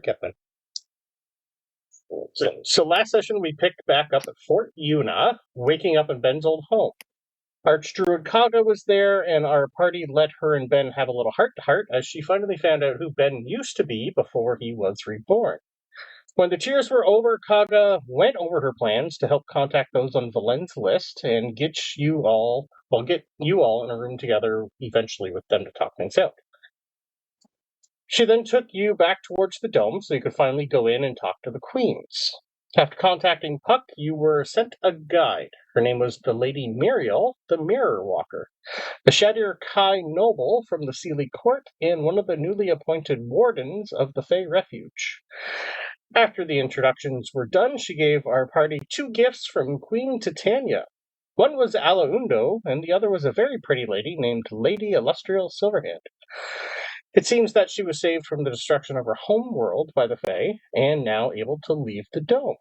Kevin. So last session we picked back up at Fort Una, waking up in Ben's old home. Archdruid Kaga was there, and our party let her and Ben have a little heart-to-heart as she finally found out who Ben used to be before he was reborn. When the cheers were over, Kaga went over her plans to help contact those on Valen's list and get you all in a room together eventually with them to talk things out. She then took you back towards the dome so you could finally go in and talk to the queens. After contacting Puck, you were sent a guide. Her name was the Lady Muriel, the Mirror Walker, a Shadir Kai noble from the Sealy Court and one of the newly appointed wardens of the Fey Refuge. After the introductions were done, she gave our party 2 gifts from Queen Titania. One was Alaundo, and the other was a very pretty lady named Lady Illustrial Silverhand. It seems that she was saved from the destruction of her home world by the Fae, and now able to leave the dome.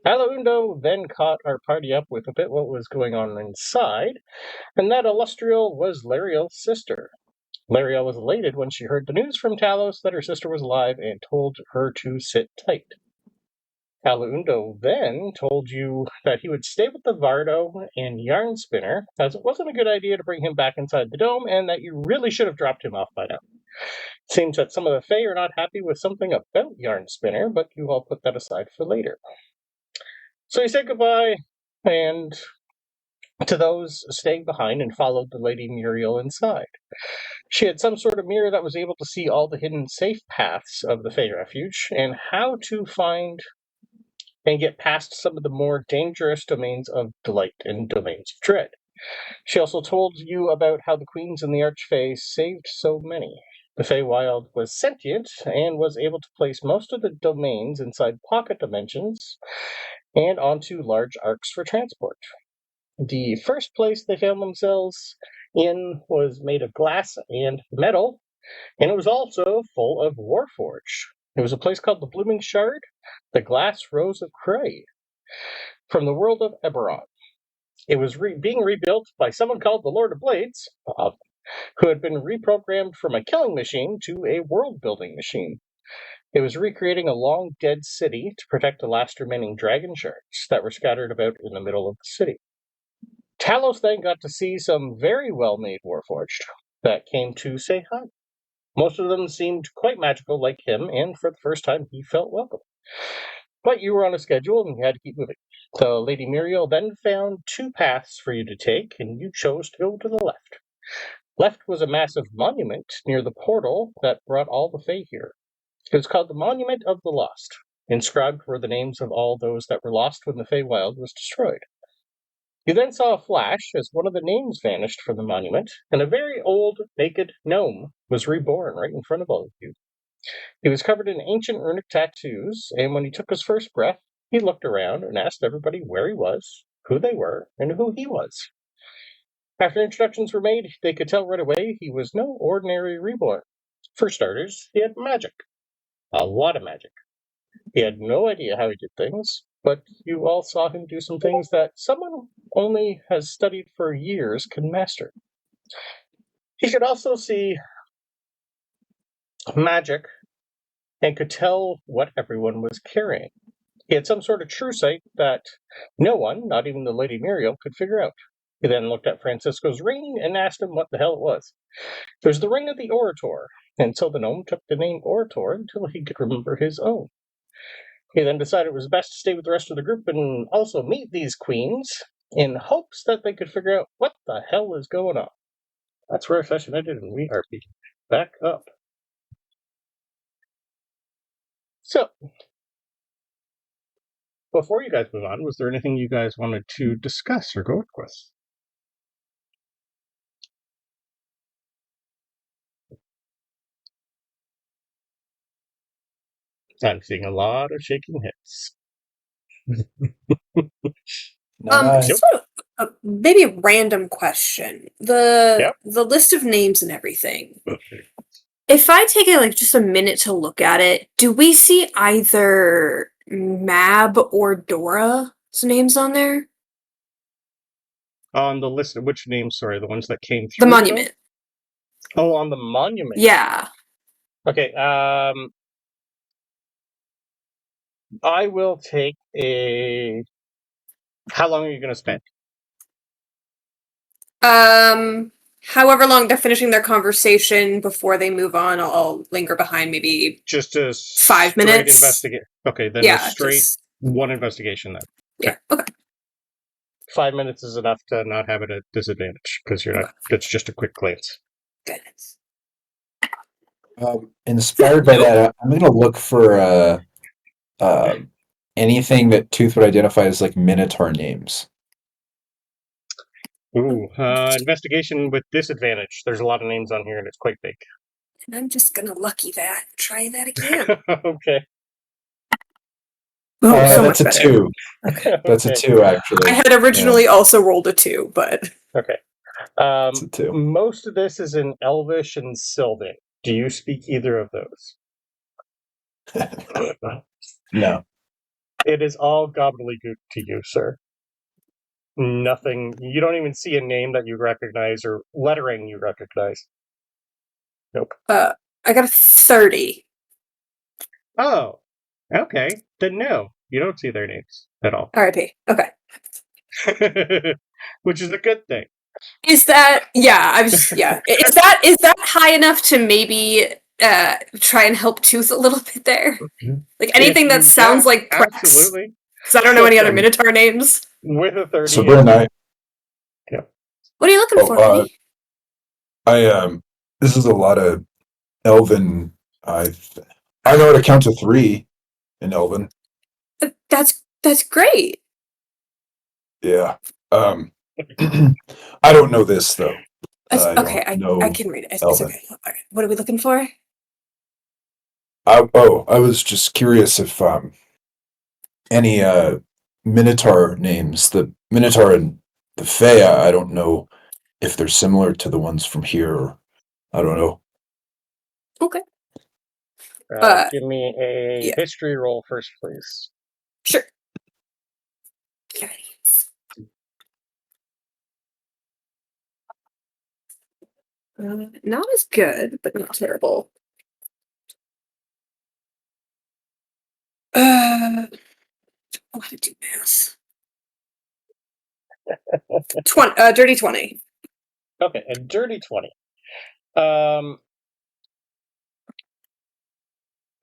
Alaundo then caught our party up with a bit what was going on inside, and that Illustrial was Lariel's sister. Lariel was elated when she heard the news from Talos that her sister was alive and told her to sit tight. Alaundo then told you that he would stay with the Vardo and Yarn Spinner, as it wasn't a good idea to bring him back inside the dome, and that you really should have dropped him off by now. It seems that some of the Fae are not happy with something about Yarn Spinner, but you all put that aside for later. So you said goodbye and to those staying behind and followed the Lady Muriel inside. She had some sort of mirror that was able to see all the hidden safe paths of the Fey Refuge and how to find and get past some of the more dangerous domains of delight and domains of dread. She also told you about how the queens in the Archfey saved so many. The Feywild was sentient and was able to place most of the domains inside pocket dimensions and onto large arcs for transport. The first place they found themselves in was made of glass and metal, and it was also full of Warforged. It was a place called the Blooming Shard, the Glass Rose of Cray, from the world of Eberron. It was being rebuilt by someone called the Lord of Blades, who had been reprogrammed from a killing machine to a world-building machine. It was recreating a long-dead city to protect the last remaining dragon shards that were scattered about in the middle of the city. Talos then got to see some very well-made Warforged that came to say hi. Most of them seemed quite magical like him, and for the first time he felt welcome. But you were on a schedule and you had to keep moving. The Lady Muriel then found 2 paths for you to take, and you chose to go to the left. Left was a massive monument near the portal that brought all the Fae here. It was called the Monument of the Lost. Inscribed were the names of all those that were lost when the Feywild was destroyed. You then saw a flash as one of the names vanished from the monument, and a very old, naked gnome was reborn right in front of all of you. He was covered in ancient runic tattoos, and when he took his first breath, he looked around and asked everybody where he was, who they were, and who he was. After introductions were made, they could tell right away he was no ordinary reborn. For starters, he had magic. A lot of magic. He had no idea how he did things, but you all saw him do some things that someone only has studied for years can master. He could also see magic and could tell what everyone was carrying. He had some sort of true sight that no one, not even the Lady Muriel, could figure out. He then looked at Francisco's ring and asked him what the hell it was. It was the ring of the Orator, and so the gnome took the name Orator until he could remember his own. He then decided it was best to stay with the rest of the group and also meet these queens in hopes that they could figure out what the hell is going on. That's where our session ended, and we are back up. So, before you guys move on, was there anything you guys wanted to discuss or go with? I'm seeing a lot of shaking heads. Just maybe a random question. The list of names and everything. Okay. If I take it just a minute to look at it, do we see either Mab or Dora's names on there? On the list of which names? Sorry, the ones that came through. The monument. Oh, on the monument. Yeah. Okay. I will take a... How long are you going to spend? However long they're finishing their conversation before they move on, I'll linger behind maybe Just a 5 straight minutes. investigate. Okay, then a Yeah, straight just one investigation then. yeah. Okay. 5 minutes is enough to not have it at disadvantage because you're not. Okay. It's just a quick glance. Good. Inspired by that, I'm going to look for anything that Tooth would identify as like Minotaur names. Ooh, investigation with disadvantage. There's a lot of names on here, and it's quite big. And I'm just gonna lucky that. Try that again. Okay. Oh, so that's much a better. 2. That's a 2, actually. I had originally also rolled a 2, but Okay. That's a 2. Most of this is in Elvish and Sylvan. Do you speak either of those? No. It is all gobbledygook to you, sir. Nothing. You don't even see a name that you recognize or lettering you recognize. Nope. I got a 30. Oh, okay. Then no, you don't see their names at all. R.I.P. Okay. Which is a good thing. Is that is that high enough to maybe try and help Tooth a little bit there? Like anything that sounds like Prex. Absolutely. Because I don't know any other Minotaur names. With a 30. Sabryn, What are you looking for, honey? this is a lot of Elven. I know how to count to 3 in Elven. That's great. Yeah. I don't know this though. Okay, I can read it. It's okay. Right. What are we looking for? I was just curious if any Minotaur names. The Minotaur and the Fae, I don't know if they're similar to the ones from here. Or, I don't know. Okay. Give me a history roll first, please. Sure. Not as good, but not terrible. I'll have to do math. 20, dirty 20. Okay, a dirty 20.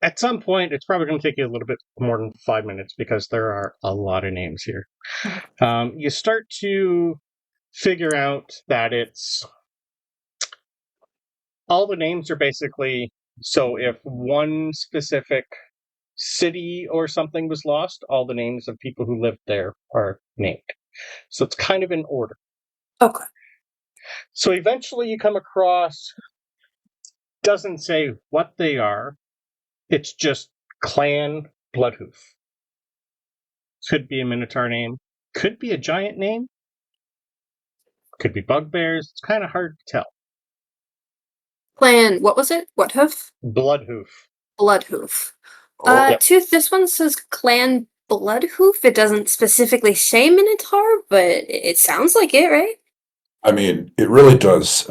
At some point, it's probably going to take you a little bit more than 5 minutes because there are a lot of names here. You start to figure out that it's... All the names are basically... So if one specific city or something was lost, all the names of people who lived there are named. So it's kind of in order. Okay. So eventually you come across... Doesn't say what they are. It's just Clan Bloodhoof. Could be a Minotaur name. Could be a giant name. Could be bugbears. It's kind of hard to tell. Clan, what was it? What hoof? Bloodhoof. Bloodhoof. Yep. Tooth, this one says Clan Bloodhoof. It doesn't specifically say Minotaur, but it sounds like it, right? I mean, it really does.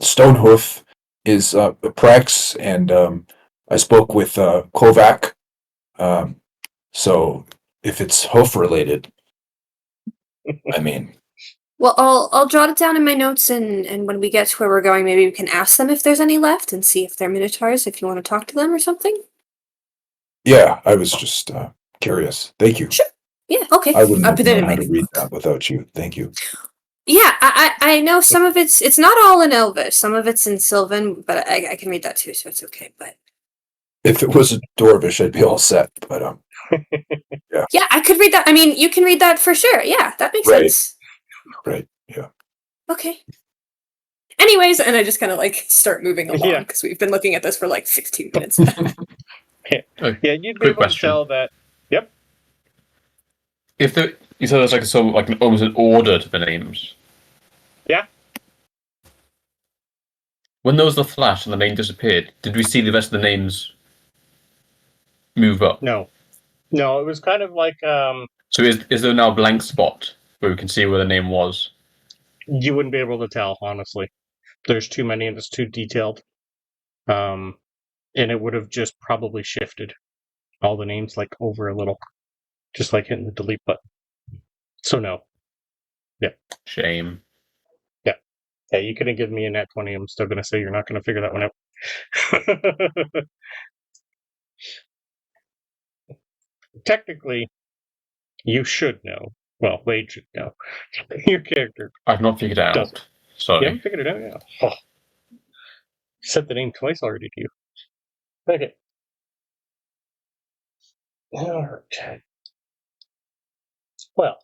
Stonehoof is a Prex, and I spoke with Kovac. So if it's hoof related, I mean. Well, I'll jot it down in my notes, and when we get to where we're going, maybe we can ask them if there's any left and see if they're Minotaurs, if you want to talk to them or something. Yeah, I was just curious. Thank you. Sure. Yeah, okay. I wouldn't have known how to my read that without you. Thank you. Yeah, I know some of it's not all in Elvish. Some of it's in Sylvan, but I can read that too, so it's okay. But if it was a Dwarvish, I'd be all set. But yeah. Yeah, I could read that. I mean, you can read that for sure. Yeah, that makes sense. Right. Yeah. Okay. Anyways, and I just kind of like start moving along because we've been looking at this for like 15 minutes now. Yeah, you'd be able to tell that. Yep. If you said there's like almost an order to the names. Yeah. When there was the flash and the name disappeared, did we see the rest of the names move up? No, it was kind of like. So is there now a blank spot where we can see where the name was? You wouldn't be able to tell, honestly. There's too many and it's too detailed. And it would have just probably shifted. all the names like over a little, just like hitting the delete button. So no. Shame. Yeah, you couldn't give me a nat 20. I'm still going to say you're not going to figure that one out. Technically, you should know. Well, Wade should know. Your character I've not figured it out. doesn't. You Sorry. haven't figured it out yet? Oh. Said the name twice already to you. Okay. Alright. Well,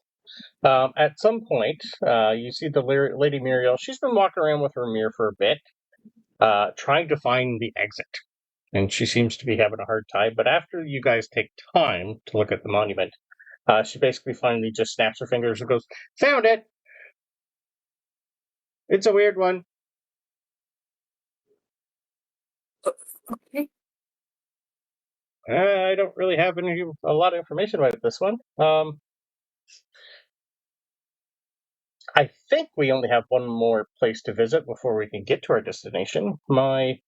at some point, you see the Lady Muriel. She's been walking around with her mirror for a bit, trying to find the exit. And she seems to be having a hard time. But after you guys take time to look at the monument, she basically finally just snaps her fingers and goes, "Found it! It's a weird one." Okay. I don't really have a lot of information about this one. I think we only have one more place to visit before we can get to our destination. My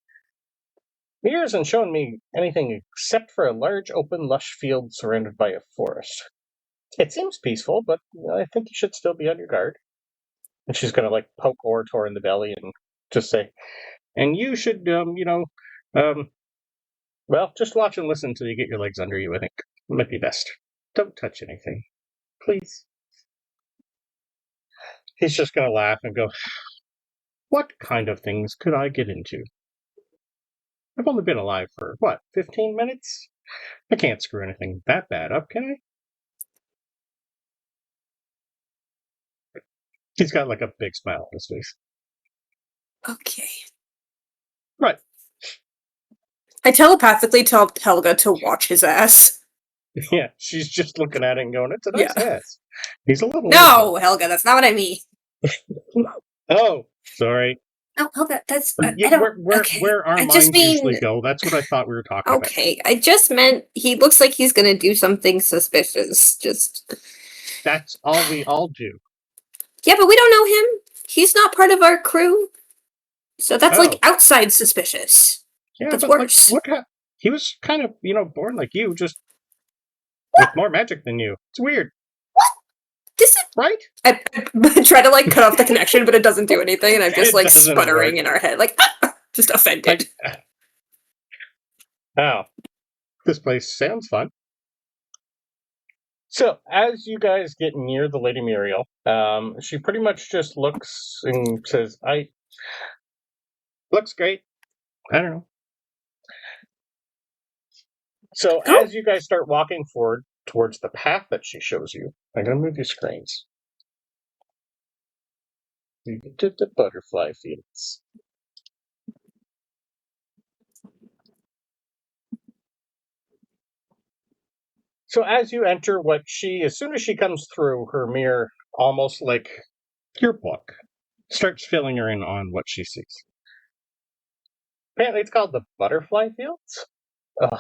mirror isn't showing me anything except for a large, open, lush field surrounded by a forest. It seems peaceful, but I think you should still be on your guard. And she's going to like poke Orator in the belly and just say, "And you should, well, just watch and listen until you get your legs under you, I think. It might be best. Don't touch anything. Please." He's just going to laugh and go, "What kind of things could I get into? I've only been alive for, 15 minutes? I can't screw anything that bad up, can I?" He's got like a big smile on his face. Okay. Right. I telepathically tell Helga to watch his ass. Yeah, she's just looking at it and going, "It's a nice ass. He's a little..." No, Helga, that's not what I mean. Oh, sorry. No, Helga, that's... I Yeah, don't... where our I minds just mean... usually go. That's what I thought we were talking about. Okay, I just meant he looks like he's gonna do something suspicious. Just... That's all we all do. Yeah, but we don't know him. He's not part of our crew. So that's like Oh. outside suspicious. Yeah, That's but worse. he was kind of, born like you, just with more magic than you. It's weird. This is... Right? I try to like cut off the connection, but it doesn't do anything, and I'm just It like doesn't sputtering work. in our head, like just offended. Oh, this place sounds fun. So, as you guys get near the Lady Muriel, she pretty much just looks and says, "Looks great. I don't know." So, Oh. as you guys start walking forward towards the path that she shows you, I'm going to move your screens. You get to the butterfly fields. So as you enter as soon as she comes through, her mirror, almost like your book, starts filling her in on what she sees. Apparently it's called the butterfly fields. Ugh.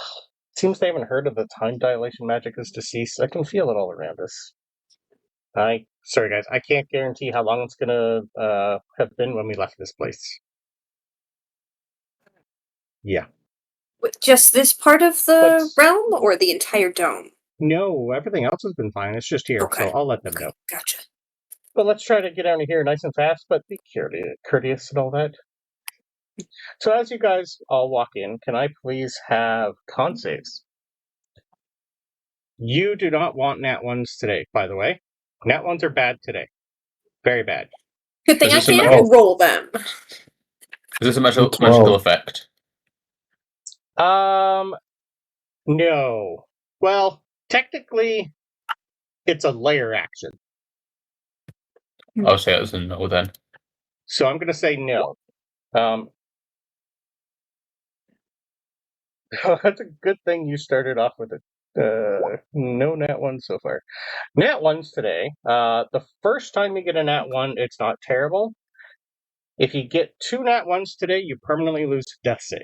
Seems they haven't heard of the time dilation magic is deceased. I can feel it all around us. Sorry guys, I can't guarantee how long it's gonna have been when we left this place. Yeah. Just this part of the realm, or the entire dome? No, everything else has been fine. It's just here, Okay. so I'll let them know. Gotcha. But let's try to get out of here nice and fast, but be courteous and all that. So as you guys all walk in, can I please have con saves? You do not want nat ones today, by the way. Nat ones are bad today. Very bad. Good thing I Is this a can't metal- roll them. Is this a magical 12. effect? No. Well, technically, it's a layer action. I'll say it was a no then. So I'm going to say no. That's a good thing you started off with it. No nat 1 so far. Nat 1s today. The first time you get a nat 1, it's not terrible. If you get 2 nat 1s today, you permanently lose death save.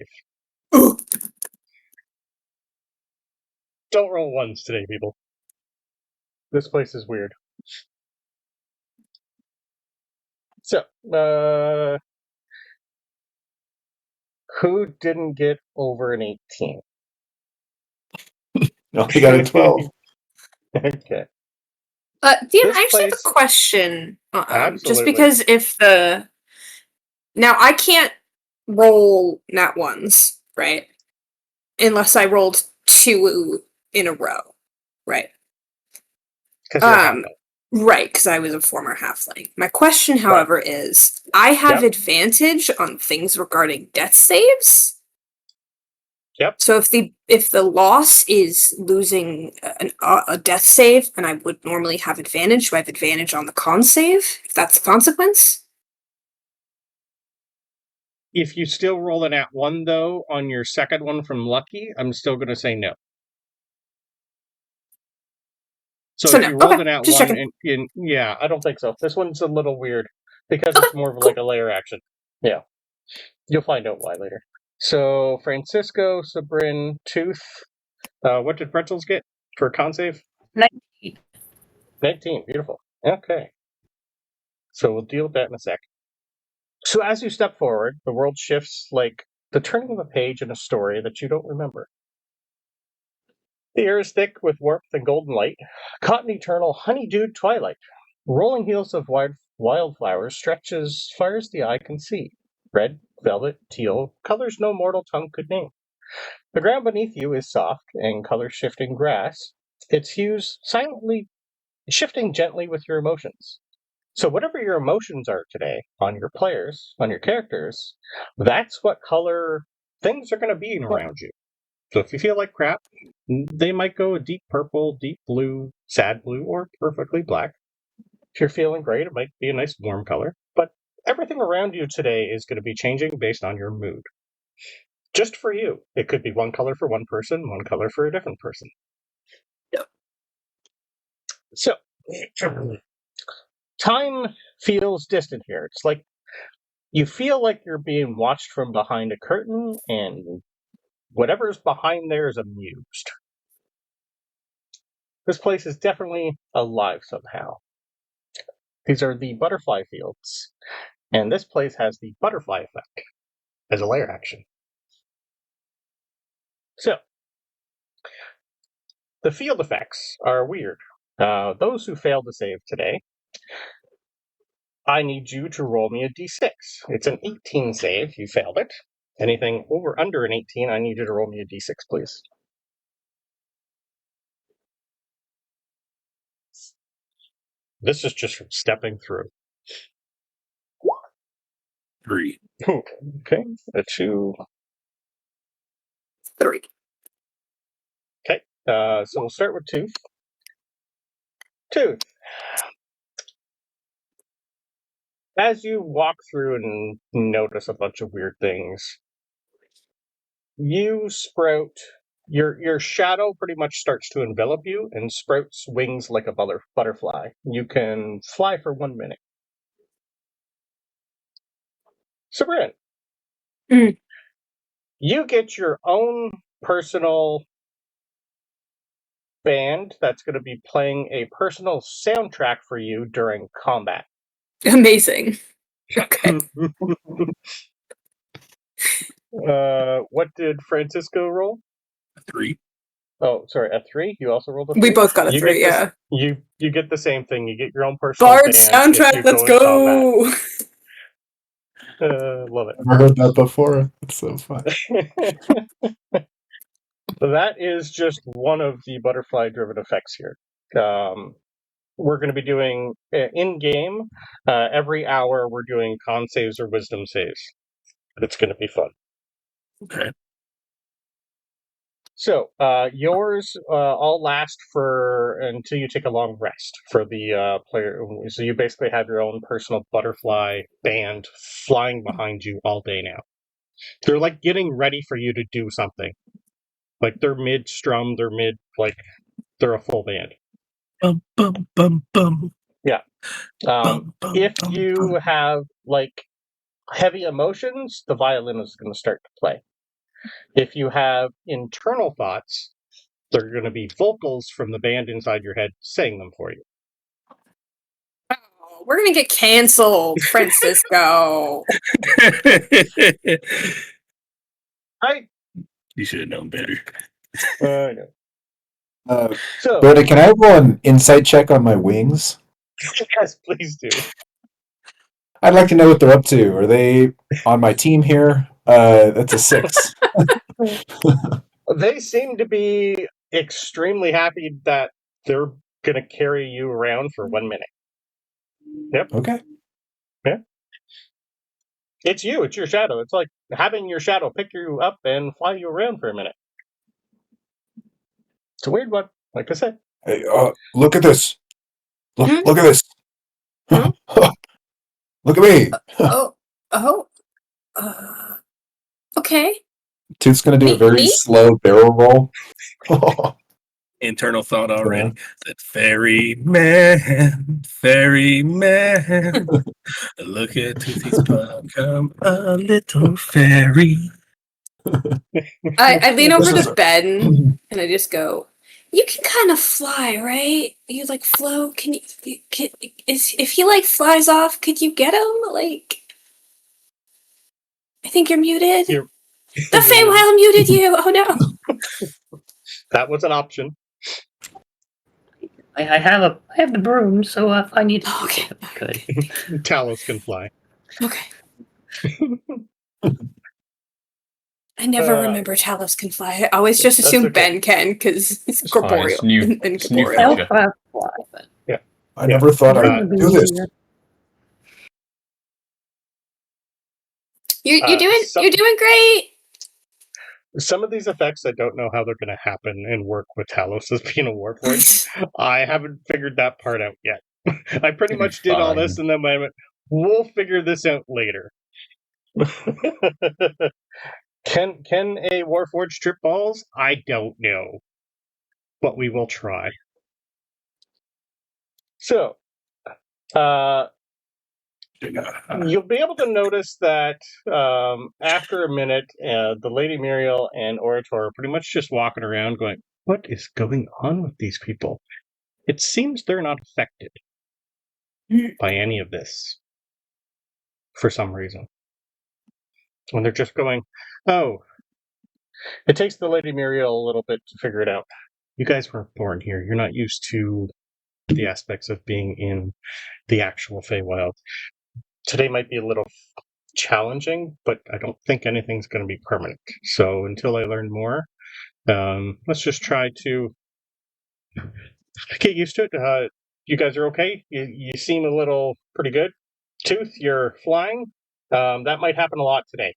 Don't roll 1s today, people. This place is weird. So, who didn't get over an 18? No, he got a 12. Okay. Dan, This I actually have place- a question. Just Absolutely. because if the... Now, I can't roll nat ones, right? Unless I rolled 2 in a row, right? 'Cause you're a halfling. Right, because I was a former halfling. My question, however, is I have Yep. advantage on things regarding death saves. Yep. So if the loss is losing a death save, and I would normally have advantage, do I have advantage on the con save? If that's the consequence? If you still roll an at 1, though, on your second one from Lucky, I'm still going to say no. So if no. you rolled Okay, an at just 1, checking. yeah, I don't think so. This one's a little weird because it's more of like a layer action. Yeah. You'll find out why later. So Francisco, Sabryn, Tooth. What did Pretzels get for con save? 19. 19. Beautiful. Okay. So we'll deal with that in a sec. So as you step forward, the world shifts like the turning of a page in a story that you don't remember. The air is thick with warmth and golden light, caught in eternal honeydewed twilight. Rolling hills of wildflowers stretch as far as the eye can see. Red, velvet, teal, colors no mortal tongue could name. The ground beneath you is soft and color-shifting grass, its hues silently shifting gently with your emotions. So whatever your emotions are today on your players, on your characters, that's what color things are going to be around you. So if you feel like crap, they might go a deep purple, deep blue, sad blue, or perfectly black. If you're feeling great, it might be a nice warm color. But everything around you today is going to be changing based on your mood. Just for you. It could be one color for one person, one color for a different person. Yep. So, time feels distant here. It's like you feel like you're being watched from behind a curtain, and whatever's behind there is amused. This place is definitely alive somehow. These are the butterfly fields, and this place has the butterfly effect as a layer action. So, the field effects are weird. Those who failed to save today, I need you to roll me a d6. It's an 18 save. You failed it. Anything under an 18, I need you to roll me a d6, please. This is just from stepping through. 3. Okay, a 2. 3. Okay, so we'll start with Tooth. Tooth. As you walk through and notice a bunch of weird things, you sprout. Your shadow pretty much starts to envelop you and sprouts wings like a butterfly. You can fly for 1 minute. Sabryn, you get your own personal band that's going to be playing a personal soundtrack for you during combat. Amazing. Okay. What did Francisco roll? 3. Oh, sorry, a 3? You also rolled a 3? We both got a You 3, get yeah. You get the same thing. You get your own personal Bard band if soundtrack, you let's in combat. go! Love it. I've never heard that before. It's so fun. That is just one of the butterfly-driven effects here. We're going to be doing in-game, every hour we're doing con saves or wisdom saves. It's going to be fun. Okay. So, yours all last for until you take a long rest for the player. So you basically have your own personal butterfly band flying behind you all day now. They're like getting ready for you to do something. Like they're mid-strum, they're a full band. Bum, bum, bum, bum. Yeah. Bum, bum, If bum, you bum. have like heavy emotions, the violin is going to start to play. If you have internal thoughts, they're going to be vocals from the band inside your head saying them for you. Oh, we're gonna get canceled, Francisco. Right? You should have known better. I know. So, Brenda, can I roll an insight check on my wings? yes, please do. I'd like to know what they're up to. Are they on my team here? That's a 6. They seem to be extremely happy that they're going to carry you around for 1 minute. Yep. Okay. It's you. It's your shadow. It's like having your shadow pick you up and fly you around for a minute. It's a weird one, like I said. Hey, look at this. Look, Hmm? look at this. Hmm? Look at me. Oh, okay. Tooth's going to do a very Me? slow barrel roll. Internal thought already. That fairy man. Look at Toothy's butt, come a little fairy. I lean over This is to Ben and I just go, "You can kind of fly, right? You like float? Can you if he like flies off, could you get him? Like, I think you're muted. You're- The Feywild muted you. Oh no. That was an option. I have the broom, so if I need to, Oh, okay. good. Talos can fly. Okay. I never remember Talos can fly. I always just That's assume okay. Ben can because he's It's fine, corporeal it's new- and it's new corporeal. feature. I'll fly, but I never thought Uh, I'd do this. You're doing great. Some of these effects, I don't know how they're going to happen and work with Talos as being a Warforged. I haven't figured that part out yet. I pretty It'll be much did all fine. this, and then I went, we'll figure this out later. Can a Warforged trip balls? I don't know. But we will try. So, you'll be able to notice that after a minute, the Lady Muriel and Orator are pretty much just walking around going, what is going on with these people? It seems they're not affected by any of this for some reason. And they're just going, oh. It takes the Lady Muriel a little bit to figure it out. You guys weren't born here. You're not used to the aspects of being in the actual Feywild. Today might be a little challenging, but I don't think anything's going to be permanent. So until I learn more, let's just try to get used to it. You guys are okay? You seem a little pretty good. Tooth, you're flying. That might happen a lot today.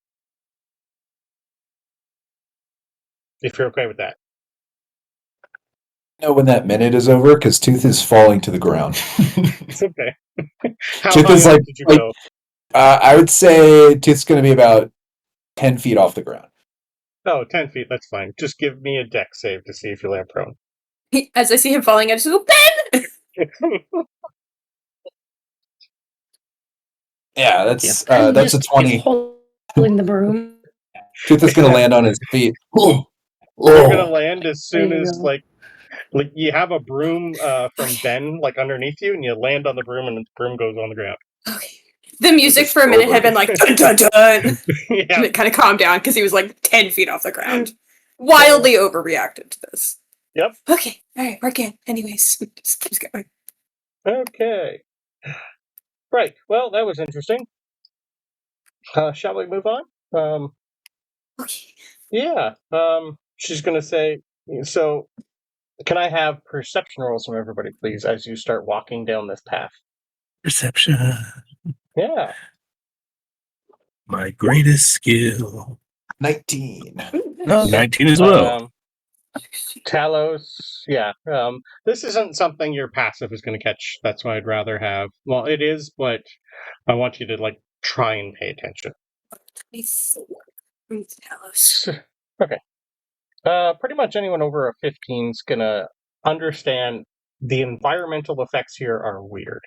If you're okay with that. Know when that minute is over because Tooth is falling to the ground. It's okay. How Tooth high is up like- did you like- go? I would say Tooth's going to be about 10 feet off the ground. Oh, 10 feet, that's fine. Just give me a deck save to see if you land prone. As I see him falling, I just go, Ben! Yeah, that's Ben that's a just 20. keeps holding the broom. Tooth is going to land on his feet. You're gonna land as soon There you as go. like you have a broom from Ben like underneath you, and you land on the broom, and the broom goes on the ground. Okay. The music for a minute had been like dun dun dun, and Yeah, it kind of calmed down because he was like 10 feet off the ground. Wildly overreacted to this. Yep. Okay, all right, we're good. Anyways, just keeps going. Okay. Right. Well, that was interesting. Shall we move on? Okay. Yeah. She's gonna say. So, can I have perception rolls from everybody, please, as you start walking down this path? Perception. Yeah. My greatest skill. 19. No, 19 as well. Talos, yeah. This isn't something your passive is going to catch. That's why I'd rather have. Well, it is, but I want you to like try and pay attention. 24. Talos. Okay. Pretty much anyone over a 15 is going to understand the environmental effects here are weird.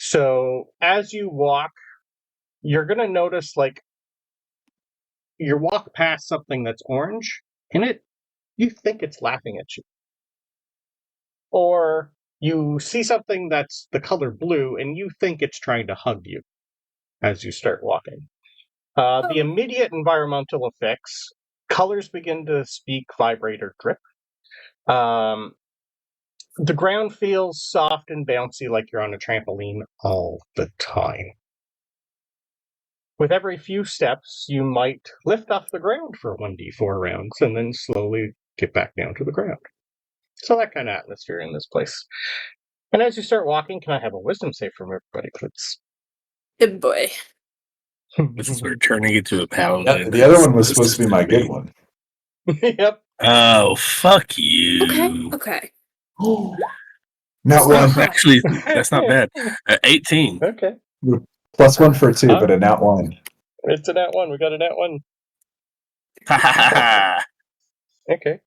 So as you walk, you're going to notice like you walk past something that's orange, and you think it's laughing at you. Or you see something that's the color blue, and you think it's trying to hug you as you start walking. The immediate environmental effects, colors begin to speak, vibrate, or drip. The ground feels soft and bouncy like you're on a trampoline all the time. With every few steps, you might lift off the ground for 1d4 rounds and then slowly get back down to the ground. So that kind of atmosphere in this place. And as you start walking, can I have a wisdom save from everybody, please? Good boy. This is where turning into a Yeah, paladin. the other one was supposed to be my good one. Yep. Oh, fuck you. Okay. Not Oh, one. actually, that's not bad. 18. Okay. +1 for 2, Huh? but a nat 1. It's a nat 1. We got a nat 1. Ha ha ha. Okay.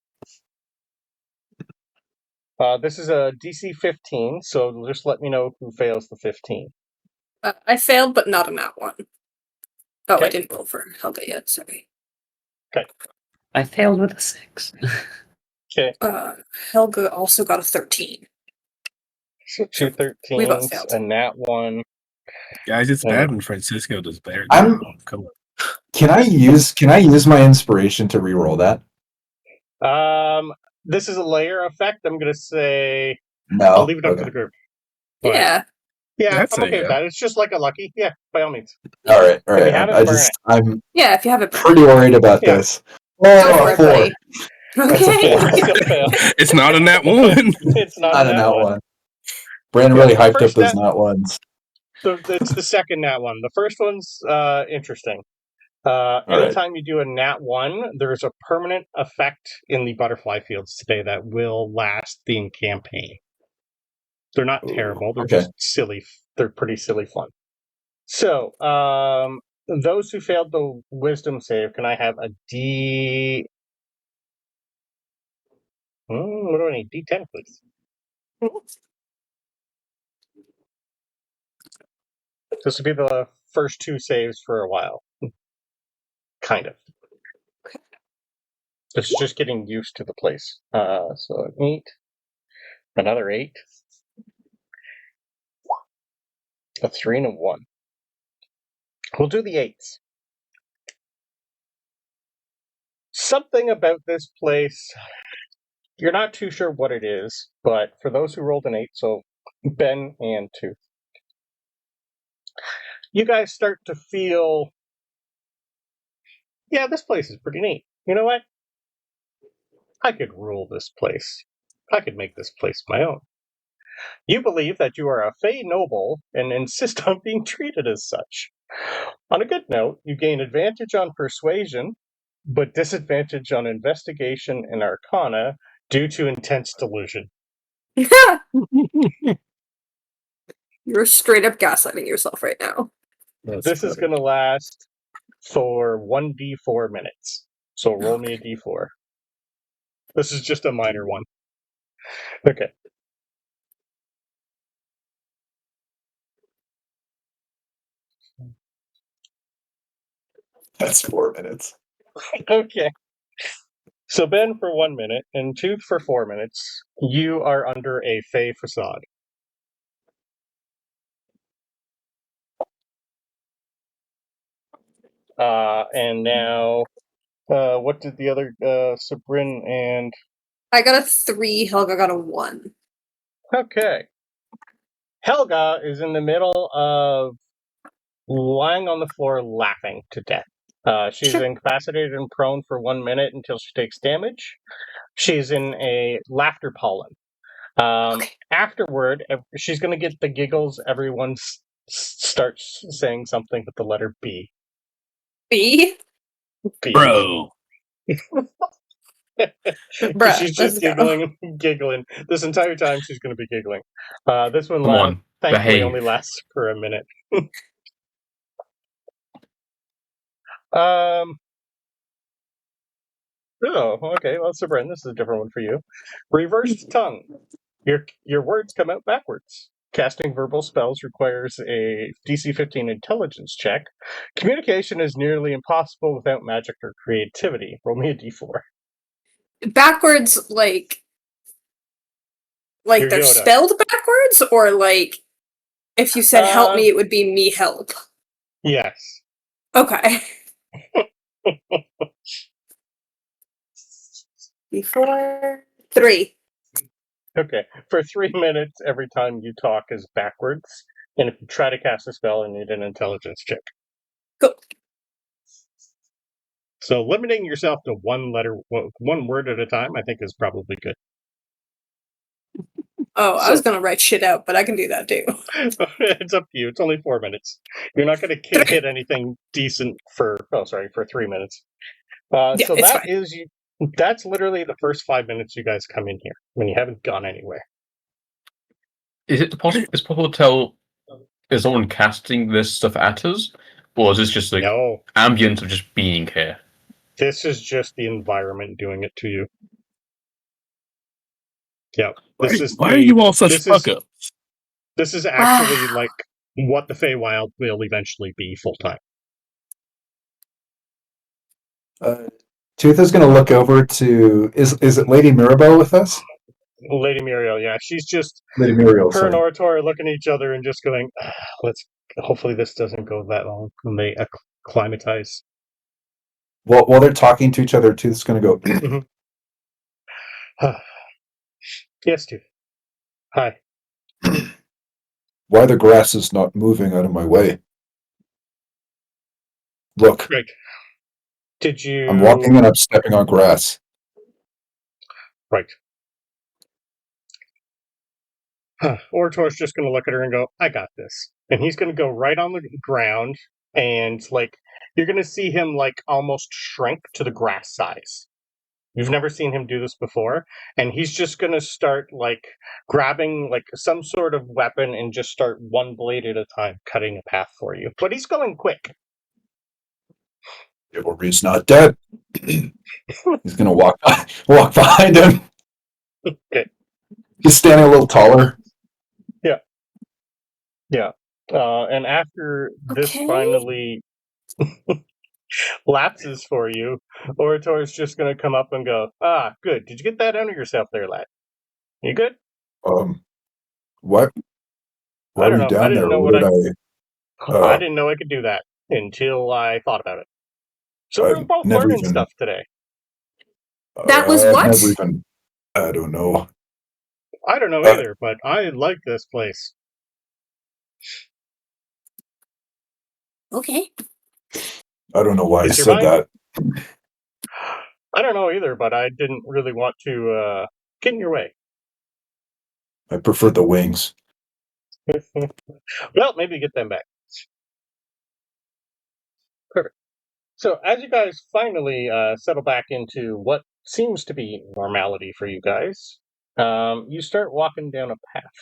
This is a DC 15, so just let me know who fails the 15. I failed, but not on that one. Oh, Okay. I didn't roll for Helga yet. Sorry. I failed with a 6. Okay. Helga also got a 13. So 2 We both 13s, failed. a nat 1. Guys, it's Yeah. bad when Francisco does better. I'm- Come on. Can I use my inspiration to reroll that? This is a layer effect. I'm going to say No. I'll leave it up to Okay. the group. But, Yeah. Yeah, That's I'm a okay with yeah. that. It's just like a lucky. Yeah, by all means. All right. If you have it, burn I'm Yeah, if you have it. pretty worried about Yeah. this. Go Oh, for a it, 4. buddy. That's a Okay. 4. Still fail. It's not in that one. It's not Not a a nat nat 1. 1. Brandon really hyped up First those nat- nat 1s. It's the second nat 1. The first one's interesting. right. Anytime you do a nat 1, there's a permanent effect in the butterfly fields today that will last the campaign. They're not Ooh, terrible. They're okay. just silly. They're pretty silly fun. So, those who failed the wisdom save, can I have a D? What do I need? D10, please. This would be the first 2 saves for a while. Kind of. It's just getting used to the place. So 8, another 8, a 3, and a 1. We'll do the 8s. Something about this place, you're not too sure what it is, but for those who rolled an 8, so Ben and Tooth, you guys start to feel, yeah, this place is pretty neat. You know what? I could rule this place. I could make this place my own. You believe that you are a Fey noble and insist on being treated as such. On a good note, you gain advantage on persuasion, but disadvantage on investigation and arcana due to intense delusion. You're straight up gaslighting yourself right now. This is going to last for 1d4 minutes. So roll me a d4. This is just a minor one. Okay. That's 4 minutes. Okay. So Ben for 1 minute and Tooth for 4 minutes. You are under a Fey facade. And now, what did the other Sabryn and? I got a 3, Helga got a 1. Okay. Helga is in the middle of lying on the floor laughing to death. She's Sure. incapacitated and prone for 1 minute until she takes damage. She's in a laughter pollen. Okay. Afterward, she's going to get the giggles. Everyone starts saying something with the letter B. B? B. Bro. Bruh, She's let's just go. giggling, giggling. This entire time she's going to be giggling. This one, Come on, thankfully, behave. only lasts for a minute. Oh, okay. Well, Sabryn, this is a different one for you. Reversed tongue. Your words come out backwards. Casting verbal spells requires a DC 15 intelligence check. Communication is nearly impossible without magic or creativity. Roll me a d4. Backwards, like You're they're Yoda. spelled backwards, or like if you said help Uh, me, it would be me help. Yes. Okay. Before 3. Okay. For 3 minutes, every time you talk is backwards. And if you try to cast a spell, you need an intelligence check. Cool. So limiting yourself to one word at a time, I think is probably good. Oh, I was gonna write shit out, but I can do that too. It's up to you. It's only 4 minutes. You're not going to hit anything decent for 3 minutes. Yeah, So it's that's literally the first 5 minutes you guys come in here when you haven't gone anywhere. Is it possible? Is possible to tell? Is someone casting this stuff at us, or is this just like No, ambient of just being here? this is just the environment doing it to you. Yeah, Why are you all such fuck up? This is actually like what the Feywild will eventually be full time. Tooth is going to look over to... Is it Lady Mirabelle with us? Lady Muriel, yeah, she's just Lady Muriel, her and sorry. Orator are looking at each other and just going, hopefully this doesn't go that long when they acclimatize. While they're talking to each other, Tooth's going to go... Yes, Tooth. Hi. Why the grass is not moving out of my way? Look, Right. Did you... I'm walking and I'm stepping on grass. Right. Orator's just going to look at her and go, I got this. And he's going to go right on the ground and, like, you're going to see him, like, almost shrink to the grass size. You've never seen him do this before. And he's just going to start, like, grabbing, like, some sort of weapon and just start one blade at a time, cutting a path for you. But he's going quick. Chivalry's not dead. He's going to walk behind him. Okay. He's standing a little taller. Yeah. And after this finally lapses for you, Orator's just going to come up and go, good. Did you get that out of yourself there, lad? You good? What? Why I don't are you know. down I didn't there? know What did I didn't know I could do that until I thought about it. So we're I've both never learning even- stuff today. That was I've what? never even... I don't know. I don't know either, but I like this place. Okay. I don't know why I Is your said mind- that. I don't know either, but I didn't really want to get in your way. I prefer the wings. Well, maybe get them back. Perfect. So as you guys finally settle back into what seems to be normality for you guys, you start walking down a path.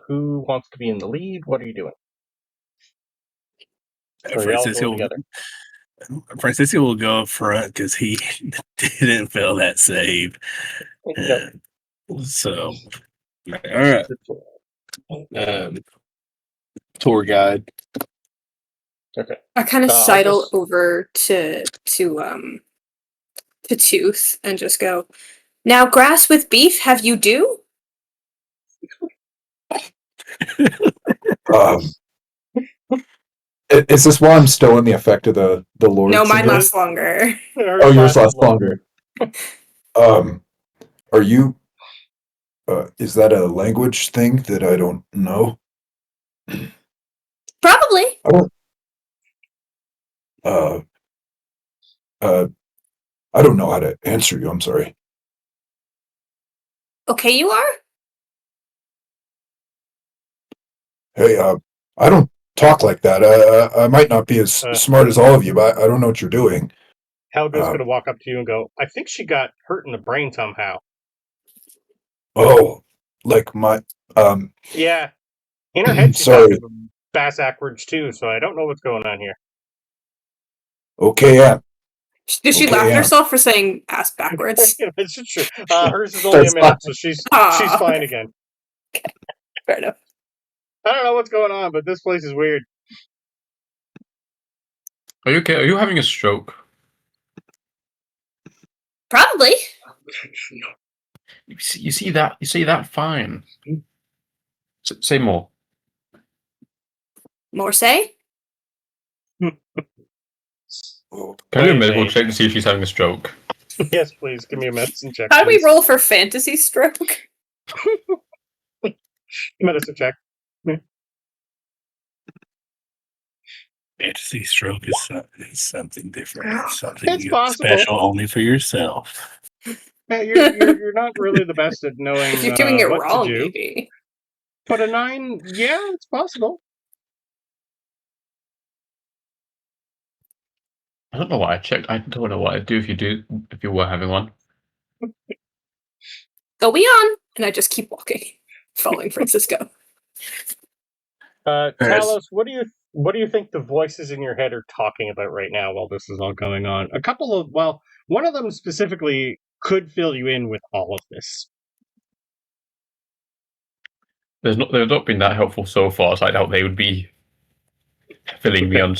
Who wants to be in the lead? What are you doing? Or are you all going together? Francisco will go up front because he didn't fail that save. Yep. So, all right. Tour guide. Okay. I kind of I'll sidle just- over to Tooth and just go, now grass with beef, have you do? Is this while I'm still in the effect of the Lord? No, mine symbol? lasts longer. Oh, yours lasts longer. Are you... is that a language thing that I don't know? Probably. I don't know how to answer you. I'm sorry. Okay, you are? Hey, I don't talk like that. I might not be as smart as all of you, but I don't know what you're doing. Helga's going to walk up to you and go, I think she got hurt in the brain somehow. Oh, like my... Yeah. In her head, she's Sorry. talking bass backwards too, so I don't know what's going on here. Okay, yeah. Did she Okay, laugh at yeah. herself for saying ass backwards? It's true. Hers is only a That's minute, fine. so she's Aw. fine again. Fair enough. I don't know what's going on, but this place is weird. Are you okay? Are you having a stroke? Probably. You see that? You see that? Fine. Say more. More say? Can I do a medical check to see if she's having a stroke? Yes, please. Give me a medicine check. How do we please. roll for fantasy stroke? Medicine check. Fantasy stroke is something different. Something It's possible. special only for yourself. Yeah, you're not really the best at knowing If you're doing it what wrong, to do. maybe. But a 9, yeah, it's possible. I don't know why I checked. I don't know what I'd do if you were having one. Go beyond, and I just keep walking, following Francisco. Talos, what do you think the voices in your head are talking about right now while this is all going on? One of them specifically could fill you in with all of this. They've not been that helpful so far, so I doubt they would be filling me on.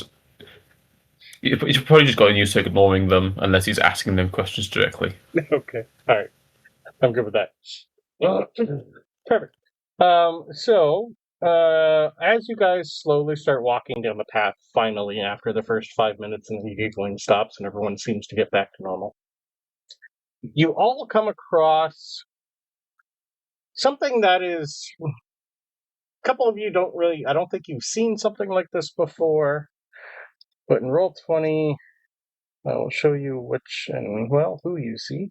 He's probably just gotten used to ignoring them unless he's asking them questions directly. Okay, all right, I'm good with that. Perfect. As you guys slowly start walking down the path, finally, after the first 5 minutes and the giggling stops and everyone seems to get back to normal, you all come across something that is... A couple of you I don't think you've seen something like this before, but in Roll20, I will show you who you see.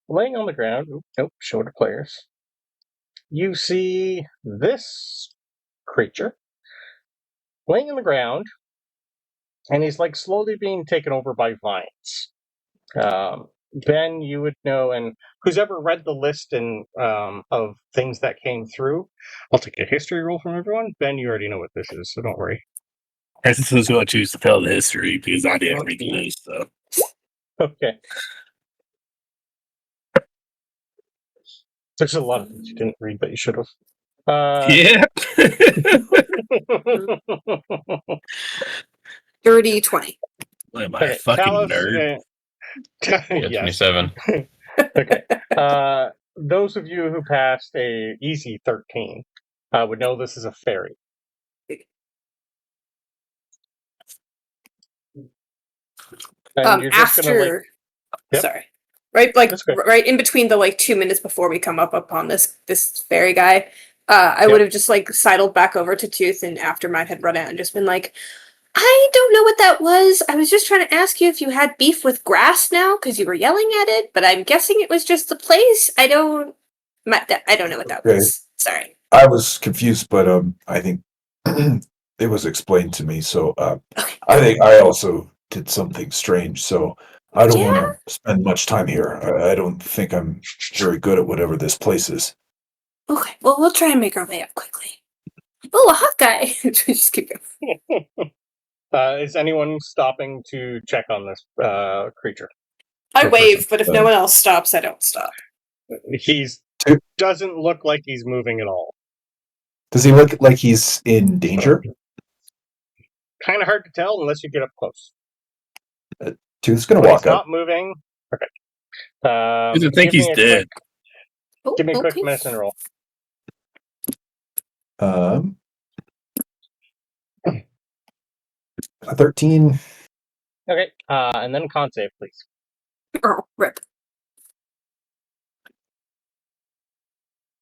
Laying on the ground, show to players. You see this creature laying on the ground, and he's like slowly being taken over by vines. Ben, you would know, and who's ever read the list of things that came through, I'll take a history roll from everyone. Ben, you already know what this is, so don't worry. Francis is going to choose to tell the history because I didn't read the list. So. Okay. There's a lot of things you didn't read, but you should have. Yeah. Dirty 20. What am I, a fucking Talos, nerd? Yeah, 27. Okay. Those of you who passed a easy 13 would know this is a fairy. And you're just After... Yep. Sorry. Right in between the 2 minutes before we come up upon this fairy guy, I would have just sidled back over to Tooth, and after mine had run out, and just been like, I don't know what that was. I was just trying to ask you if you had beef with grass now because you were yelling at it, but I'm guessing it was just the place. I don't know what that was. Sorry. I was confused, but I think it was explained to me. So I think I also did something strange. So I don't want to spend much time here. I don't think I'm very good at whatever this place is. Okay, well, we'll try and make our way up quickly. Oh, a hot guy! Just keep going. Is anyone stopping to check on this creature? I wave, but if no one else stops, I don't stop. Doesn't look like he's moving at all. Does he look like he's in danger? Kind of hard to tell unless you get up close. Tooth's gonna walk He's up. not moving. Okay. I think he's dead. Give me a quick medicine roll. A 13. Okay, and then con save, please. Oh, rip.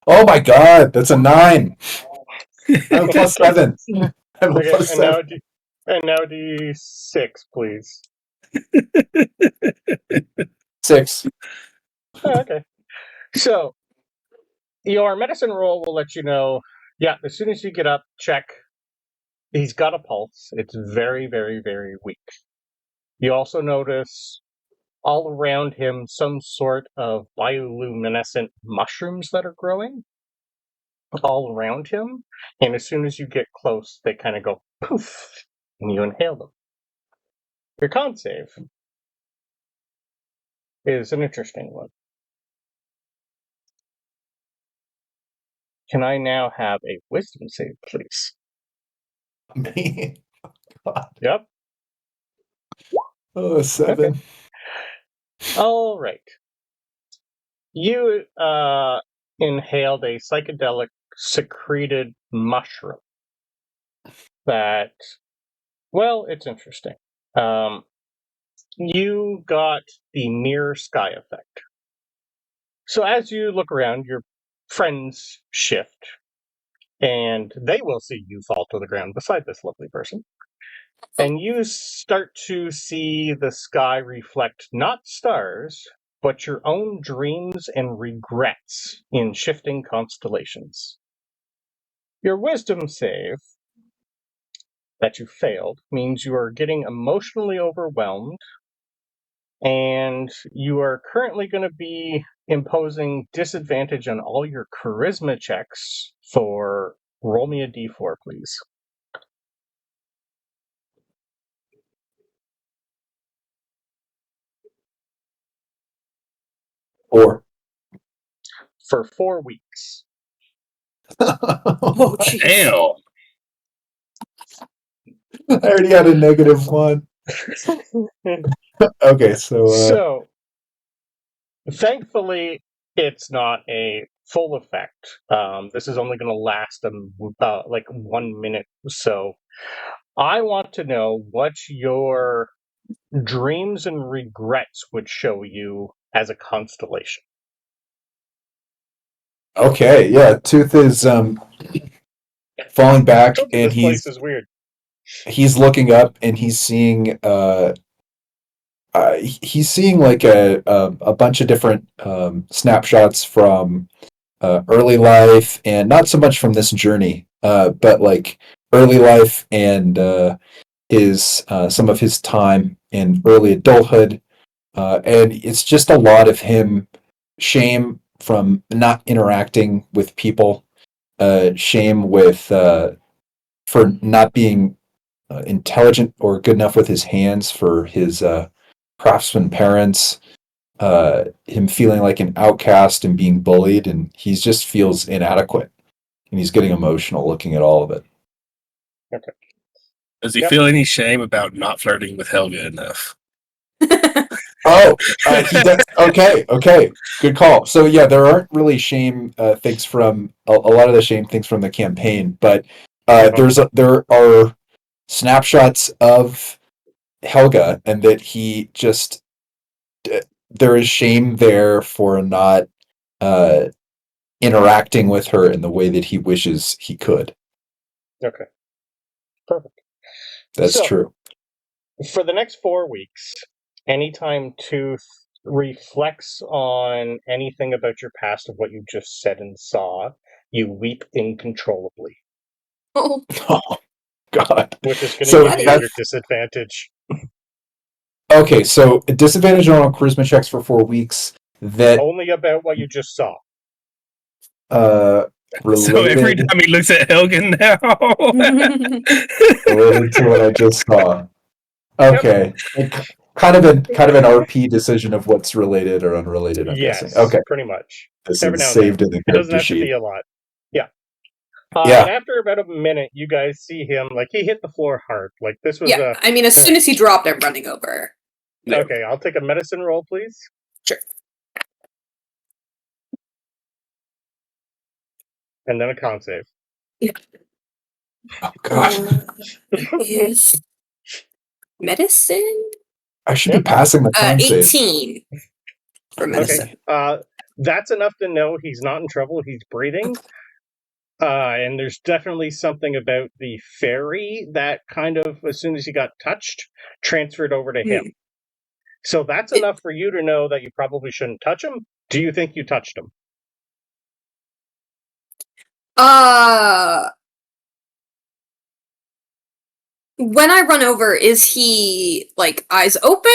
Oh my god, that's a 9. I'm plus 7. I'm plus 7. And now D6, please. 6. Oh, okay. So, your medicine roll will let you know, as soon as you get up, check. He's got a pulse. It's very, very, very weak. You also notice all around him some sort of bioluminescent mushrooms that are growing all around him. And as soon as you get close, they kind of go poof, and you inhale them. Your con save is an interesting one. Can I now have a wisdom save, please? Me? Yep. Oh, 7. Okay. All right. You inhaled a psychedelic secreted mushroom that, it's interesting. you got the mirror sky effect. So as you look around, your friends shift, and they will see you fall to the ground beside this lovely person. And you start to see the sky reflect not stars, but your own dreams and regrets in shifting constellations. Your wisdom save that you failed means you are getting emotionally overwhelmed, and you are currently going to be imposing disadvantage on all your charisma checks for roll me a d4, please. Or For 4 weeks. Oh, jeez. Damn. I already had a -1. Okay, So, thankfully, it's not a full effect. This is only going to last like 1 minute. So, I want to know what your dreams and regrets would show you as a constellation. okay, yeah, Tooth is falling back, and This place is weird. he's looking up, and he's seeing like a bunch of different snapshots from early life, and not so much from this journey, but like early life and his some of his time in early adulthood, and it's just a lot of him shame from not interacting with people, shame with for not being intelligent or good enough with his hands for his craftsman parents, him feeling like an outcast and being bullied, and he just feels inadequate, and he's getting emotional looking at all of it. Okay. Does he feel any shame about not flirting with Helga enough? Oh, he does. Okay, good call. So yeah, there aren't really shame things from a lot of the shame things from the campaign, but there are snapshots of Helga, and that he just there is shame there for not interacting with her in the way that he wishes he could. Okay. Perfect. That's true. For the next 4 weeks, anytime Tooth reflects on anything about your past of what you just said and saw, you weep incontrollably. Oh, Oh God. Which is going to So give you that's- your disadvantage. Okay, so a disadvantage on charisma checks for 4 weeks. That Only about what you just saw. related, So every time he looks at Helga now, related to what I just saw. Okay, kind of an RP decision of what's related or unrelated. I'm Yes, guessing. Okay, pretty much. this Every is now and saved then. in the It doesn't character have to sheet. be a lot. Yeah. Yeah. And after about a minute, you guys see him, like, he hit the floor hard. Like, this was yeah, I mean, as soon as he dropped, I'm running over. Okay, I'll take a medicine roll, please. Sure. And then a con save. Oh God, Is medicine? I should be passing the con save. 18 for medicine. Okay. That's enough to know he's not in trouble. He's breathing. And there's definitely something about the fairy that kind of, as soon as he got touched, transferred over to him. So that's enough for you to know that you probably shouldn't touch him. Do you think you touched him? When I run over, is he like eyes open?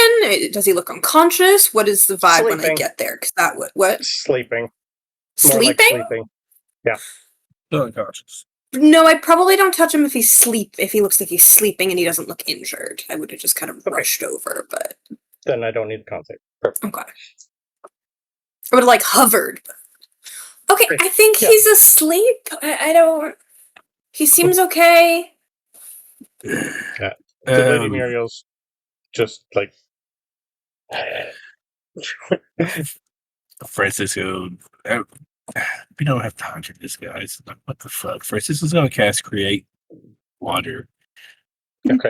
Does he look unconscious? What is the vibe when I Sleeping. get there? Because that what? Sleeping. Sleeping? More like sleeping. Yeah. still unconscious. No, I probably don't touch him if if he looks like he's sleeping and he doesn't look injured. I would have just kind of rushed over, but Then I don't need the concept. Perfect. okay. I would have like hovered. Okay, I think he's asleep. I don't. He seems okay. Yeah. So Lady Muriel's just like. Francisco, we don't have time for this, guys. What the fuck? Francisco's gonna cast Create Water Okay.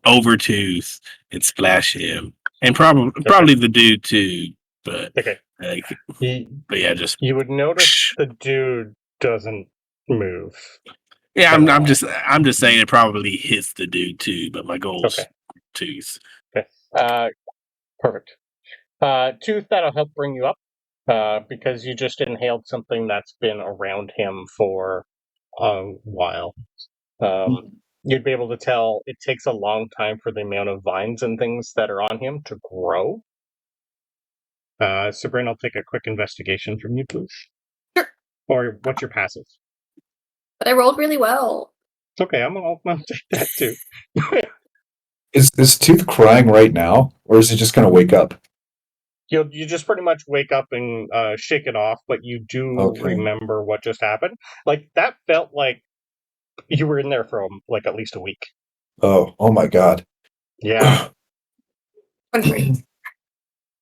over Tooth and splash him And probably the dude too, but Okay. but yeah, just You would notice the dude doesn't move. yeah. I'm just saying it probably hits the dude too, but my goal's Okay. Tooth. Okay. Perfect. Tooth, that'll help bring you up because you just inhaled something that's been around him for a while. You'd be able to tell it takes a long time for the amount of vines and things that are on him to grow. Sabryn, I'll take a quick investigation from you, please. Sure. Or what's your passive? But I rolled really well. It's okay, I'll take that too. Is Tooth crying right now, or is he just going to wake up? You just pretty much wake up and shake it off, but you do remember what just happened. Like, that felt like you were in there for like at least a week. Oh my God. Yeah.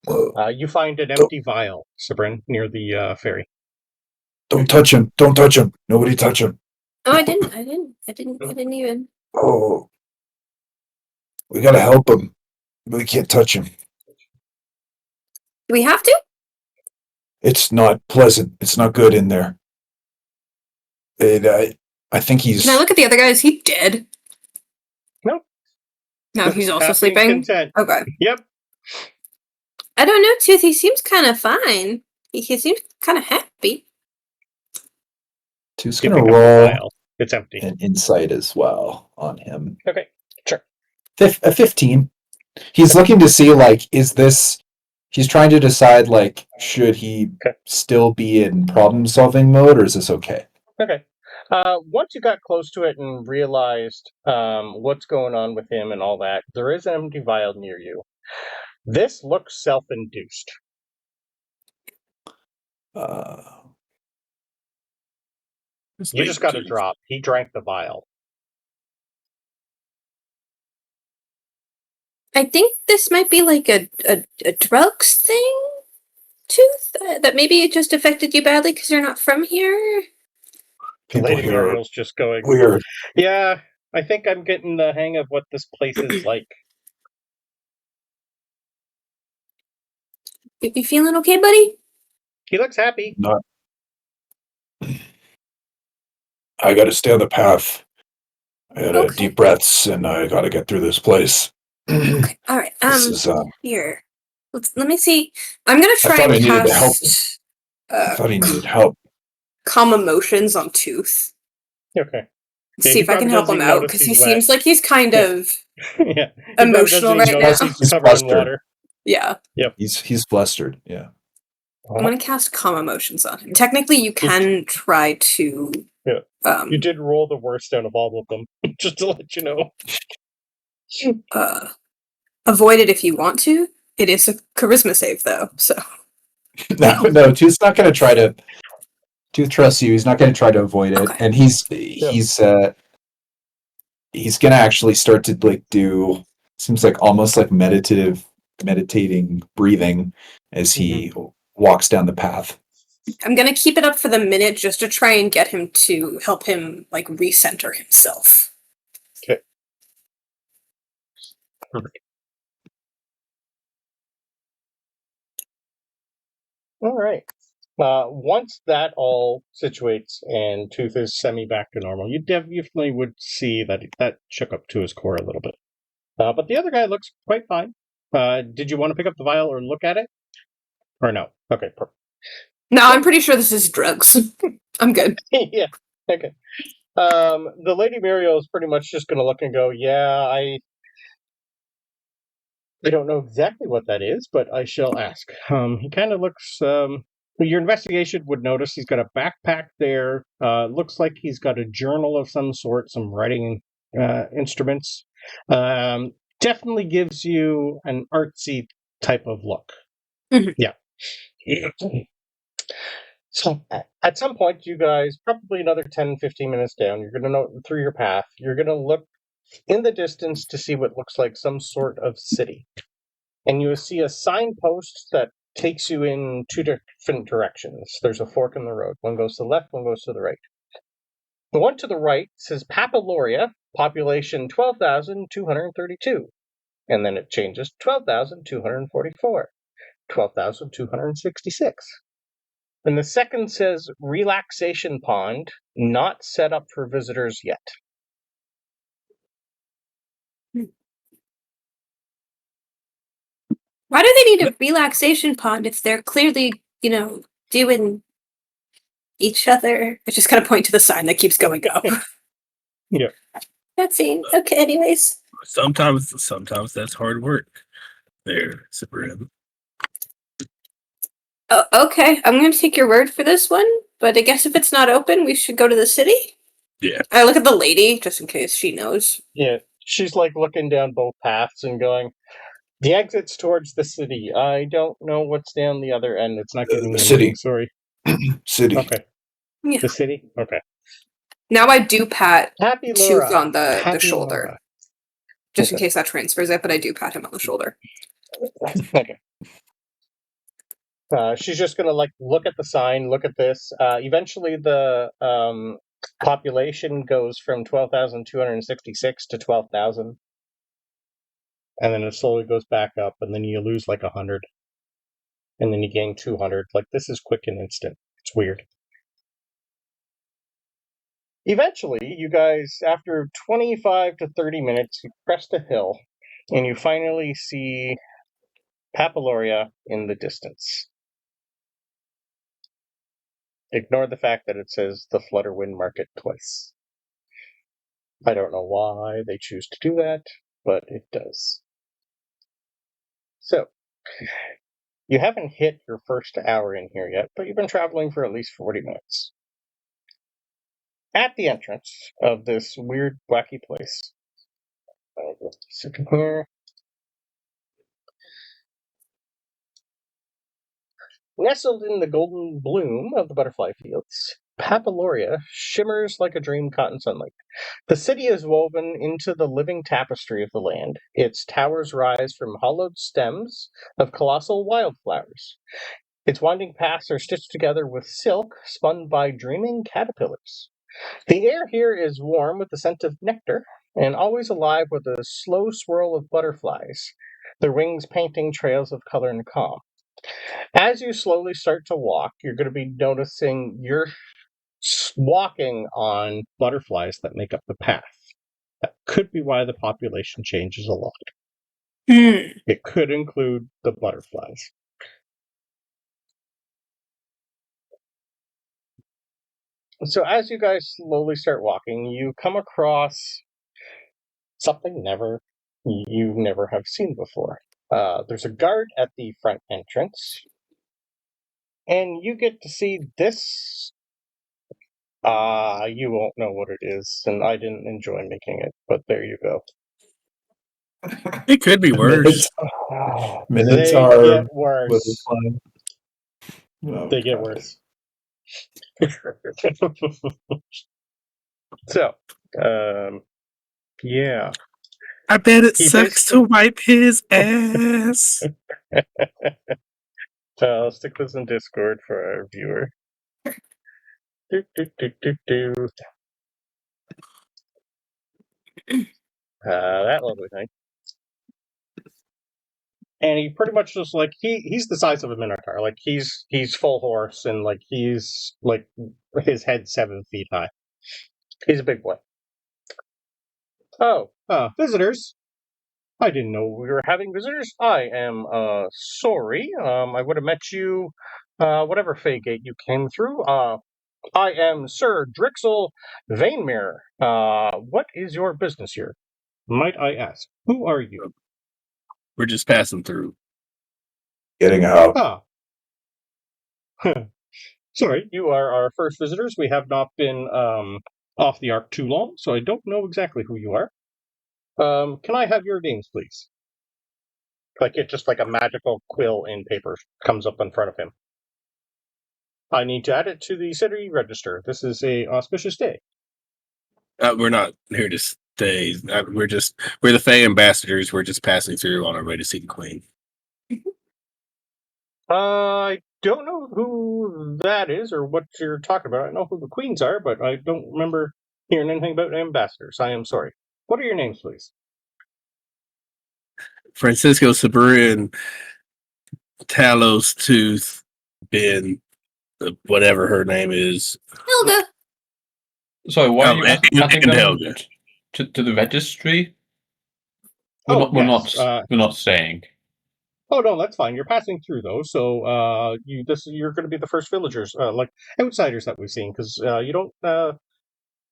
Whoa. You find an empty vial, Sabryn, near the ferry. Don't touch him. Don't touch him. Nobody touch him. Oh, I didn't even. Oh. We gotta help him. We can't touch him. Do we have to? It's not pleasant. It's not good in there. I think he's... Can I look at the other guy? Is he dead? No. No, he's also sleeping? Content. Okay. Yep. I don't know, Tooth. He seems kind of fine. He seems kind of happy. Tooth's gonna roll it's empty. An insight as well on him. Okay, sure. A 15. He's looking to see, like, he's trying to decide, like, should he still be in problem-solving mode, or is this okay? Okay. Once you got close to it and realized what's going on with him and all that, there is an empty vial near you. This looks self-induced. You just got a drop. He drank the vial. I think this might be like a drugs thing, Tooth? That maybe it just affected you badly because you're not from here? People Lady here Muriel's just going, weird. Yeah, I think I'm getting the hang of what this place is like. You feeling okay, buddy? He looks happy. Not. I gotta stay on the path. I gotta deep breaths, and I gotta get through this place. Okay, all right. This is, here. Let me see. I'm gonna try and cast. I thought he needed help. Calm emotions on Tooth. Okay. See if I can help him out because he seems like he's kind of emotional right now. He's flustered. Yeah. Yep. He's flustered. Yeah. I'm gonna cast calm emotions on him. Technically, you can try to. Yeah. You did roll the worst out of all of them, just to let you know. Avoid it if you want to. It is a charisma save, though. So. No. Tooth's not gonna try to. Tooth trusts you. He's not gonna try to avoid it, and he's gonna actually start to like do. Seems like almost like meditating breathing as he walks down the path. I'm gonna keep it up for the minute just to try and get him to help him like recenter himself. Okay. Perfect. All right. Once that all situates and Tooth is semi back to normal, you definitely would see that shook up to his core a little bit. But the other guy looks quite fine. Did you want to pick up the vial or look at it? Or no? Okay, perfect. No, I'm pretty sure this is drugs. I'm good. Yeah, okay. The Lady Muriel is pretty much just going to look and go, yeah, I don't know exactly what that is, but I shall ask. He kind of looks... your investigation would notice he's got a backpack there. Looks like he's got a journal of some sort, some writing instruments. Definitely gives you an artsy type of look. Mm-hmm. Yeah. So at some point, you guys, probably another 10, 15 minutes down, you're going to know through your path, you're going to look in the distance to see what looks like some sort of city. And you will see a signpost that takes you in two different directions. There's a fork in the road. One goes to the left, one goes to the right. The one to the right says Papaloria, population 12,232. and then it changes to 12,244, 12,266. And the second says Relaxation Pond, not set up for visitors yet. Why do they need a relaxation pond if they're clearly, doing each other? I just kind of point to the sign that keeps going up. Yeah. That scene. Okay, anyways. Sometimes that's hard work. There, Sabryn. Oh, okay, I'm going to take your word for this one, but I guess if it's not open, we should go to the city? Yeah. I look at the lady, just in case she knows. Yeah, she's like looking down both paths and going, the exit's towards the city. I don't know what's down the other end. It's not giving me city. anything, sorry. City. Okay. Yeah. The city? Okay. Now I do pat Happy Tooth Laura. on the Happy shoulder. Laura. Just in case that transfers it, but I do pat him on the shoulder. Okay. She's just going to look at the sign, look at this. Eventually the population goes from 12,266 to 12,000. And then it slowly goes back up, and then you lose 100. And then you gain 200. This is quick and instant. It's weird. Eventually, you guys, after 25 to 30 minutes, you crest a hill, and you finally see Papaloria in the distance. Ignore the fact that it says the Flutterwind Market twice. I don't know why they choose to do that, but it does. So, you haven't hit your first hour in here yet, but you've been traveling for at least 40 minutes. At the entrance of this weird, wacky place, I'll go sitting here. Nestled in the golden bloom of the butterfly fields, Papaloria shimmers like a dream caught in sunlight. The city is woven into the living tapestry of the land. Its towers rise from hollowed stems of colossal wildflowers. Its winding paths are stitched together with silk spun by dreaming caterpillars. The air here is warm with the scent of nectar, and always alive with a slow swirl of butterflies, their wings painting trails of color and calm. As you slowly start to walk, you're going to be noticing you're walking on butterflies that make up the path. That could be why the population changes a lot. It could include the butterflies. So as you guys slowly start walking, you come across something you never have seen before. There's a guard at the front entrance, and you get to see this. You won't know what it is, and I didn't enjoy making it, but there you go. It could be worse. Minotaur. They get worse. Oh, They get God. worse. So, yeah. I bet it He sucks to wipe his ass. I'll stick this in Discord for our viewer. That lovely thing. And he pretty much just he's the size of a minotaur. He's full horse, and he's his head 7 feet high. He's a big boy. Oh, visitors. I didn't know we were having visitors. I am sorry. I would have met you whatever Fey Gate you came through. I am Sir Drixel Vainmere. What is your business here? Might I ask, who are you? We're just passing through. Getting out. Sorry, you are our first visitors. We have not been off the ark too long, so I don't know exactly who you are. Can I have your names, please? Just like a magical quill in paper comes up in front of him. I need to add it to the city register. This is a auspicious day. We're not here to stay. We're the Fey ambassadors. We're just passing through on our way to see the Queen. I don't know who that is or what you're talking about. I know who the queens are, but I don't remember hearing anything about ambassadors. I am sorry. What are your names, please? Francisco, Sabryn, Talos, Tooth, Ben, whatever her name is. Helga. So why are you and adding them Helga. to the registry? We're not staying. Oh no, that's fine. You're passing through though, so you're going to be the first villagers, like outsiders that we've seen, because you don't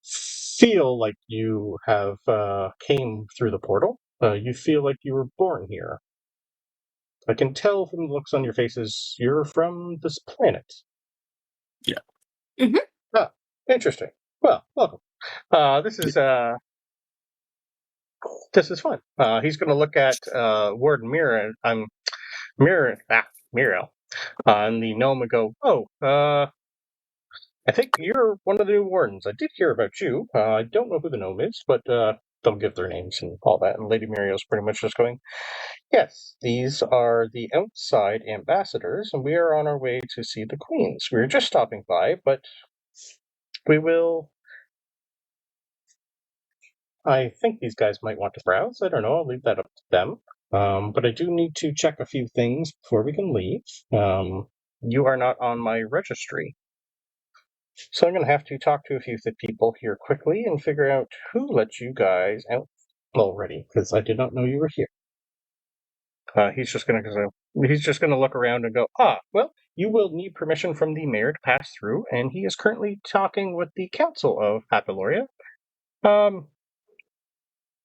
feel like you have came through the portal. You feel like you were born here. I can tell from the looks on your faces you're from this planet. Yeah. Mm-hmm. Ah, interesting. Well, welcome. This is fun. He's going to look at Warden Mira. Muriel, and the gnome and go, "Oh, I think you're one of the new wardens. I did hear about you. I don't know who the gnome is, but they'll give their names and all that." And Lady Muriel's pretty much just going, "Yes, these are the outside ambassadors, and we are on our way to see the queens. We were just stopping by, but we will." I think these guys might want to browse. I don't know. I'll leave that up to them. But I do need to check a few things before we can leave. You are not on my registry. So I'm going to have to talk to a few people here quickly and figure out who let you guys out already, because I did not know you were here. He's just going to look around and go, well, you will need permission from the mayor to pass through, and he is currently talking with the council of Papaloria.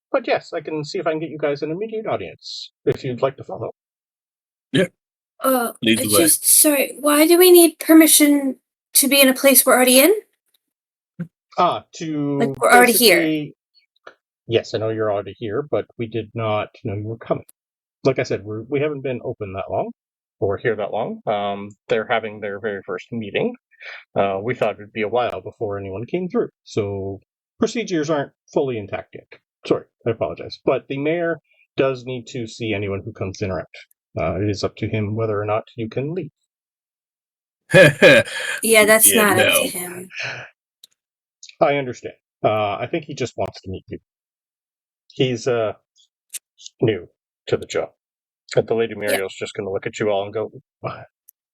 But yes, I can see if I can get you guys an immediate audience, if you'd like to follow. Yeah. Lead the way. Sorry, why do we need permission to be in a place we're already in? We're already here. Yes, I know you're already here, but we did not know you were coming. Like I said, we haven't been open that long, or here that long. They're having their very first meeting. We thought it'd be a while before anyone came through, so procedures aren't fully intact yet. Sorry, I apologize. But the mayor does need to see anyone who comes in or out. It is up to him whether or not you can leave. Yeah, that's not up to him. I understand. I think he just wants to meet you. He's new to the job. But the Lady Muriel's just going to look at you all and go,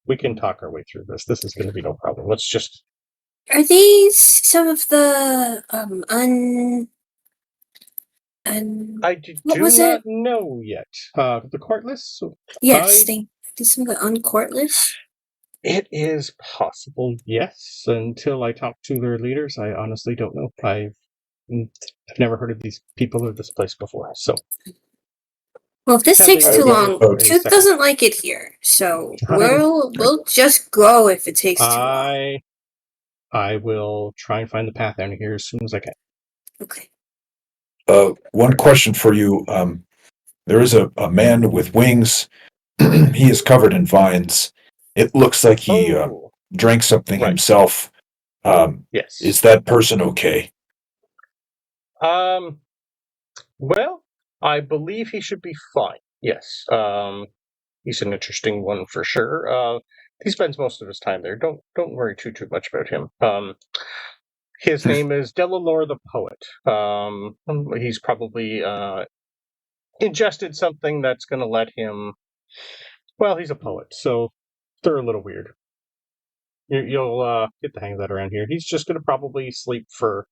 "We can talk our way through this. This is going to be no problem. Let's just..." Are these some of the I do not know yet. The court list? Yes, some of the uncourt lists? It is possible, yes. Until I talk to their leaders, I honestly don't know. I've never heard of these people or this place before, so... Well, if this takes too long, Tooth doesn't like it here, so we'll just go if it takes too long. I will try and find the path down here as soon as I can. Okay. One question for you. There is a man with wings. He is covered in vines. It looks like he drank something himself. Yes. Is that person okay? Well, I believe he should be fine. Yes. He's an interesting one for sure. He spends most of his time there. Don't worry too much about him. His name is Delalore the Poet. He's probably ingested something that's going to let him... Well, he's a poet, so they're a little weird. You'll get the hang of that around here. He's just going to probably sleep for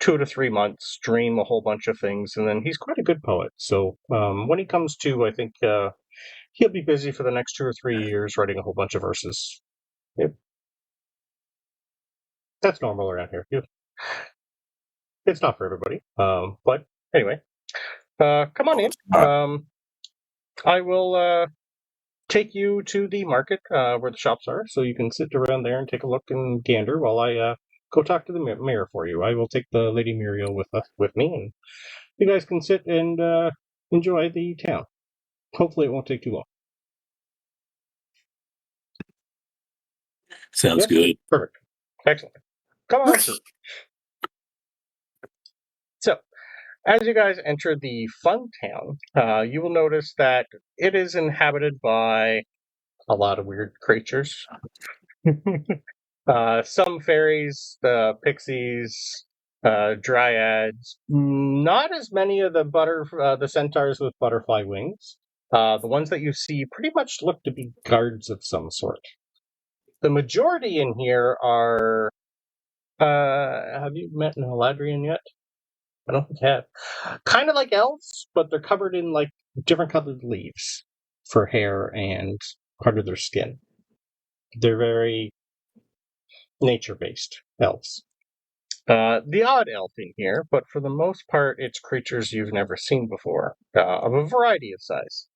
2 to 3 months, dream a whole bunch of things, and then he's quite a good poet. So when he comes to, I think he'll be busy for the next 2 or 3 years writing a whole bunch of verses. Yep. That's normal around here. It's not for everybody. But anyway, come on in. I will take you to the market where the shops are, so you can sit around there and take a look and gander while I go talk to the mayor for you. I will take the Lady Muriel with me, and you guys can sit and enjoy the town. Hopefully it won't take too long. Sounds good. Perfect. Excellent. Come on through. So, as you guys enter the fun town, you will notice that it is inhabited by a lot of weird creatures. Some fairies, pixies, dryads. Not as many of the centaurs with butterfly wings. The ones that you see pretty much look to be guards of some sort. The majority in here are... have you met an Eladrian yet? I don't think you have. Kind of like elves, but they're covered in like different colored leaves for hair and part of their skin. They're very nature-based elves. The odd elf in here, but for the most part, it's creatures you've never seen before, of a variety of size.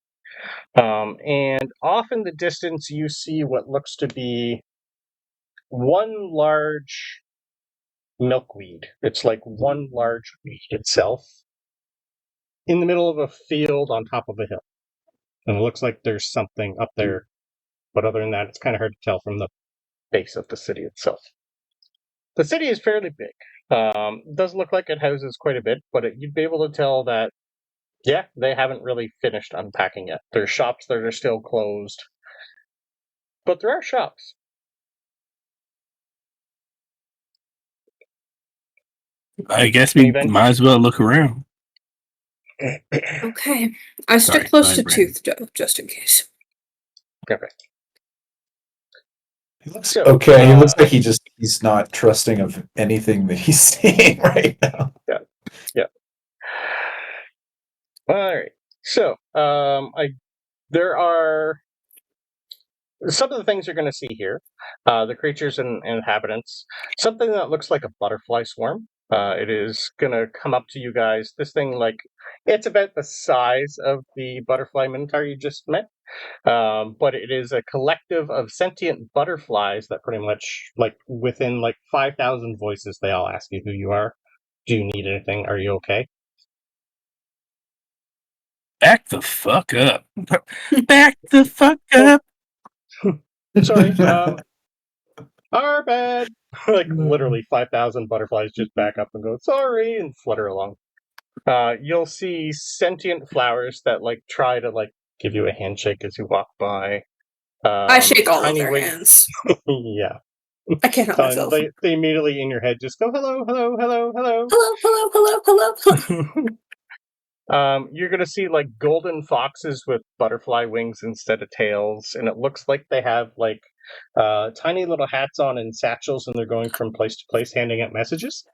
And off in the distance, you see what looks to be one large milkweed. It's like one large weed itself in the middle of a field on top of a hill. And it looks like there's something up there, but other than that, it's kind of hard to tell from the base of the city itself. The city is fairly big. Does look like it houses quite a bit, but you'd be able to tell that, yeah, they haven't really finished unpacking yet. There's shops that are still closed, but there are shops. I guess we might as well look around. Okay. I stick close to Tooth, though, just in case. Okay. He looks okay. He looks like he's not trusting of anything that he's seeing right now. Yeah. All right. So, there are some of the things you're going to see here. The creatures and inhabitants. Something that looks like a butterfly swarm. It is going to come up to you guys. This thing, it's about the size of the butterfly minotaur you just met. But it is a collective of sentient butterflies that pretty much, within 5,000 voices, they all ask you who you are. Do you need anything? Are you okay? Back the fuck up. Back the fuck up. Sorry. Our bad. Literally 5,000 butterflies just back up and go, sorry, and flutter along. You'll see sentient flowers that try to give you a handshake as you walk by. I shake all of their hands. Yeah. I can't help myself. They immediately in your head just go, hello, hello, hello, hello. Hello, hello, hello, hello. You're going to see golden foxes with butterfly wings instead of tails, and it looks like they have tiny little hats on and satchels, and they're going from place to place handing out messages.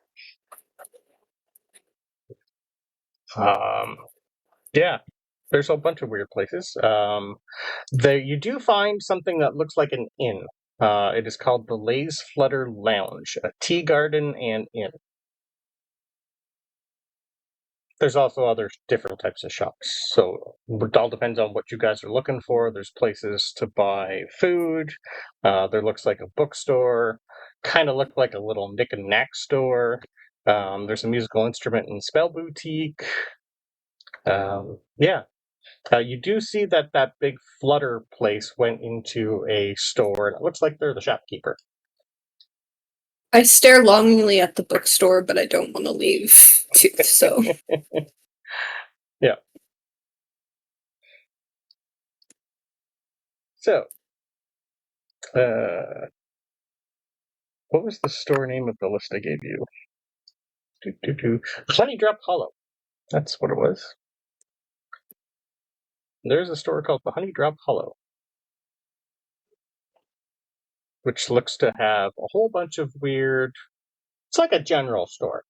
Yeah, there's a bunch of weird places. You do find something that looks like an inn. It is called the Lays Flutter Lounge, a tea garden and inn. There's also other different types of shops, so it all depends on what you guys are looking for. There's places to buy food. There looks like a bookstore. Kind of looked like a little knick and knack store. There's a musical instrument and spell boutique. Yeah. You do see that big Flutter place went into a store, and it looks like they're the shopkeeper. I stare longingly at the bookstore, but I don't want to leave Tooth, so... Yeah. So, what was the store name of the list I gave you? Honeydrop Hollow. That's what it was. There's a store called the Honeydrop Hollow, which looks to have a whole bunch of weird... It's like a general store.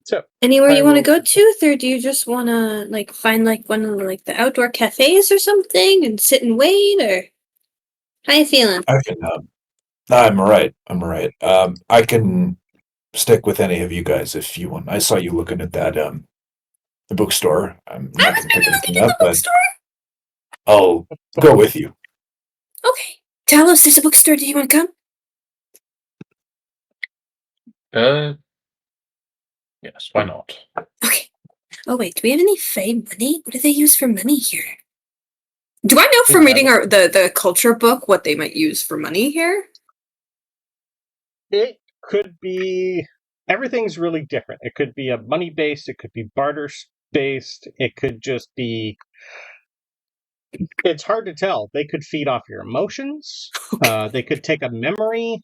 So, anywhere you want to go, Tooth, or do you just want to find one of the outdoor cafes or something and sit and wait, or how you feeling? I can. I'm alright. I can stick with any of you guys if you want. I saw you looking at that the bookstore. I'm not going to pick anything up, but I'll go with you. Okay, Talos, there's a bookstore. Do you want to come? Yes, why not? Okay. Oh wait, do we have any Fae money? What do they use for money here? Do I know from reading the culture book what they might use for money here? It could be... Everything's really different. It could be a money-based, it could be barter-based, it could just be... It's hard to tell. They could feed off your emotions. Okay. They could take a memory.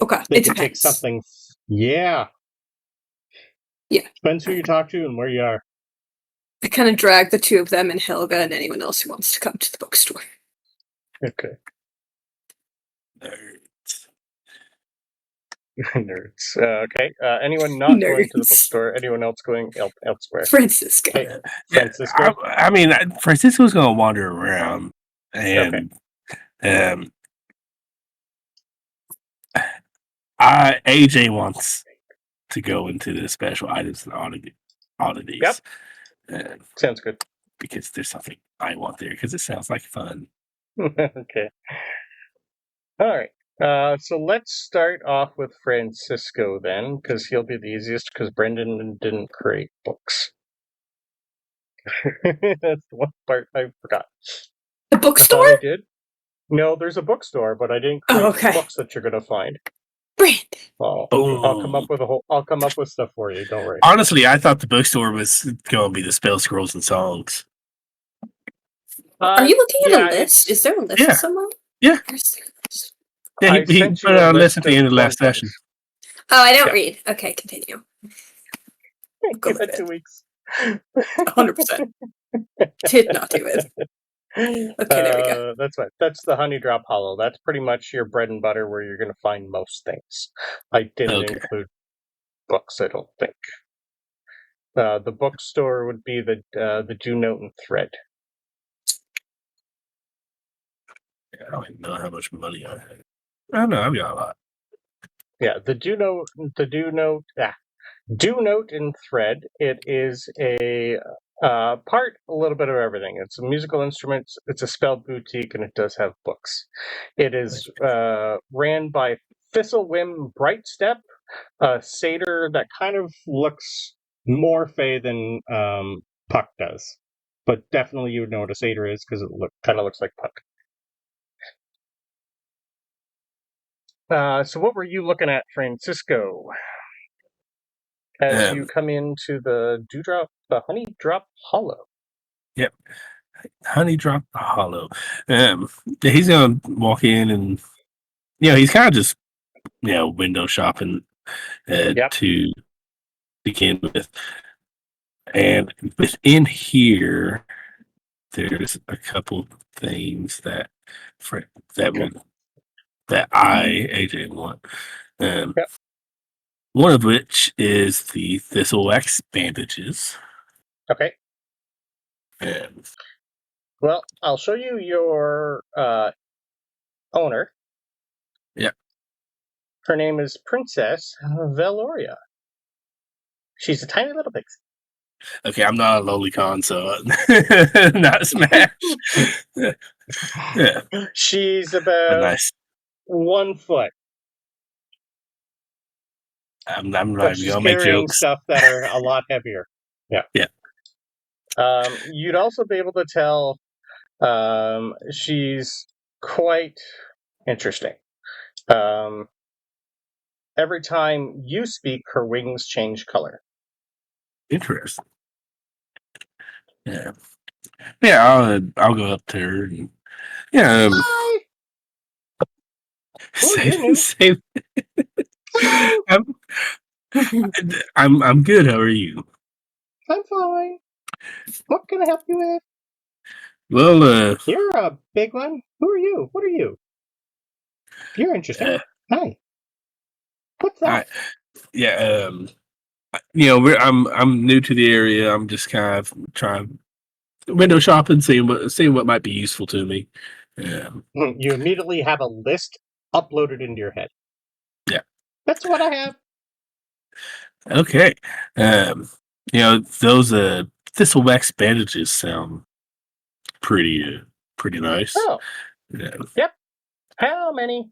Okay, They it could depends. take something... Yeah. Depends who you talk to and where you are. I kind of drag the two of them and Helga and anyone else who wants to come to the bookstore. Okay. Nerds. Nerds. Okay. Anyone not going to the Nerds. bookstore? Anyone else going elsewhere? Francisco. Okay. Francisco? I mean, Francisco's going to wander around, and AJ wants to go into the special items and oddities. Yep. Sounds good. Because there's something I want there, because it sounds like fun. Okay. All right. So let's start off with Francisco then, because he'll be the easiest, because Brendan didn't create books. That's the one part I forgot. The I bookstore? thought I did. No, there's a bookstore, but I didn't create okay. books that you're gonna find. Brandon. I'll come up with stuff for you. Don't worry. Honestly, I thought the bookstore was going to be the spell scrolls and songs. Are you looking at a list? Is there a list somewhere? Yeah. Yeah, he put it on a list at the end of the last session. Oh, I don't read. Okay, continue. Give it 2 weeks. 100%. Did not do it. Okay, there we go. That's right. That's the Honey Drop Hollow. That's pretty much your bread and butter where you're going to find most things. I didn't include books, I don't think. The bookstore would be the Do Note and Thread. I don't even know how much money I have. I don't know, I've got a lot. Yeah, the Do Note and Thread. It is a little bit of everything. It's a musical instrument, it's a spell boutique, and it does have books. It is ran by Thistlewim Brightstep, a satyr that kind of looks more fey than Puck does. But definitely you would know what a satyr is, because it kind of looks like Puck. So what were you looking at, Francisco? As you come into the Honey Drop Hollow. Yep. Honey Drop Hollow. He's gonna walk in and he's kind of just window shopping to begin with. And within here there's a couple things that AJ want. One of which is the Thistlewax bandages. Okay. Well, I'll show you your owner. Yeah. Her name is Princess Veloria. She's a tiny little pixie. Okay, I'm not a lolicon, so not Smash. Yeah. She's about 1 foot. I'm not even gonna make carrying jokes. Stuff that are a lot heavier. Yeah. Yeah. You'd also be able to tell she's quite interesting. Every time you speak, her wings change color. Interesting. Yeah. Yeah, I'll go up to her. And, Hi. Save. I'm good. How are you? I'm fine. What can I help you with? Well, you're a big one. Who are you? What are you? You're interesting. Hi. What's that? I'm new to the area. I'm just kind of trying window shopping, seeing what might be useful to me. You immediately have a list uploaded into your head. Yeah. That's what I have. Okay. Those Thistlewax bandages sound pretty nice. Oh. Yep. How many?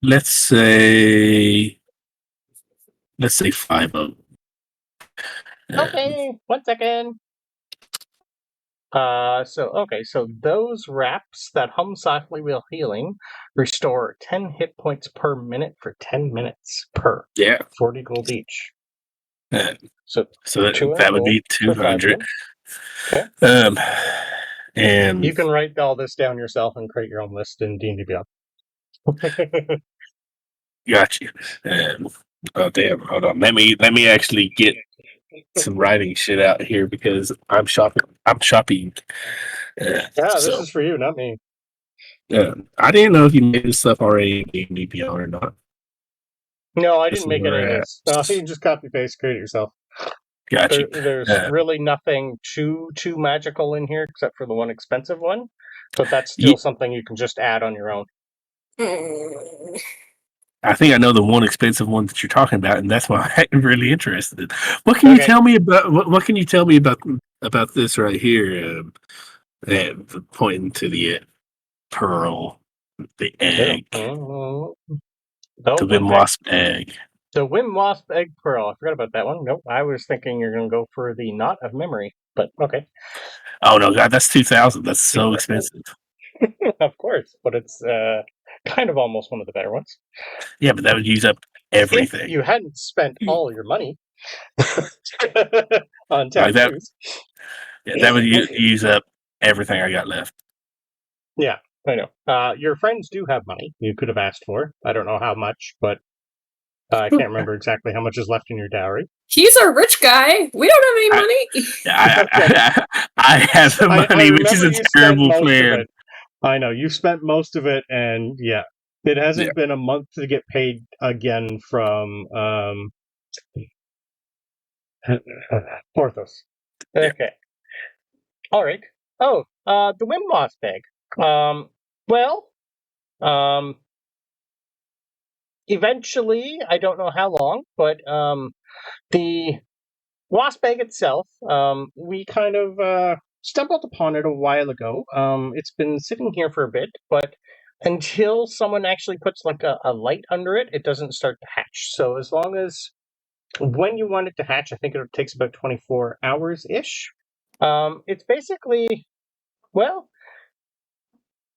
Let's say 5 of them. Okay, 1 second. So those wraps that hum softly while healing restore 10 hit points per minute for 10 minutes per. Yeah. 40 gold each. So that would be 200. Okay. And you can write all this down yourself and create your own list in D&D Beyond. Got you. Oh damn! Hold on. Let me actually get some writing shit out here because I'm shopping. I'm shopping. Yeah, this So is for you, not me. I didn't know if you made this stuff already in D&D Beyond or not. No, I This didn't is make any of where, this. No, you just copy paste, create it yourself. got you. There's really nothing too magical in here except for the one expensive one, but that's still something you can just add on your own. I think I know the one expensive one that you're talking about, and that's why I'm really interested. What can you tell me about? What can you tell me about this right here? Pointing to the pearl, the egg, the Wim Wasp egg. The Wim Wasp egg pearl. I forgot about that one. Nope, I was thinking you're going to go for the knot of memory, but okay. Oh no, God, that's 2,000. That's so expensive. Of course, but it's kind of almost one of the better ones. Yeah, but that would use up everything. If you hadn't spent all your money on tattoos. Yeah, that would use up everything I got left. Yeah, I know. Your friends do have money you could have asked for. I don't know how much, but I can't remember exactly how much is left in your dowry. He's a rich guy. We don't have any money. I have the money, which is a terrible plan. I know, you spent most of it, and yeah, it hasn't been a month to get paid again from Porthos. Okay. Yeah. All right. Oh, the Wim Wasp egg. Eventually, I don't know how long, but the wasp egg itself, we kind of stumbled upon it a while ago. It's been sitting here for a bit, but until someone actually puts like a light under it, it doesn't start to hatch. So as long as when you want it to hatch, I think it takes about 24 hours-ish. It's basically, well,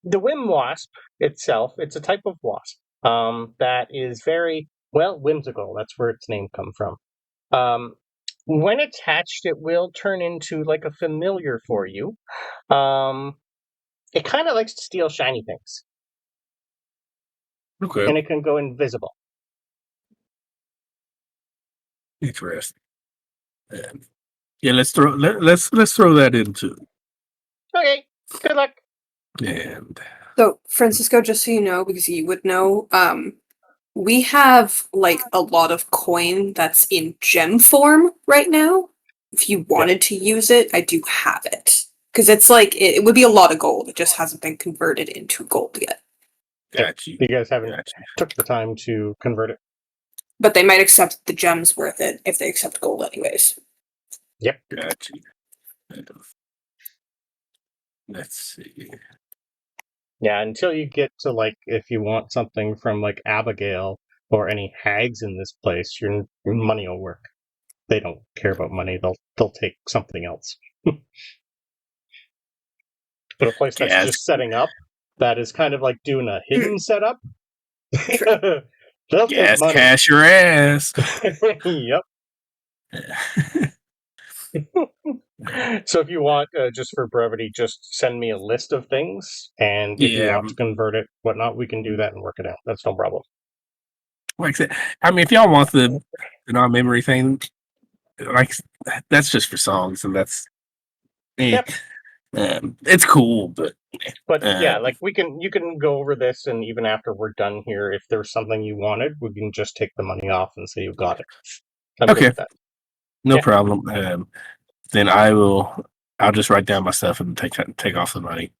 the Wim Wasp itself, it's a type of wasp that is very, well, whimsical. That's where its name comes from. When it's hatched, it will turn into like a familiar for you. It kind of likes to steal shiny things. Okay. And it can go invisible. Interesting. Yeah, let's throw that into. Okay. Good luck. And so, Francisco, just so you know, because you would know, we have like a lot of coin that's in gem form right now. If you wanted to use it, I do have it. Because it's like, it would be a lot of gold. It just hasn't been converted into gold yet. Got you. You guys haven't took the time to convert it. But they might accept the gems worth it if they accept gold anyways. Yep. Got you. Let's see. Yeah, until you get to like, if you want something from like Abigail or any hags in this place, your money will work. They don't care about money. They'll take something else. But a place that's just setting up, that is kind of like doing a hidden setup. They'll take money. Cash your ass. Yep. So if you want, just for brevity, just send me a list of things, and if you want to convert it, whatnot, we can do that and work it out. That's no problem. Like I said, I mean, if y'all want the non-memory thing, like that's just for songs, and that's it's cool, but yeah, like you can go over this, and even after we're done here, if there's something you wanted, we can just take the money off and say you got it. I'm okay, good with that. No problem. Then I'll just write down my stuff and take off the money.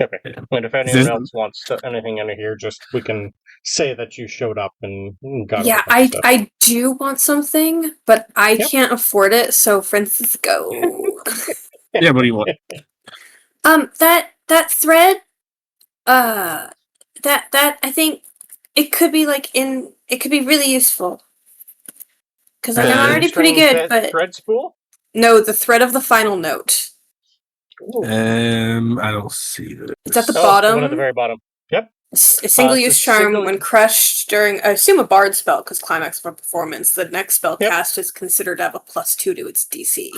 Okay. And if anyone else wants anything under here, just we can say that you showed up and got. Yeah, I do want something, but I can't afford it. So Francisco. Yeah, what do you want? That thread. That I think it could be it could be really useful. Because like, I'm already pretty good, but thread spool? No, the thread of the final note. I don't see that. It's at the bottom. One at the very bottom. Yep. A single-use charm when crushed during, I assume, a bard spell, because climax of a performance. The next spell cast is considered to have a +2 to its DC.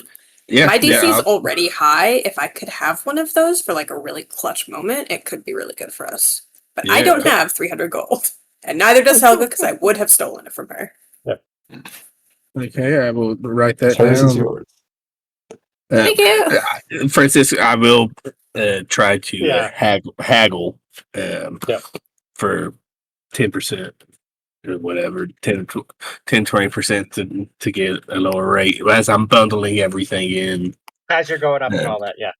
Yeah, my DC is already high. If I could have one of those for like a really clutch moment, it could be really good for us. But I don't have 300 gold. And neither does Helga, because I would have stolen it from her. Yep. Okay, I will write that Choice is down. yours. Thank you. Francis, I will try to Yeah. haggle Yep. for 10% or whatever, 20% to get a lower rate as I'm bundling everything in. As you're going up and all that, yeah.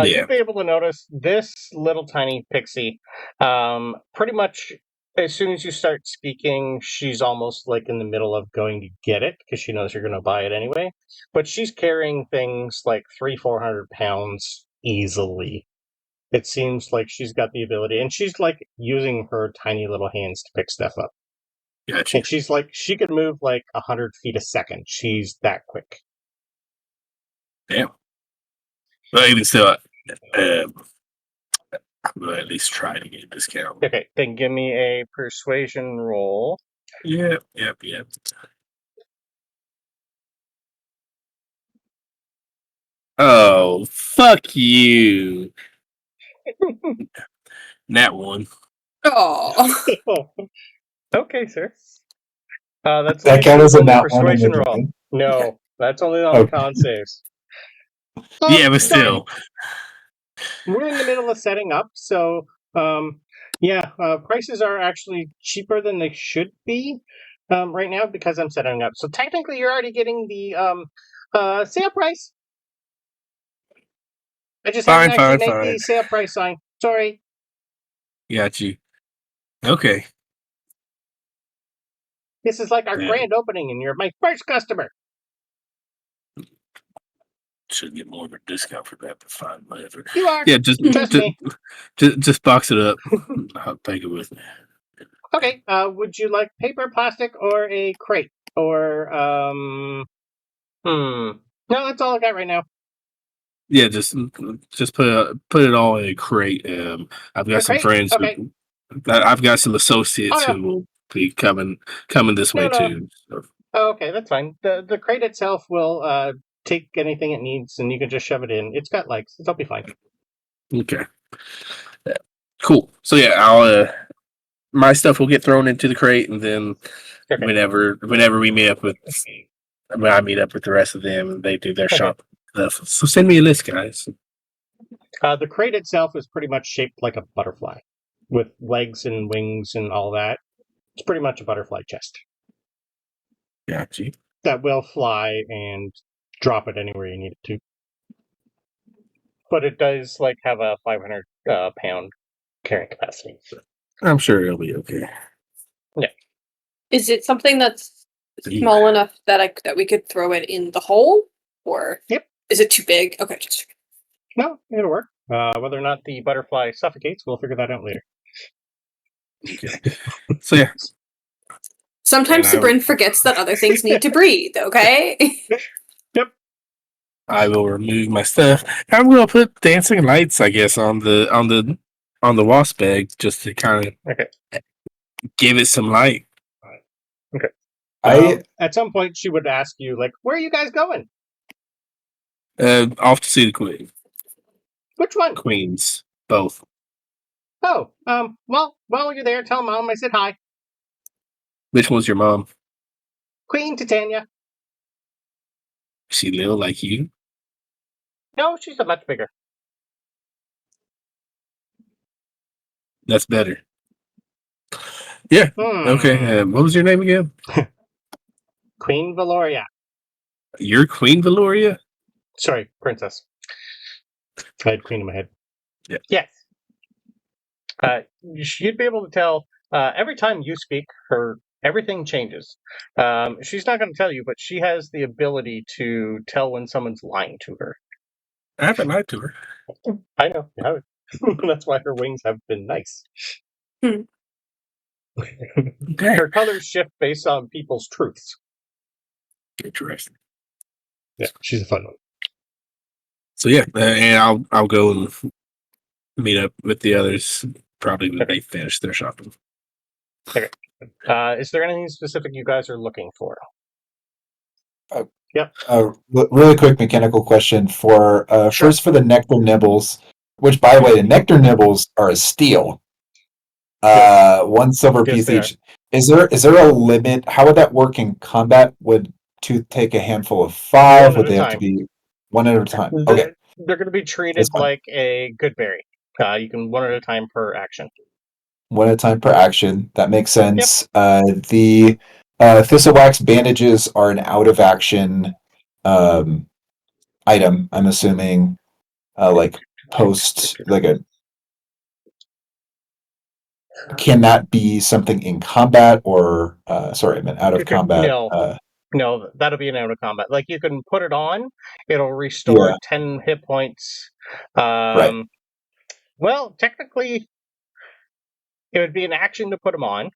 You'll be able to notice this little tiny pixie. Pretty much as soon as you start speaking, she's almost like in the middle of going to get it because she knows you're going to buy it anyway. But she's carrying things like 300-400 pounds easily. It seems like she's got the ability, and she's like using her tiny little hands to pick stuff up. Gotcha. And she's like, she could move like 100 feet a second. She's that quick. Damn. Well, even still, I'll at least try to get a discount. Okay, then give me a persuasion roll. Yep. Oh, fuck you. That one. Oh. Okay, sir. That's That count as a the nat one on persuasion the roll. thing? No, that's only on the con saves. Yeah, but still. We're in the middle of setting up, so prices are actually cheaper than they should be right now because I'm setting up. So technically, you're already getting the sale price. I just haven't actually made the sale price sign. Sorry. Got you. Okay. This is like our grand opening, and you're my first customer. Should get more of a discount for that, but fine, whatever. You are. Yeah, just box it up. I'll take it with me. Okay. Would you like paper, plastic, or a crate? Or No, that's all I got right now. Yeah, just put it all in a crate. I've got some friends. Okay. I've got some associates who will be coming this way too. So. Oh, okay, that's fine. The crate itself will take anything it needs, and you can just shove it in. It's got legs. It'll be fine. Okay. Yeah. Cool. So yeah, I'll my stuff will get thrown into the crate, and then whenever we meet up with, I meet up with the rest of them, and they do their shop stuff. So send me a list, guys. The crate itself is pretty much shaped like a butterfly, with legs and wings and all that. It's pretty much a butterfly chest. Gotcha. That will fly and drop it anywhere you need it to. But it does like have a 500 pound carrying capacity. So. I'm sure it'll be okay. Yeah. Is it something that's small enough that we could throw it in the hole, or is it too big? Okay. No, it'll work. Whether or not the butterfly suffocates, we'll figure that out later. Okay. So yeah. Sometimes Sabryn forgets that other things need to breathe. Okay. Yep. I will remove my stuff. I'm going to put dancing lights, I guess, on the wasp bag just to kind of give it some light. Okay. At some point, she would ask you, like, "Where are you guys going?" Off to see the queen. Which one? Queens, both. Oh, well, while you're there, tell Mom I said hi. Which one's your mom? Queen Titania. She little like you? No, she's a much bigger. That's better. Yeah. Okay. What was your name again? Queen Valoria. You're Queen Valoria? Sorry, Princess. I had Queen in my head. Yeah. Yes. You'd be able to tell every time you speak, everything changes. She's not going to tell you, but she has the ability to tell when someone's lying to her. I haven't lied to her. I know. You haven't. That's why her wings have been nice. Okay. Her colors shift based on people's truths. Interesting. Yeah, she's a fun one. So yeah, and I'll go and meet up with the others probably when they finish their shopping. Okay. Is there anything specific you guys are looking for? Yep. Really quick mechanical question for first for the nectar nibbles, which by the way, the nectar nibbles are a steal. 1 silver Yes, piece they each. Is there a limit? How would that work in combat? Would Tooth take a handful of 5? One at Would a they have to time. be one at a time? Okay, They're going to be that's treated fine. like a good berry. You can one at a time per action. One at a time per action. That makes sense. The Thistle Wax bandages are an out of action item. I'm assuming, like post, like a. Can that be something in combat or? Sorry, I meant out of combat. No, that'll be an out of combat. Like you can put it on; it'll restore Yeah. 10 hit points. Right. Well, technically, it would be an action to put them on.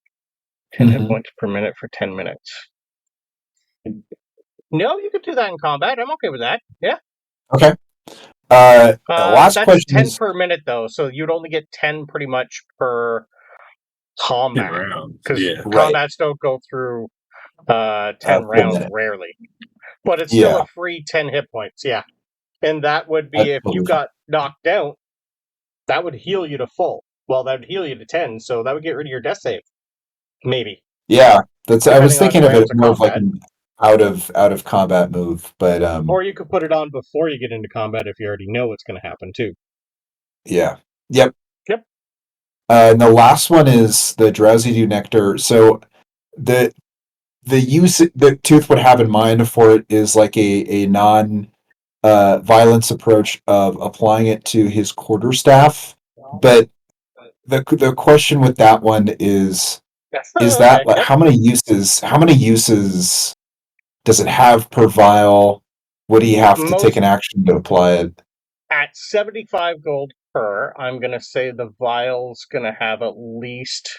10 hit points per minute for 10 minutes. No, you could do that in combat. I'm okay with that. Yeah. Okay. Last that's question 10 is per minute, though, so you'd only get 10 pretty much per combat. Because combats don't go through 10 rounds rarely. But it's still a free 10 hit points, yeah. And that would be if you got knocked out, that would heal you to full. Well, that would heal you to 10, so that would get rid of your death save. Maybe. Yeah, I was thinking of it rounds of more of like combat. an out of combat move, but Or you could put it on before you get into combat if you already know what's going to happen too. yeah. Yep. Yep. And the last one is the Drowsy Dew Nectar. So the use that Tooth would have in mind for it is like a non violence approach of applying it to his quarterstaff. But the question with that one is that like, how many uses does it have per vial? Would he have to take an action to apply it? At 75 gold per, I'm going to say the vial's going to have at least,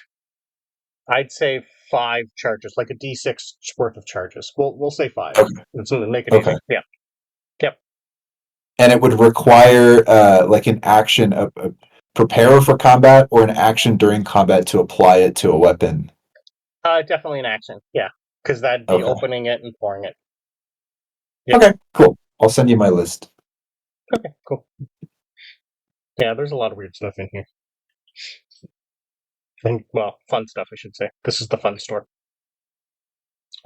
I'd say 5 charges, like a D6 worth of charges. We'll say 5. Okay. It's going to make it easy. Yeah. Yep. And it would require like an action, prepare for combat, or an action during combat to apply it to a weapon. Definitely an action. Yeah, because that'd be opening it and pouring it. Yep. Okay, cool. I'll send you my list. Okay, cool. Yeah, there's a lot of weird stuff in here. And, well, fun stuff, I should say. This is the fun store.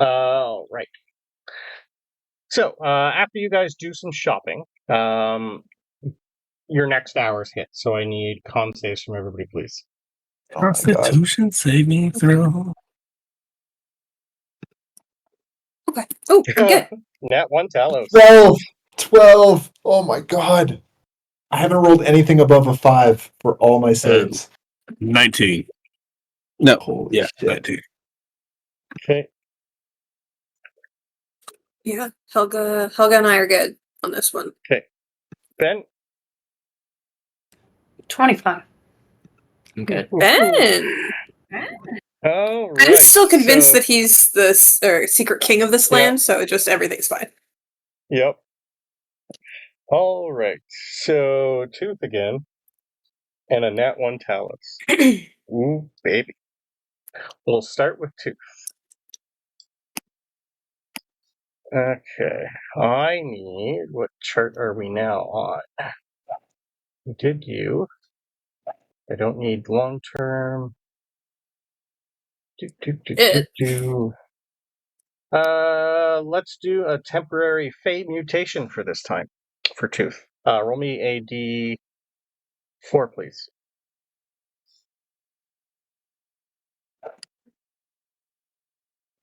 Right. So, after you guys do some shopping, your next hour's hit. So I need con saves from everybody, please. Constitution saving throw. Okay. Oh, I'm good. Nat 1 Talos. 12. Oh my god. I haven't rolled anything above a 5 for all my saves. 19. No. Holy shit. 19. Okay. Yeah, Helga and I are good on this one. Okay. Ben? 25. I'm good. Ben! Oh, right. I'm still convinced that he's the secret king of this land, so just everything's fine. Yep. All right. So, Tooth again. And a Nat 1 Talos. Ooh, baby. We'll start with Tooth. Okay. I need... What chart are we now on? Did you? I don't need long-term. Let's do a temporary fate mutation for this time. For Tooth. Roll me a D4, please.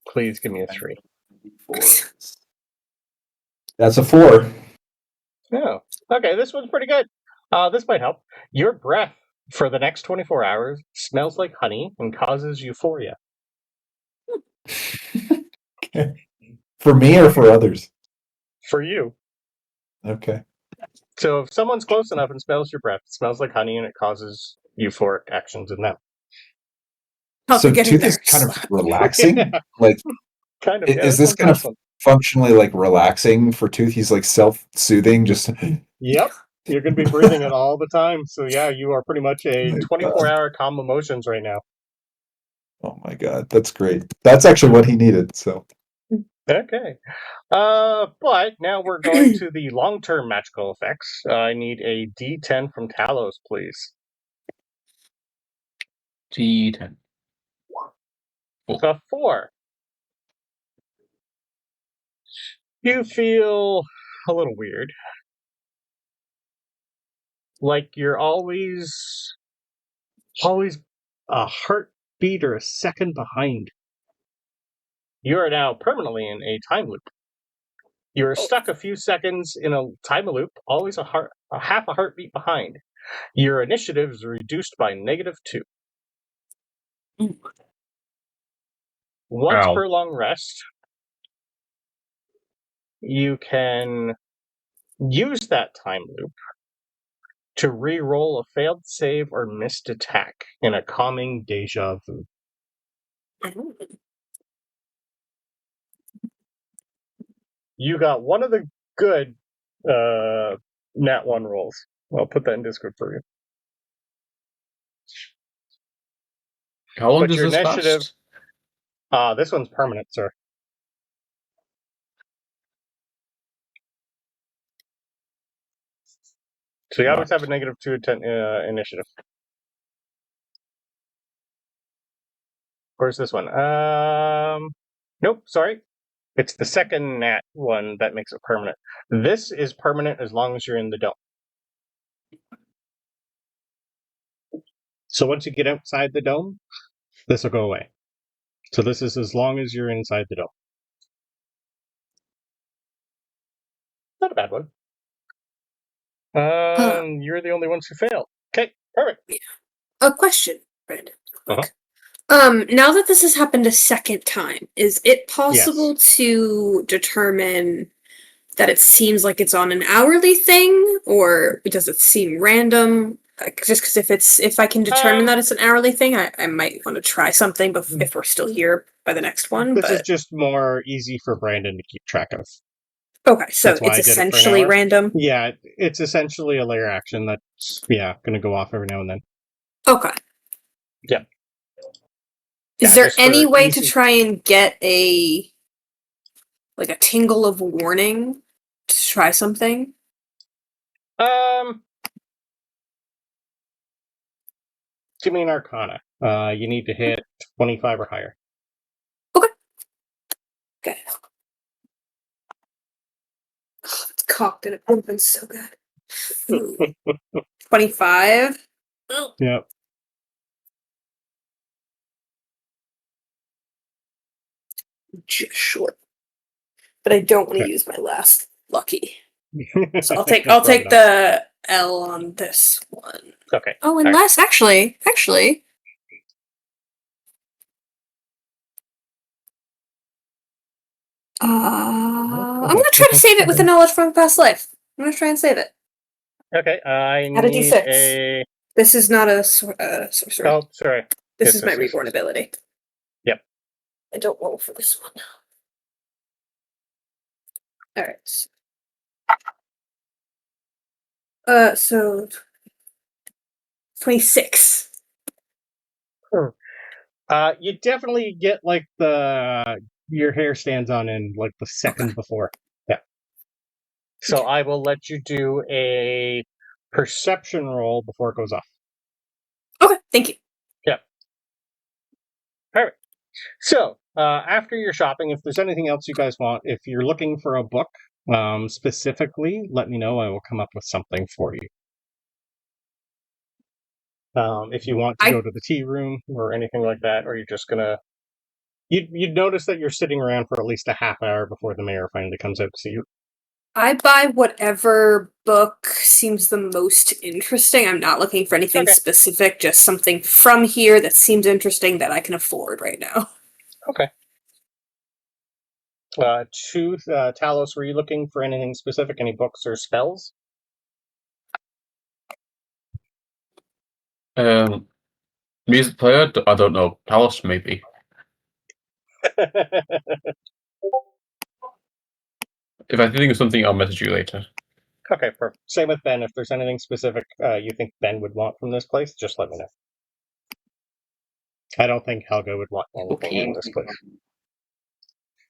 Please give me a 3. That's a 4. Oh, okay. This one's pretty good. This might help. Your breath for the next 24 hours smells like honey and causes euphoria. Okay. For me or for others? For you. Okay. So if someone's close enough and smells your breath, it smells like honey and it causes euphoric actions in them. So Tooth is kind of relaxing? Yeah. Like, kind of. Is this kind of functionally like relaxing for Tooth? He's like self-soothing, just... Yep. You're going to be breathing it all the time. So yeah, you are pretty much a 24-hour calm emotions right now. Oh my god, that's great. That's actually what he needed, so... Okay. But now we're going to the long-term magical effects. I need a D10 from Talos, please. D10. It's a 4. You feel a little weird. Like you're always a heartbeat or a second behind. You are now permanently in a time loop. You are stuck a few seconds in a time loop, always a half a heartbeat behind. Your initiative is reduced by -2. Once per long rest, you can use that time loop to re-roll a failed save or missed attack in a calming deja vu. You got one of the good nat 1 rolls. I'll put that in Discord for you. How long But does your this initiative, last? This one's permanent, sir. So you always have a -2 initiative. Where's this one? Nope, sorry. It's the second nat one that makes it permanent. This is permanent as long as you're in the dome. So once you get outside the dome, this will go away. So this is as long as you're inside the dome. Not a bad one. You're the only ones who failed. Okay, perfect. A question, Brandon. Now that this has happened a second time, is it possible to determine that it seems like it's on an hourly thing, or does it seem random? Just because if I can determine that it's an hourly thing, I might want to try something. But if we're still here by the next one, this is just more easy for Brandon to keep track of. Okay, so it's essentially random. Yeah, it's essentially a layer action that's going to go off every now and then. Okay. Yeah. Is there any way to try and get a tingle of warning to try something? Give me an Arcana. You need to hit 25 or higher. Okay. Oh, it's cocked and it would have been so good. 25? Yep. Just short. But I don't want to use my last lucky. So I'll take the L on this one. Okay. Oh, unless actually. I'm gonna try to save it with the knowledge from a past life. I'm gonna try and save it. Okay, I Add a need D6. This is not a sorcerer. Oh, sorry. This is my Reborn ability. Yep. I don't roll for this one. Alright. So 26. You definitely get your hair stands on end the second before. Yeah. So I will let you do a perception roll before it goes off. Okay, thank you. Yep. Perfect. So after your shopping, if there's anything else you guys want, if you're looking for a book specifically, let me know. I will come up with something for you. If you want to go to the tea room or anything like that, or you're just gonna, you'd notice that you're sitting around for at least a half hour before the mayor finally comes out to see you. I buy whatever book seems the most interesting. I'm not looking for anything specific, just something from here that seems interesting that I can afford right now. Okay. Talos, were you looking for anything specific? Any books or spells? Music player? I don't know. Talos, maybe. If I think of something, I'll message you later. Okay, perfect. Same with Ben. If there's anything specific you think Ben would want from this place, just let me know. I don't think Helga would want anything from this place.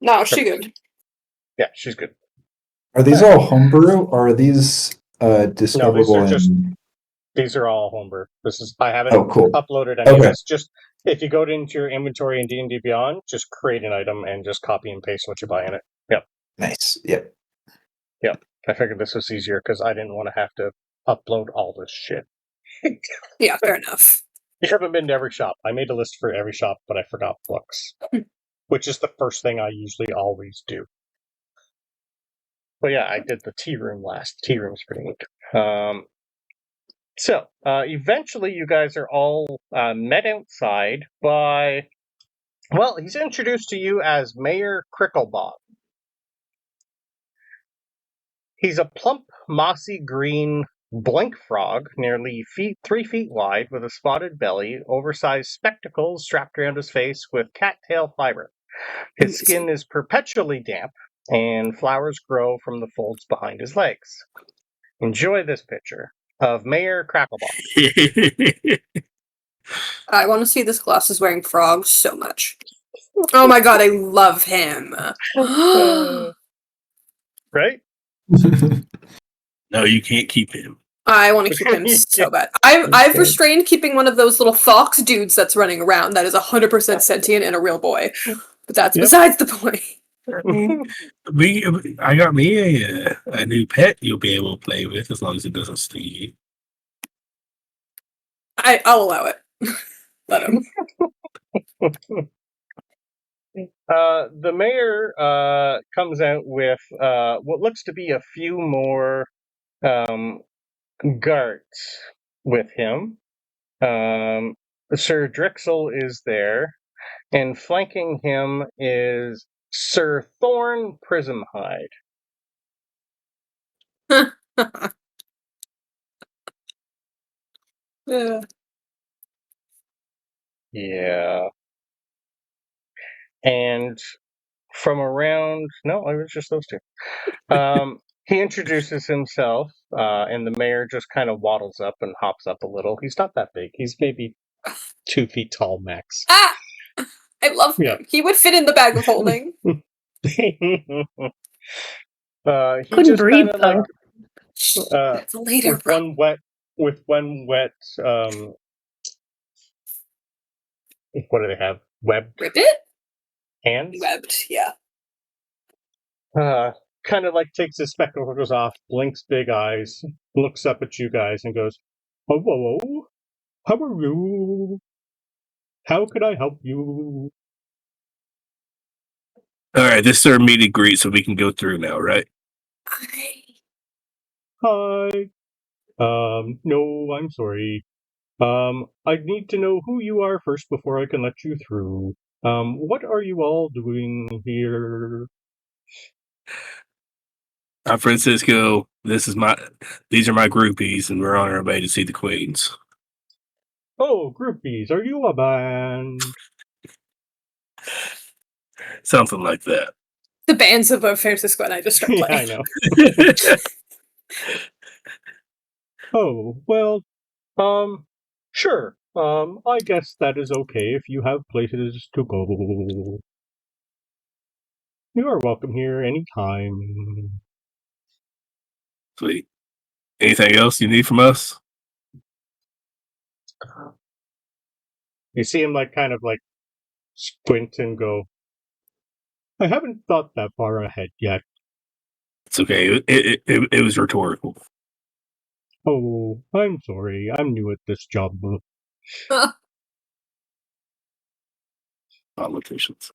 No, she's good. Yeah, she's good. Are these all homebrew, or are these discoverable? These are all homebrew. I haven't cool. uploaded any of Okay. this. Just if you go into your inventory in D&D Beyond, just create an item and just copy and paste what you buy in it. Yep. Nice. Yep. I figured this was easier because I didn't want to have to upload all this shit. Yeah, fair enough. You haven't been to every shop. I made a list for every shop, but I forgot books, which is the first thing I usually always do. But yeah, I did the tea room last. Tea room's pretty neat. So, eventually you guys are all met outside by... Well, he's introduced to you as Mayor Cricklebob. He's a plump, mossy green blink frog, nearly 3 feet wide, with a spotted belly, oversized spectacles strapped around his face with cattail fiber. His skin is perpetually damp, and flowers grow from the folds behind his legs. Enjoy this picture of Mayor Cracklebob. I want to see this glasses wearing frog so much. Oh my god, I love him. Right? No, you can't keep him. I want to keep him so bad. I've restrained keeping one of those little fox dudes that's running around that is 100% sentient and a real boy. But that's besides the point. I got me a new pet you'll be able to play with as long as it doesn't sting you. I'll allow it. Let him. The mayor comes out with what looks to be a few more guards with him. Sir Drixel is there, and flanking him is Sir Thorn Prismhide. Yeah. Yeah. And from around... No, it was just those two. He introduces himself, and the mayor just kind of waddles up and hops up a little. He's not that big. He's maybe 2 feet tall max. Ah! I love him. Yeah. He would fit in the bag of holding. He Couldn't just breathe, kind of like... That's later, with one wet... what do they have? Ribbit? Hands? Webbed, yeah. Kind of like takes his spectacles off, blinks big eyes, looks up at you guys and goes, "Hello, how are you? How can I help you?" Alright, this is our meet and greet, so we can go through now, right? Hi. No, I'm sorry. I need to know who you are first before I can let you through. What are you all doing here? I'm Francisco. These are my groupies, and we're on our way to see the queens. Oh, groupies, are you a band? Something like that. The bands of Francisco and I just start Yeah, playing. I know. Oh, well, sure. I guess that is okay if you have places to go. You are welcome here anytime. Sweet. Anything else you need from us? You see him kind of squint and go, "I haven't thought that far ahead yet." It's okay. It was rhetorical. Oh, I'm sorry. I'm new at this job. Politicians.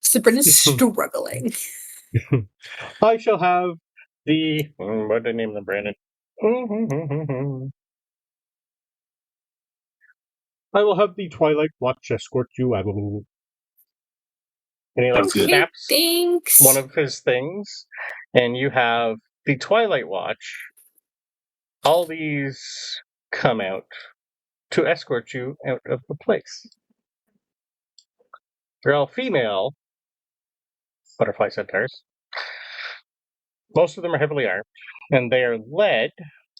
Sabryn is struggling. I shall have the... what did I name them, Brandon? I will have the Twilight Watch escort you out. And he snaps Thanks. one of his things, and you have the Twilight Watch. All these come out to escort you out of the place. They're all female butterfly centaurs. Most of them are heavily armed, and they are led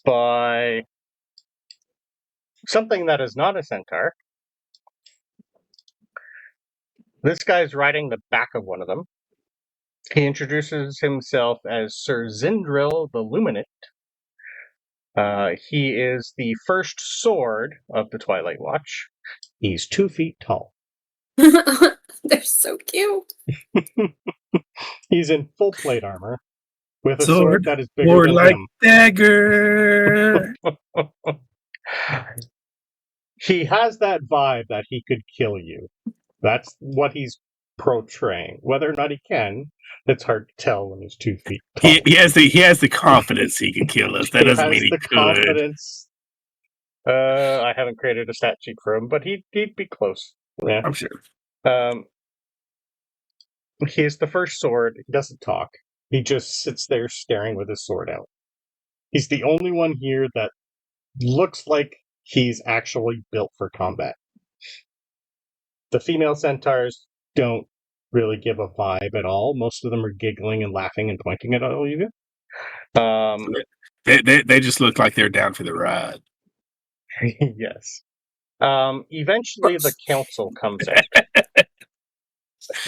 by something that is not a centaur. This guy's riding the back of one of them. He introduces himself as Sir Zindril the Luminate. He is the first sword of the Twilight Watch. He's 2 feet tall. They're so cute. He's in full plate armor with a sword that is bigger or than like him. dagger. He has that vibe that he could kill you. That's what he's portraying. Whether or not he can, it's hard to tell when he's 2 feet tall. He has the confidence he can kill us. That doesn't mean he could. Confidence. I haven't created a stat sheet for him, but he'd be close. Yeah. I'm sure. He is the first sword. He doesn't talk. He just sits there staring with his sword out. He's the only one here that looks like he's actually built for combat. The female centaurs don't really give a vibe at all. Most of them are giggling and laughing and pointing at all of you. They just look like they're down for the ride. Yes. Eventually, the council comes out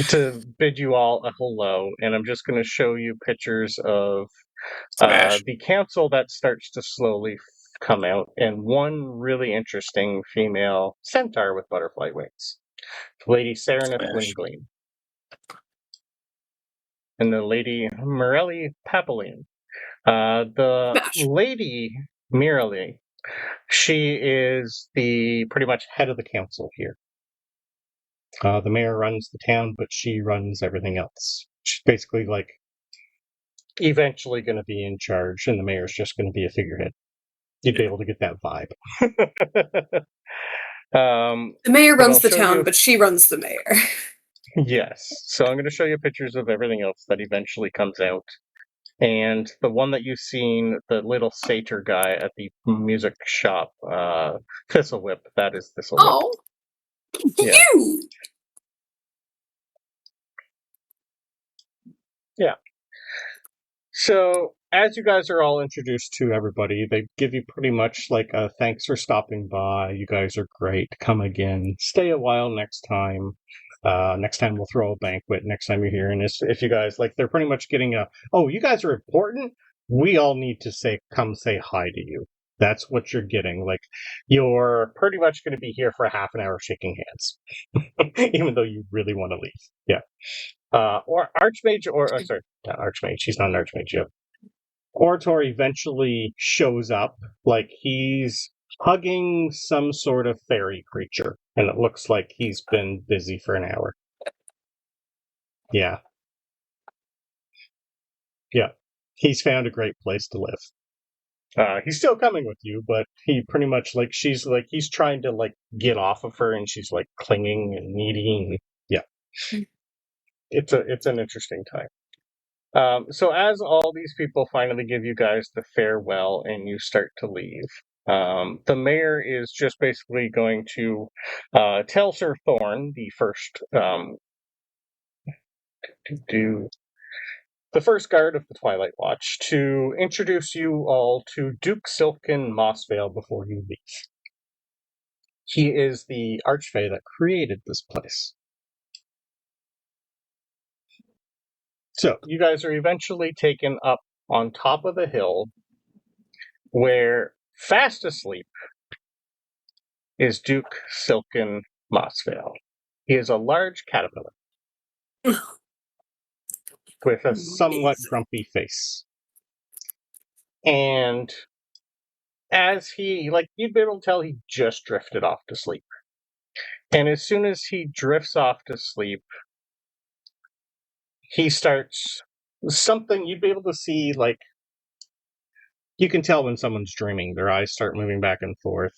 to bid you all a hello, and I'm just going to show you pictures of the council that starts to slowly come out, and one really interesting female centaur with butterfly wings, Lady Sabryn Gwingleen, and the Lady Morelli Papalian. The Lady Mirali, she is the pretty much head of the council here. The mayor runs the town, but she runs everything else. She's basically like eventually going to be in charge, and the mayor's just going to be a figurehead. You'd be able to get that vibe. The mayor runs the town, but she runs the mayor. Yes. So I'm going to show you pictures of everything else that eventually comes out. And the one that you've seen, the little satyr guy at the music shop, Thistlewhip, that is Thistlewhip. Oh, yeah. You! Yeah. So, as you guys are all introduced to everybody, they give you pretty much like a thanks for stopping by. You guys are great. Come again. Stay a while next time. Next time we'll throw a banquet. Next time you're here, and if you guys like, they're pretty much getting you guys are important. We all need to come say hi to you. That's what you're getting. Like, you're pretty much going to be here for half an hour shaking hands, even though you really want to leave. Yeah. Or Archmage, sorry, not Archmage. She's not an Archmage yet. Orator eventually shows up, like he's hugging some sort of fairy creature, and it looks like he's been busy for an hour. Yeah. Yeah. He's found a great place to live. He's still coming with you, but he pretty much, like, he's trying to, like, get off of her, and she's, like, clinging and needing. Yeah. It's an interesting time. So as all these people finally give you guys the farewell and you start to leave, the mayor is just basically going to tell Sir Thorn, the first the first guard of the Twilight Watch, to introduce you all to Duke Silken Mossvale before you leave. He is the archfey that created this place. So, you guys are eventually taken up on top of the hill, where, fast asleep, is Duke Silken Mossvale. He is a large caterpillar with a somewhat grumpy face. And as you'd be able to tell he just drifted off to sleep. And as soon as he drifts off to sleep, he starts something you'd be able to see, like, you can tell when someone's dreaming. Their eyes start moving back and forth.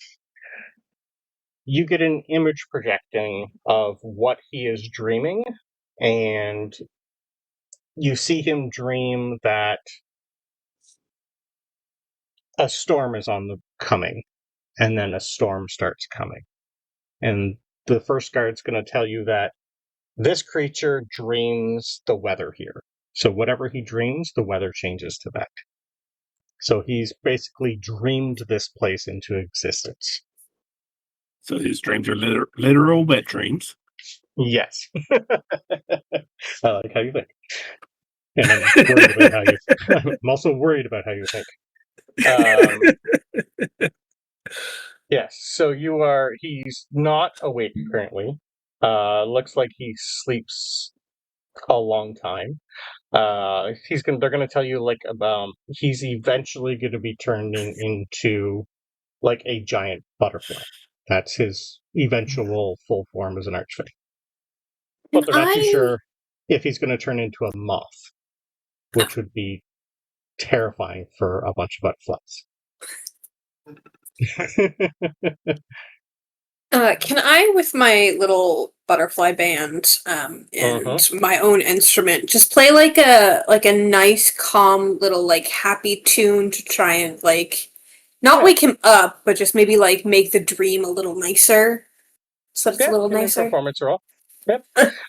You get an image projecting of what he is dreaming, and you see him dream that a storm is coming, and then a storm starts coming. And the first guard's going to tell you that this creature dreams the weather here. So whatever he dreams, the weather changes to that. So he's basically dreamed this place into existence. So his dreams are literal wet dreams. Yes. I like how you think. And I'm also worried about how you think. Yes, so he's not awake currently. Looks like he sleeps a long time. They're gonna tell you like about he's eventually gonna be turning into like a giant butterfly. That's his eventual full form as an archfey. But they're not too sure if he's gonna turn into a moth, which would be terrifying for a bunch of butterflies. Can I, with my little butterfly band and my own instrument, just play like a nice, calm little like happy tune to try and like not wake him up, but just maybe like make the dream a little nicer, so it's a little nicer. Performance roll. Yep.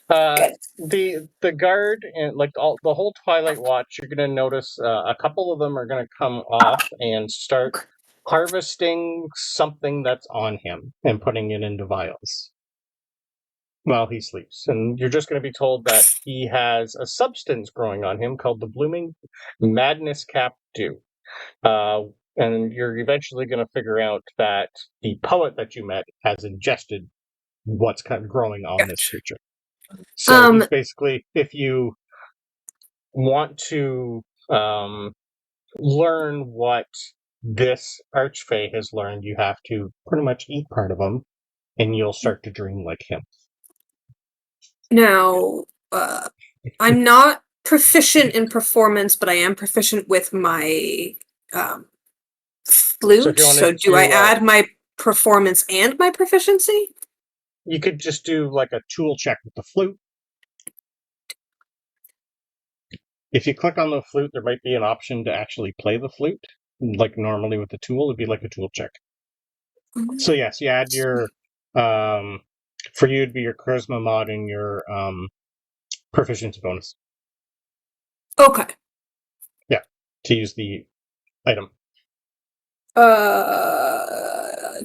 The guard and like the whole Twilight Watch, you're gonna notice a couple of them are gonna come off and start harvesting something that's on him and putting it into vials while he sleeps. And you're just going to be told that he has a substance growing on him called the Blooming Madness Cap Dew. And you're eventually going to figure out that the poet that you met has ingested what's kind of growing on this creature. So he's basically, if you want to learn what this archfey has learned, you have to pretty much eat part of him, and you'll start to dream like him. Now, I'm not proficient in performance, but I am proficient with my flute. So do I add my performance and my proficiency? You could just do like a tool check with the flute. If you click on the flute, there might be an option to actually play the flute. Like normally with the tool, it'd be like a tool check. So yes, you add your for you it'd be your charisma mod and your proficiency bonus. Okay. Yeah, to use the item.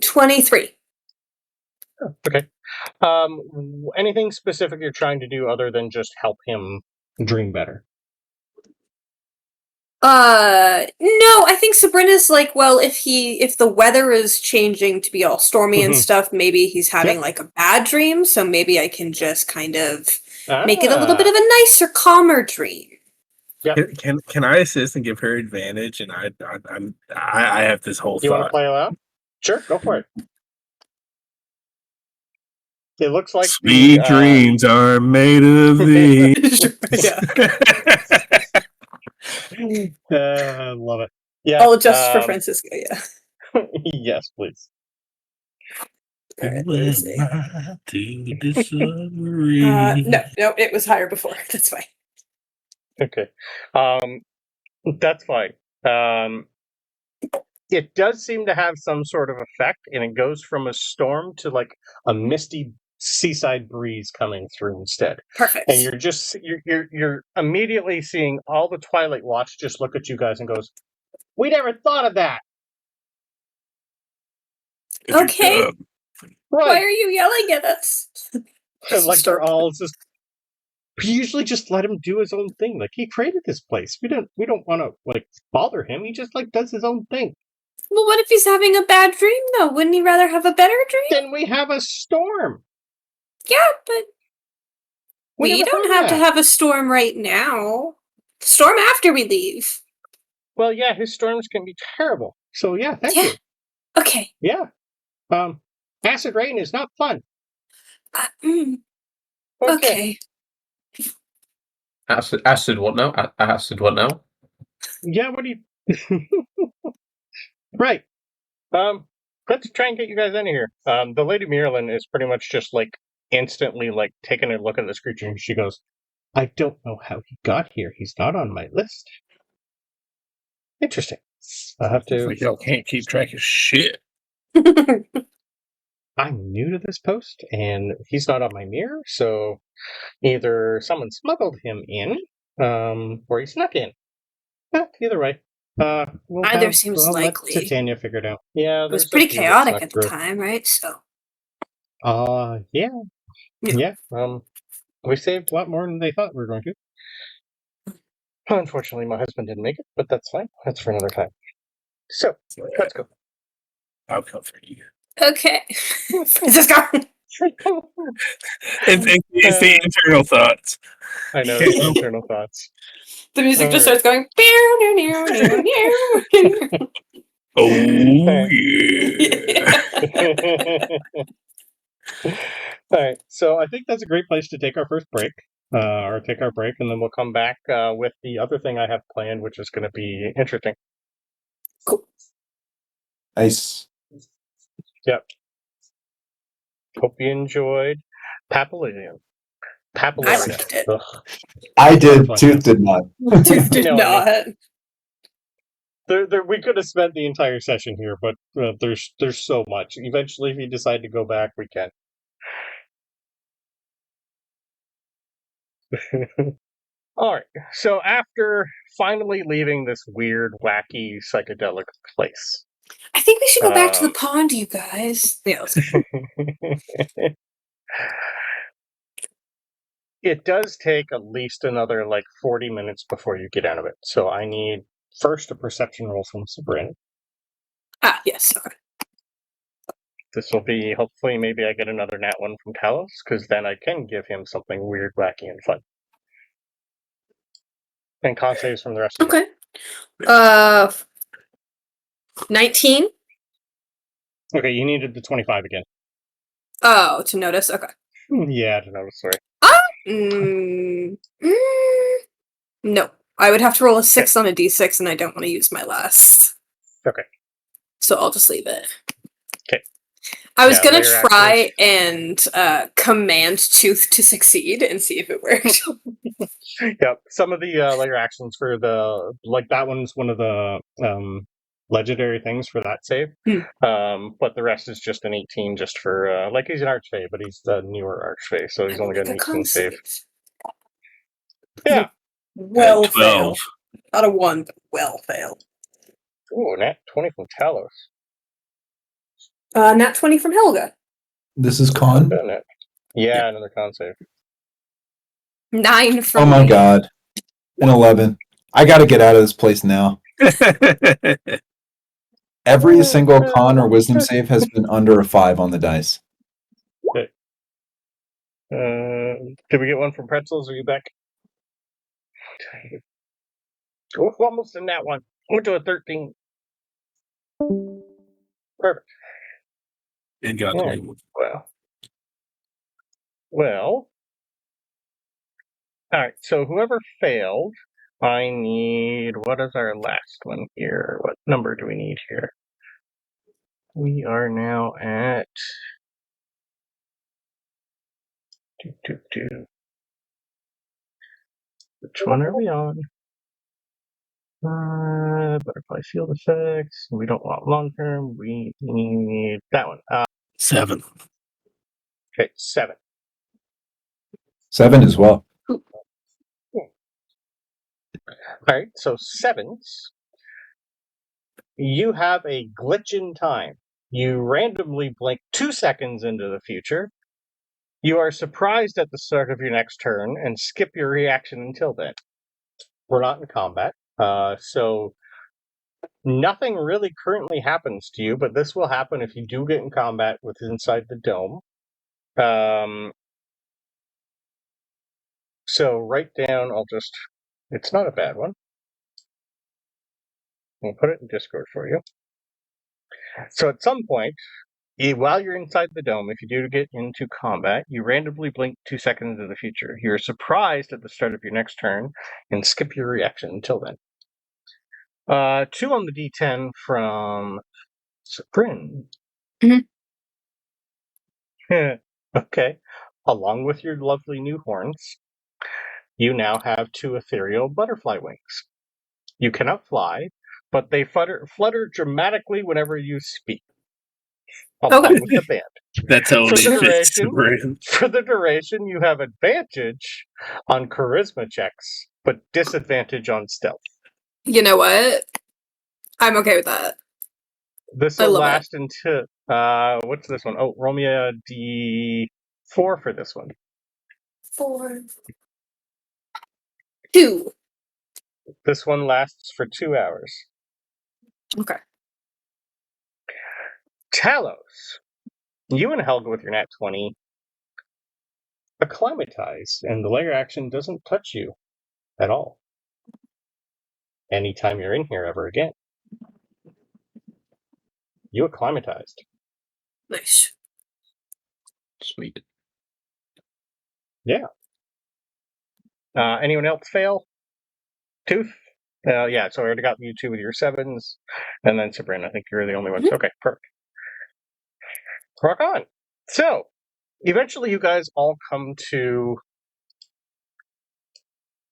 23. Oh, okay. Anything specific you're trying to do other than just help him dream better? No, I think Sabrina's like, well, if the weather is changing to be all stormy and stuff, maybe he's having like a bad dream, so maybe I can just kind of make it a little bit of a nicer, calmer dream. Yeah. Can I assist and give her advantage? And I have this whole thought. You want to play around? Sure, go for it. It looks like sweet dreams are made of these. I love it. Yeah, I'll adjust for Francisco. Yeah. Yes, please. Right, no, it was higher before. That's fine. Okay, that's fine. It does seem to have some sort of effect, and it goes from a storm to like a misty seaside breeze coming through instead. Perfect. And you're immediately seeing all the Twilight Watch just look at you guys and goes, "We never thought of that." Okay. Right. Why are you yelling at us? Like they're all just. We usually just let him do his own thing. Like he created this place. We don't want to like bother him. He just like does his own thing. Well, what if he's having a bad dream though? Wouldn't he rather have a better dream? Then we have a storm. Yeah, but we don't have to have a storm right now. Storm after we leave. Well, yeah, his storms can be terrible. So yeah, thank you. Okay. Yeah. Acid rain is not fun. Okay. Acid what now? Acid what now? Yeah, what do you... Right. Let's try and get you guys in here. The Lady Mirlin is pretty much just like instantly like taking a look at this creature and she goes, I don't know how he got here. He's not on my list. Interesting. I'll have to... Like y'all can't keep track of shit. I'm new to this post, and he's not on my mirror, so either someone smuggled him in, or he snuck in. Either way. Either seems likely. Let Titania figure it out. Yeah, it was pretty chaotic at the time, right? So. Yeah. Yeah. We saved a lot more than they thought we were going to. Unfortunately, my husband didn't make it, but that's fine. That's for another time. So, let's go. I'll comfort you. Okay. Francisco. It's the internal thoughts. I know, it's internal thoughts. The music just starts going. Oh yeah. Alright, so I think that's a great place to take our first break. Or take our break, and then we'll come back with the other thing I have planned, which is going to be interesting. Cool. Nice. Yep. Hope you enjoyed Paladin. I Paladin. liked it. I did. Tooth did not. Tooth did No, not. We could have spent the entire session here, but there's so much. Eventually, if you decide to go back, we can. All right. So after finally leaving this weird, wacky, psychedelic place, I think we should go back to the pond, you guys. Yeah. It does take at least another 40 minutes before you get out of it. So I need first a perception roll from Sabryn. Yes. Okay. This will be, hopefully, maybe I get another nat 1 from Talos, because then I can give him something weird, wacky, and fun. And con saves from the rest of you. Okay. 19? Okay, you needed the 25 again. Oh, to notice? Okay. Yeah, to notice, sorry. No. I would have to roll a 6 on a d6, and I don't want to use my last. Okay. So I'll just leave it. Okay. I was going to try and command Tooth to succeed and see if it worked. Yep. Some of the layer actions for the that one's one of the legendary things for that save. But the rest is just an 18 just for he's an archfey, but he's the newer archfey, so he's only got an 18 save. Yeah. Well failed. Not a 1, but well failed. Ooh, nat 20 from Talos. Nat 20 from Helga. This is con? Yeah, another con save. 9 from Oh my me. god. An 11. I gotta get out of this place now. Every single con or wisdom save has been under a 5 on the dice. Okay. Did we get one from Pretzels? Are you back? Oh, almost in that one. Went to a 13. Perfect. And got Well. All right. So whoever failed, I need. What is our last one here? What number do we need here? We are now at. Which one are we on? Butterfly shield effects. We don't want long term. We need that one. 7. Okay, 7. 7 as well. All right, so 7s. You have a glitch in time. You randomly blink 2 seconds into the future. You are surprised at the start of your next turn and skip your reaction until then. We're not in combat, so nothing really currently happens to you, but this will happen if you do get in combat with inside the dome. So write down, it's not a bad one. I'll put it in Discord for you. So at some point, while you're inside the dome, if you do get into combat, you randomly blink 2 seconds into the future. You're surprised at the start of your next turn and skip your reaction until then. 2 on the D10 from Sabryn. Okay. Along with your lovely new horns, you now have 2 ethereal butterfly wings. You cannot fly, but they flutter dramatically whenever you speak. Along with the band. That's how it fits. For the duration, you have advantage on charisma checks, but disadvantage on stealth. You know what? I'm okay with that. This will last until what's this one? Oh, roll me a D4 for this one. 4. 2. This one lasts for 2 hours. Okay. Talos, you and Helga with your nat 20 acclimatize, and the layer action doesn't touch you at all anytime you're in here ever again. You acclimatized. Nice. Sweet. Yeah. Anyone else fail? Tooth? Yeah, so I already got you two with your 7s, and then Sabryn, I think you're the only ones. Okay, perfect. Rock on. So, eventually you guys all come to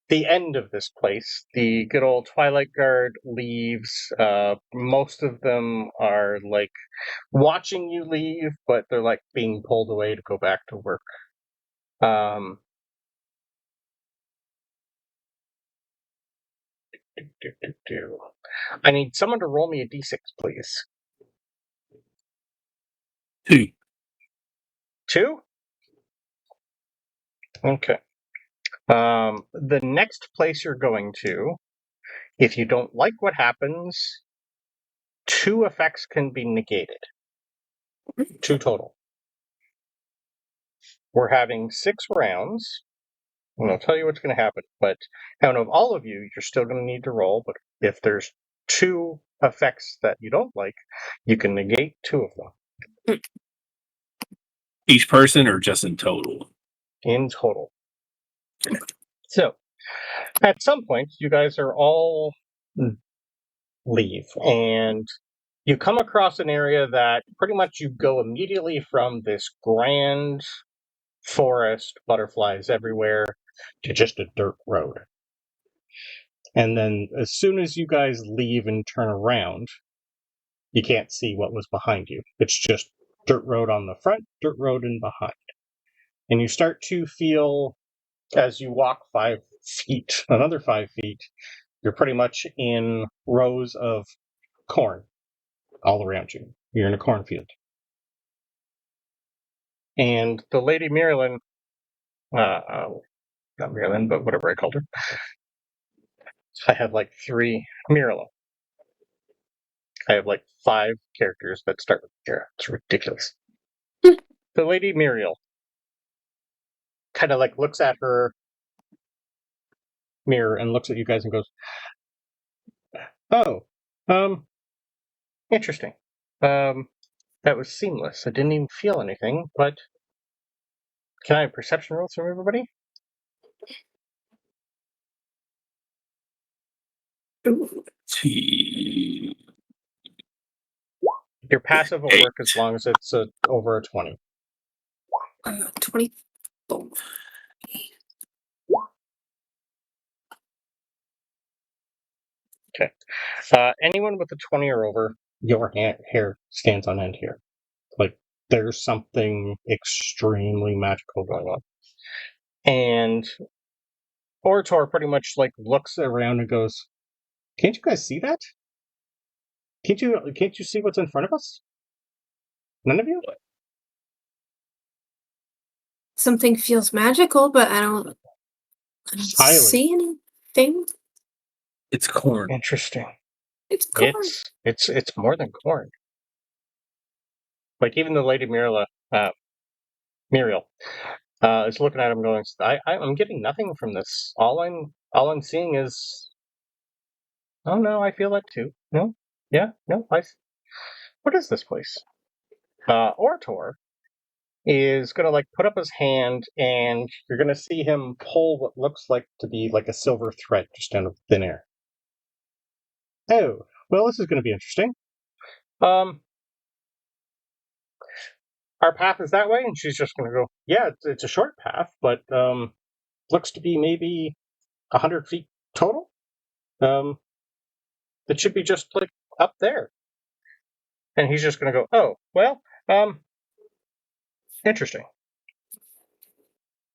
the end of this place. The good old Twilight Guard leaves. Most of them are, like, watching you leave, but they're, like, being pulled away to go back to work. I need someone to roll me a d6, please. 2. 2? Okay. The next place you're going to, if you don't like what happens, 2 effects can be negated. 2 total. We're having 6 rounds, and I'll tell you what's going to happen, but out of all of you, you're still going to need to roll, but if there's 2 effects that you don't like, you can negate 2 of them. Each person or just in total? In total. So, at some point, you guys are all leave, and you come across an area that pretty much you go immediately from this grand forest, butterflies everywhere, to just a dirt road. And then as soon as you guys leave and turn around, you can't see what was behind you. It's just dirt road on the front, dirt road in behind. And you start to feel, as you walk 5 feet, another 5 feet, you're pretty much in rows of corn all around you. You're in a cornfield. And the Lady Marilyn, not Marilyn, but whatever I called her. I have like 3 Marilyn. I have like 5 characters that start with Kara. It's ridiculous. The Lady Muriel kind of like looks at her mirror and looks at you guys and goes, "Oh, interesting. That was seamless. I didn't even feel anything, but can I have perception rolls from everybody?" Ooh. Your passive will work as long as it's over a 20. 24. Okay. Anyone with a 20 or over, your hair stands on end here. Like, there's something extremely magical going on. And Orator pretty much like looks around and goes, "Can't you guys see that? Can't you see what's in front of us? None of you?" Something feels magical, but I don't see anything. It's corn. Interesting. It's corn. It's more than corn. Like even the Lady Muriel is looking at him going, I'm getting nothing from this. All I'm seeing is, oh no, I feel that too. No, yeah, no, what is this place? Orator is gonna like put up his hand, and you're gonna see him pull what looks like to be like a silver thread just out of thin air. Oh, well, this is gonna be interesting. Our path is that way, and she's just gonna go, yeah, it's a short path, but looks to be maybe 100 feet total. It should be just like up there. And he's just gonna go, oh, well, interesting.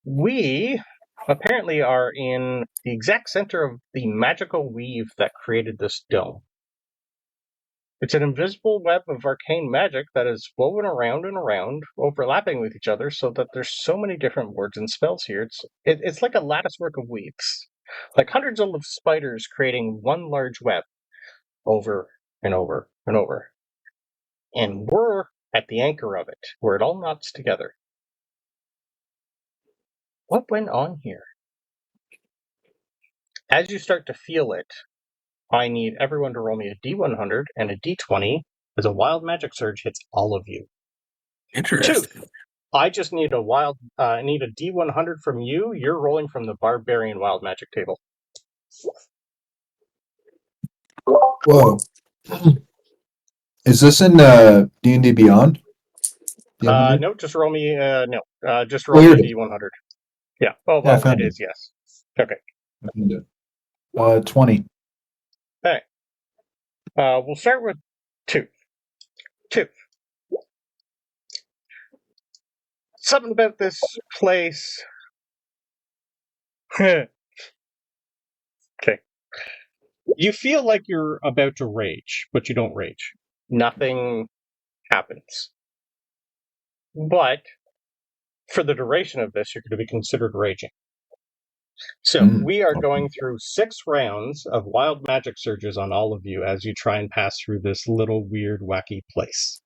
We apparently are in the exact center of the magical weave that created this dome. It's an invisible web of arcane magic that is woven around and around, overlapping with each other, so that there's so many different words and spells here. It's like a latticework of weaves, like hundreds of spiders creating one large web over and over and over. And we're at the anchor of it, where it all knots together. What went on here? As you start to feel it, I need everyone to roll me a D100 and a D20 as a wild magic surge hits all of you. Interesting. Tooth, I just need a D100 from you. You're rolling from the Barbarian wild magic table. Whoa. Is this in D&D Beyond? No, just roll me. Just roll me a D100. Yeah. Oh, well, it is. Yes. Okay. 20. Okay. We'll start with Tooth. Tooth. Something about this place. Okay. You feel like you're about to rage, but you don't rage. Nothing happens. But for the duration of this, you're going to be considered raging. So we are going through 6 rounds of wild magic surges on all of you as you try and pass through this little weird, wacky place.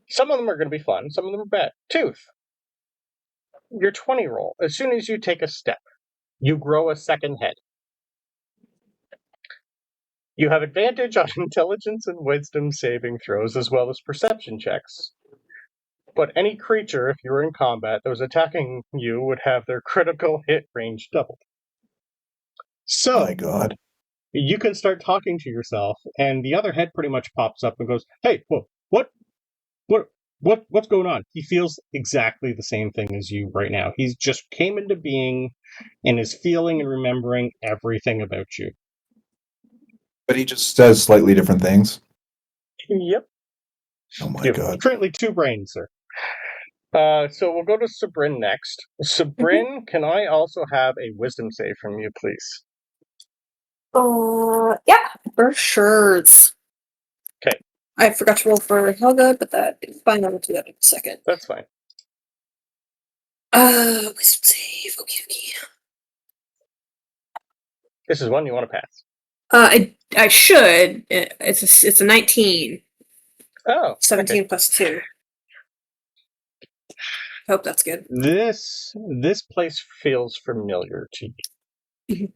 Some of them are going to be fun, some of them are bad. Tooth, your 20 roll. As soon as you take a step, you grow a second head. You have advantage on intelligence and wisdom saving throws as well as perception checks. But any creature, if you were in combat, that was attacking you would have their critical hit range doubled. So, oh my God. You can start talking to yourself, and the other head pretty much pops up and goes, "Hey, what's going on?" He feels exactly the same thing as you right now. He's just came into being and is feeling and remembering everything about you. But he just says slightly different things? Yep. Oh my God. Currently 2 brains, sir. So we'll go to Sabryn next. Sabryn, can I also have a wisdom save from you, please? Yeah, for sure. Okay. I forgot to roll for Helga, but that is fine. I'll do that in a second. That's fine. Wisdom save. Okay. This is one you want to pass. I should. It's a 19. Oh. 17 okay. plus 2. Hope that's good. This place feels familiar to you.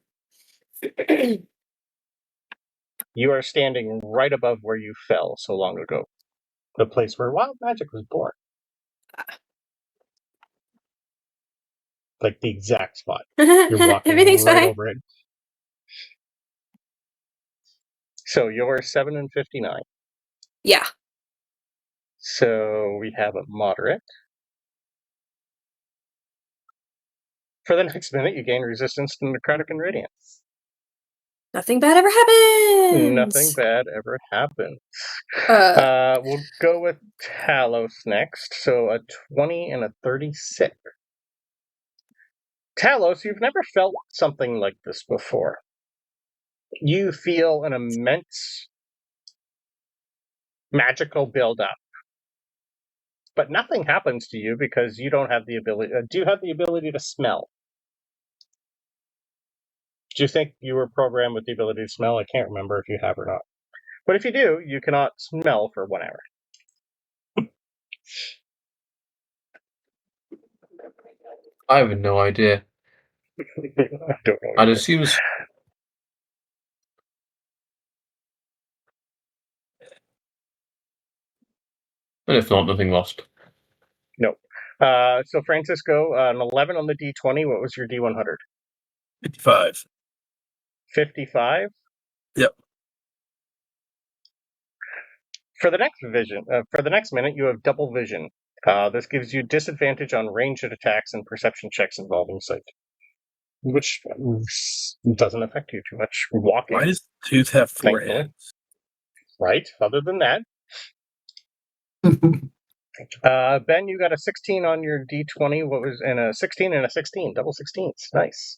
You are standing right above where you fell so long ago. The place where wild magic was born. Like the exact spot. You're walking Everything's right fine. over it. So you're 7 and 59. Yeah. So we have a moderate. For the next minute, you gain resistance to necrotic and radiant. Nothing bad ever happens. Nothing bad ever happens. We'll go with Talos next. So a 20 and a 36. Talos, you've never felt something like this before. You feel an immense magical build-up. But nothing happens to you because you don't have the ability... do you have the ability to smell? Do you think you were programmed with the ability to smell? I can't remember if you have or not. But if you do, you cannot smell for 1 hour. I have no idea. I don't know. I'd assume. And if not, nothing lost. No. So Francisco, an 11 on the D20. What was your D100? 55. 55? Yep. For the next minute, you have double vision. This gives you disadvantage on ranged attacks and perception checks involving sight, which doesn't affect you too much. Walking. Why does Tooth have 4 thankfully. heads? Right. Other than that, Ben, you got a 16 on your D20. What was in a 16 and a 16? Double 16s. Nice.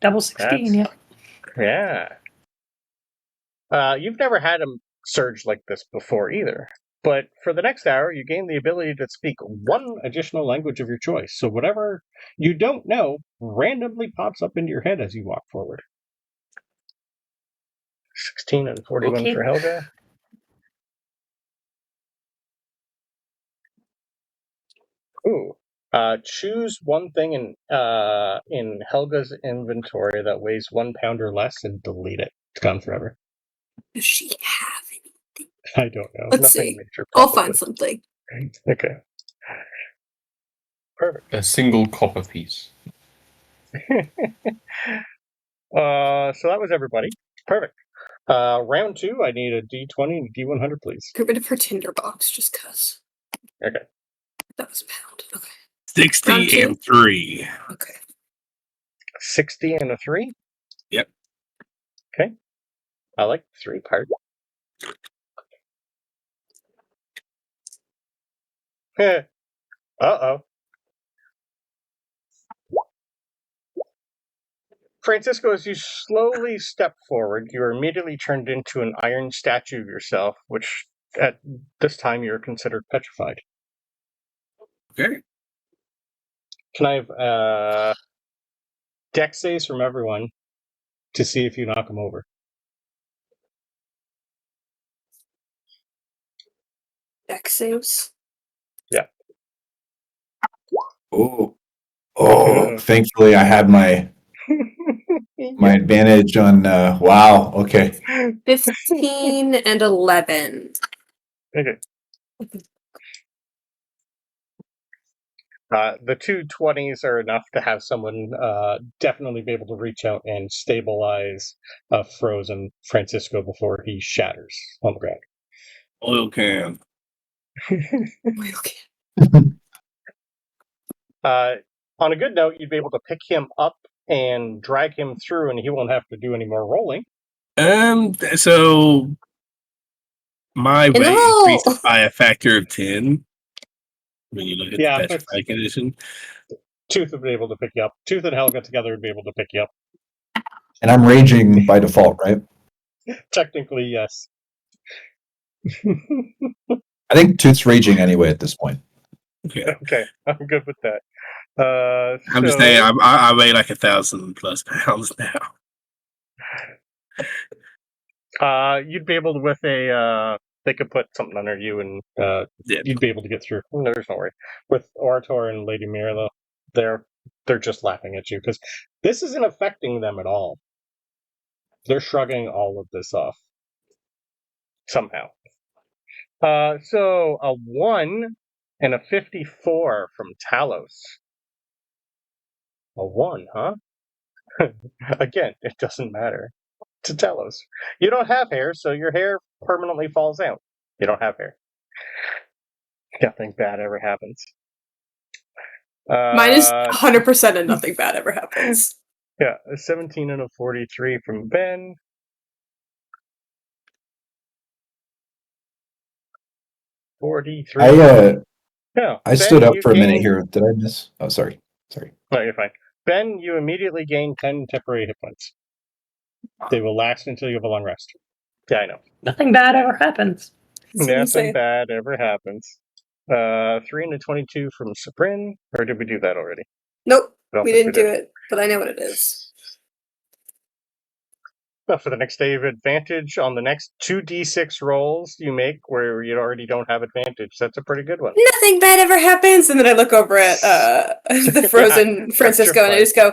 Double 16, yeah. Yeah. You've never had a surge like this before either. But for the next hour, you gain the ability to speak 1 additional language of your choice. So whatever you don't know randomly pops up into your head as you walk forward. 16 and 41 Okay. for Helga. Ooh. Choose one thing in Helga's inventory that weighs 1 pound or less and delete it. It's gone forever. Does she have anything? I don't know. Let's Nothing see. major, I'll probably. find something. Okay. Perfect. A single copper piece. So that was everybody. Perfect. Round 2, I need a D20 and a D100, please. Get rid of her tinderbox just cause. Okay. That was a pound. Okay. 60 Round 2? and 3. Okay. 60 and a 3? Yep. Okay. I like the 3 part. Uh-oh. Francisco, as you slowly step forward, you are immediately turned into an iron statue of yourself, which at this time you're considered petrified. Okay. Can I have dex saves from everyone to see if you knock them over? Dex saves. Yeah. Oh, thankfully I had my advantage on, wow, okay. 15 and 11. Okay. The 2 20s are enough to have someone definitely be able to reach out and stabilize a frozen Francisco before he shatters on the ground. Oil can. Okay. On a good note, you'd be able to pick him up and drag him through, and he won't have to do any more rolling. So my weight increases by a factor of 10 when you look at the petrified condition. Tooth would be able to pick you up. Tooth and Helga together would be able to pick you up. And I'm raging by default, right? Technically, yes. I think Tooth's raging anyway at this point. Okay, I'm good with that. I'm just saying, I weigh like 1,000 plus pounds now. You'd be able to, with they could put something under you and you'd be able to get through. There's no worry. With Orator and Lady Mira, though, they're just laughing at you because this isn't affecting them at all. They're shrugging all of this off. Somehow. So a 1 and a 54 from Talos. A 1, huh? Again, it doesn't matter. To Talos. You don't have hair, so your hair permanently falls out. You don't have hair. Nothing bad ever happens. Mine is 100% and nothing bad ever happens. Yeah, a 17 and a 43 from Ben. I stood up for a minute here. Did I miss? Oh, sorry. No, you're fine. Ben, you immediately gain 10 temporary hit points. They will last until you have a long rest. Yeah, I know. Nothing bad ever happens. Nothing bad ever happens. 3 and a 22 from Sabryn, or did we do that already? Nope, we didn't do it, but I know what it is. Well, for the next day of advantage on the next 2d6 rolls you make where you already don't have advantage. That's a pretty good one. Nothing bad ever happens, and then I look over at the frozen Francisco and I just go,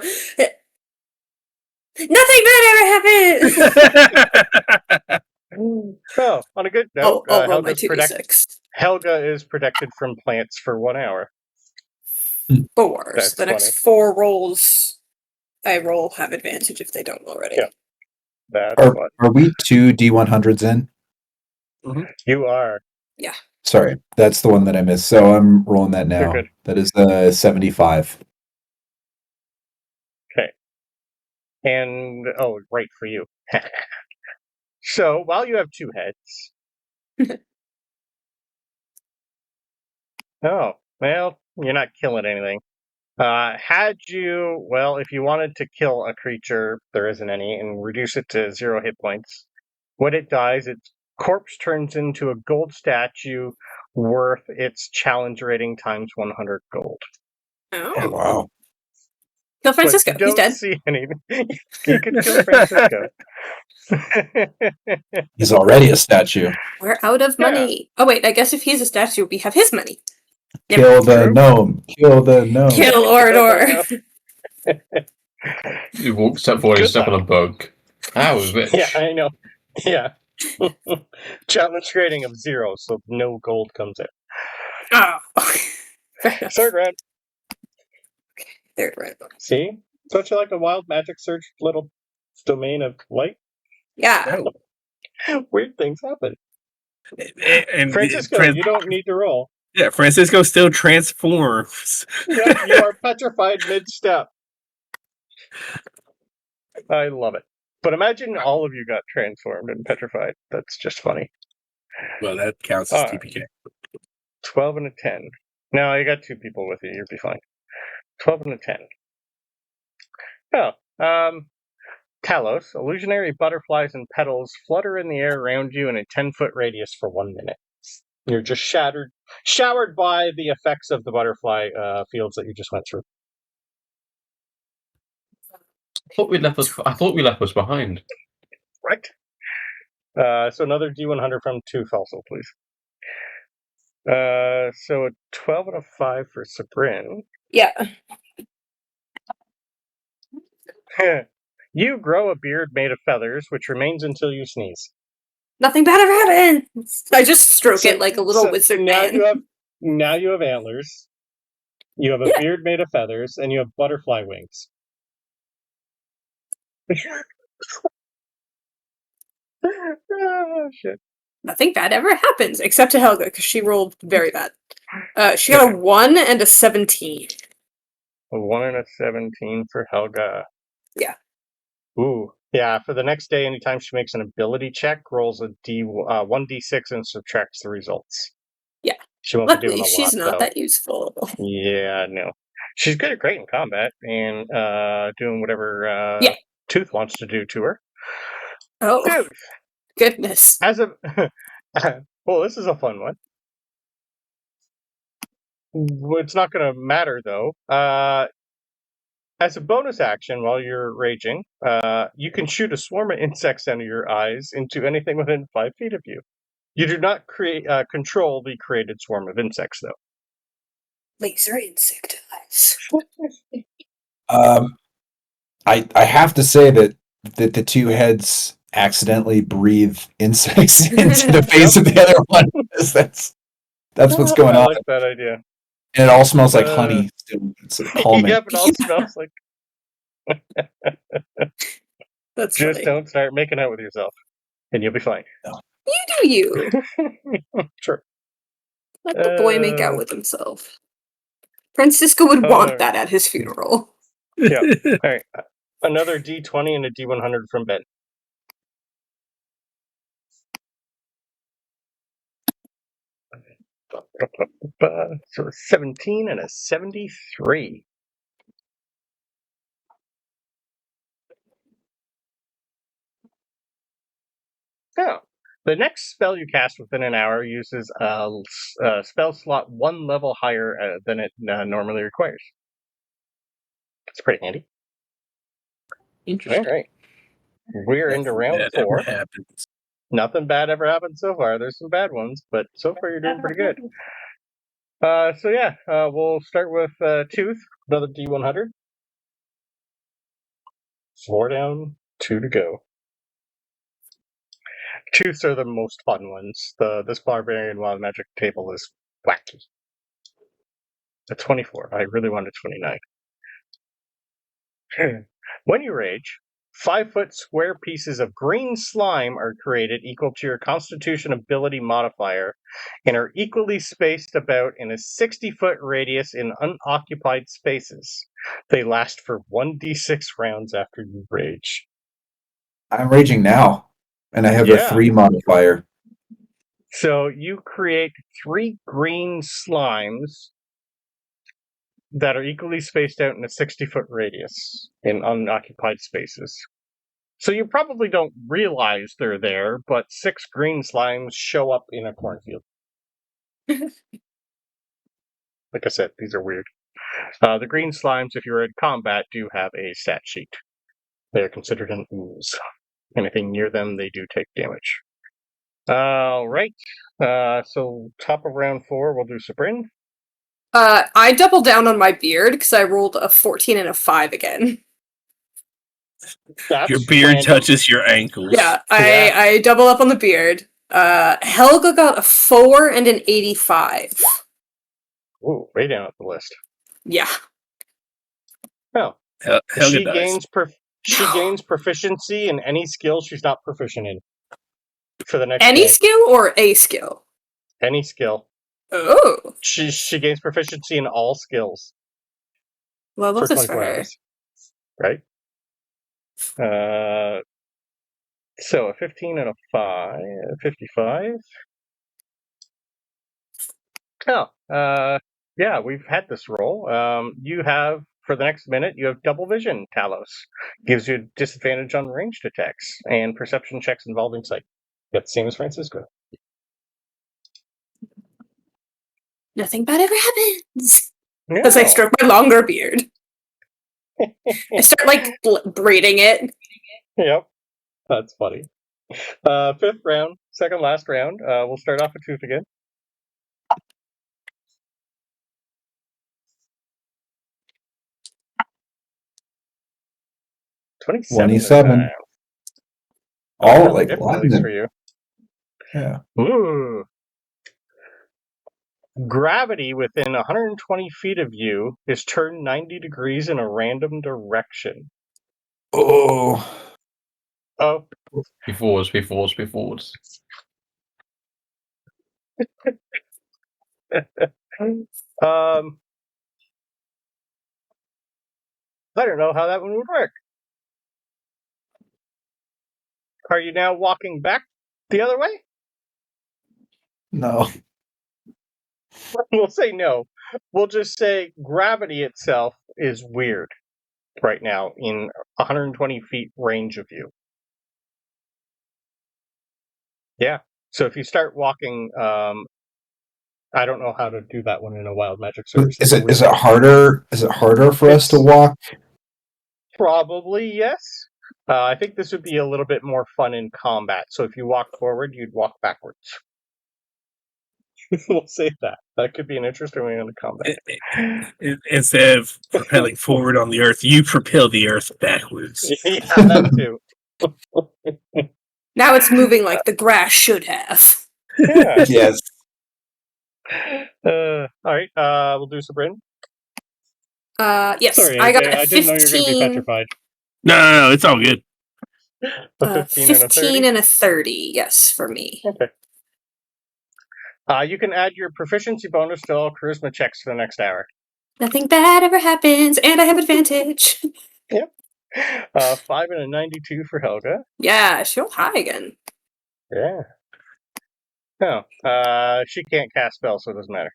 nothing bad ever happens! So, on a good note, I'll roll my 2d6. Helga is protected from plants for 1 hour. 4. That's so the next 4 rolls I roll have advantage if they don't already. Yeah. Are we 2 D100s in? Mm-hmm. You are. Yeah. Sorry, that's the one that I missed. So I'm rolling that now. You're good. That is 75. Okay. And, right for you. So, while you have 2 heads... Oh, well, you're not killing anything. If you wanted to kill a creature, there isn't any, and reduce it to 0 hit points, when it dies, its corpse turns into a gold statue worth its challenge rating times 100 gold. Oh, wow. Kill Francisco. He's dead. See anything. You can kill Francisco. He's already a statue. We're out of money. Oh, wait, I guess if he's a statue, we have his money. Yep. Kill the gnome. Kill the gnome. Kill Orador. You walk, step forward, and step on a bug. Ow, bitch. Yeah, I know. Yeah. Challenge rating of 0, so no gold comes out. Oh. Third round. Third round. See? Don't you like a wild magic search little domain of light? Yeah. Weird things happen. And Francisco, you don't need to roll. Yeah, Francisco still transforms. Yep, you are petrified mid-step. I love it. But imagine all of you got transformed and petrified. That's just funny. Well, that counts as TPK. 12 and a 10. No, you got 2 people with you. You'll be fine. 12 and a 10. Oh, Talos, illusionary butterflies and petals flutter in the air around you in a 10-foot radius for 1 minute. You're just showered by the effects of the butterfly fields that you just went through. I thought we left us behind. Right. So another D100 from Tooth also, please. So a 12 and a 5 for Sabryn. Yeah. You grow a beard made of feathers, which remains until you sneeze. Nothing bad ever happens. I just stroke it like a little wizard man. Now you have antlers. You have a beard made of feathers, and you have butterfly wings. Oh, shit. Nothing bad ever happens, except to Helga, because she rolled very bad. She got a 1 and a 17. A 1 and a 17 for Helga. Yeah. Ooh. Yeah, for the next day, anytime she makes an ability check, rolls a 1d6 and subtracts the results. Yeah. She won't be doing Luckily, a she's lot, not though. that useful. Yeah, no. She's good at great in combat and doing whatever Tooth wants to do to her. Oh, Tooth! goodness. As a... well, this is a fun one. It's not going to matter, though. As a bonus action while you're raging, you can shoot a swarm of insects out of your eyes into anything within 5 feet of you. You do not control the created swarm of insects, though. Laser insect eyes. I have to say that the 2 heads accidentally breathe insects into the face of the other one. That's what's going on. I like that idea. And it all smells like honey. It's calming. Yep, it all smells like... That's Just funny. don't start making out with yourself, and you'll be fine. You do you. Sure. Let the boy make out with himself. Francisco would want that at his funeral. Yeah. All right. Another D20 and a D100 from Ben. So a 17 and a 73. Now, the next spell you cast within an hour uses a spell slot 1 level higher than it normally requires. That's pretty handy. Interesting. All right. We're into round 4. Nothing bad ever happened so far. There's some bad ones, but so far you're doing pretty good. We'll start with Tooth, another D100. 4 down, 2 to go. Tooths are the most fun ones. This Barbarian Wild Magic table is wacky. A 24. I really wanted 29. When you rage, 5-foot square pieces of green slime are created equal to your Constitution ability modifier and are equally spaced about in a 60-foot radius in unoccupied spaces. They last for 1d6 rounds after you rage. I'm raging now, and I have a 3 modifier. So you create 3 green slimes that are equally spaced out in a 60-foot radius in unoccupied spaces. So you probably don't realize they're there, but 6 green slimes show up in a cornfield. Like I said, these are weird. The green slimes, if you're in combat, do have a stat sheet. They are considered an ooze. Anything near them, they do take damage. Alright. So top of round 4, we'll do Sabryn. I double down on my beard because I rolled a 14 and a 5 again. That's Your beard random. touches your ankles. Yeah, I double up on the beard. Helga got a 4 and an 85. Ooh, way down at the list. Yeah. Oh. Helga does. She gains proficiency in any skill she's not proficient in. For the next Any day. skill or a skill? Any skill. Oh. She gains proficiency in all skills. Well, I love this for 24 her. hours. Right? So a 15 and a 5, 55. Oh, yeah, we've had this roll. You have, for the next minute, you have double vision, Talos. Gives you disadvantage on ranged attacks and perception checks involving sight. Got the same as Francisco. Nothing bad ever happens. No. As I stroke my longer beard. I start, like, braiding it. Yep. That's funny. 5th round, second last round. We'll start off with Tooth again. $27. All like difficulties for you. Yeah. Ooh. Gravity within 120 feet of you is turned 90 degrees in a random direction. Oh. Oh. Be forwards. I don't know how that one would work. Are you now walking back the other way? No. We'll say no. We'll just say gravity itself is weird right now in 120 feet range of you. Yeah. So if you start walking, I don't know how to do that one in a wild magic search. Is it harder? Is it harder for us to walk? Probably yes. I think this would be a little bit more fun in combat. So if you walk forward, you'd walk backwards. We'll say that. That could be an interesting way into combat. Instead of propelling forward on the earth, you propel the earth backwards. Yeah, that too. Now it's moving like the grass should have. Yeah. Yes. All right. We'll do Sabryn. Yes. Sorry, I got a 15. I didn't know you were going to be petrified. No, it's all good. A 15 and a 30, yes, for me. Okay. You can add your proficiency bonus to all charisma checks for the next hour. Nothing bad ever happens, and I have advantage. Yep. 5 and a 92 for Helga. Yeah, she'll high again. Yeah. No, she can't cast spells, so it doesn't matter.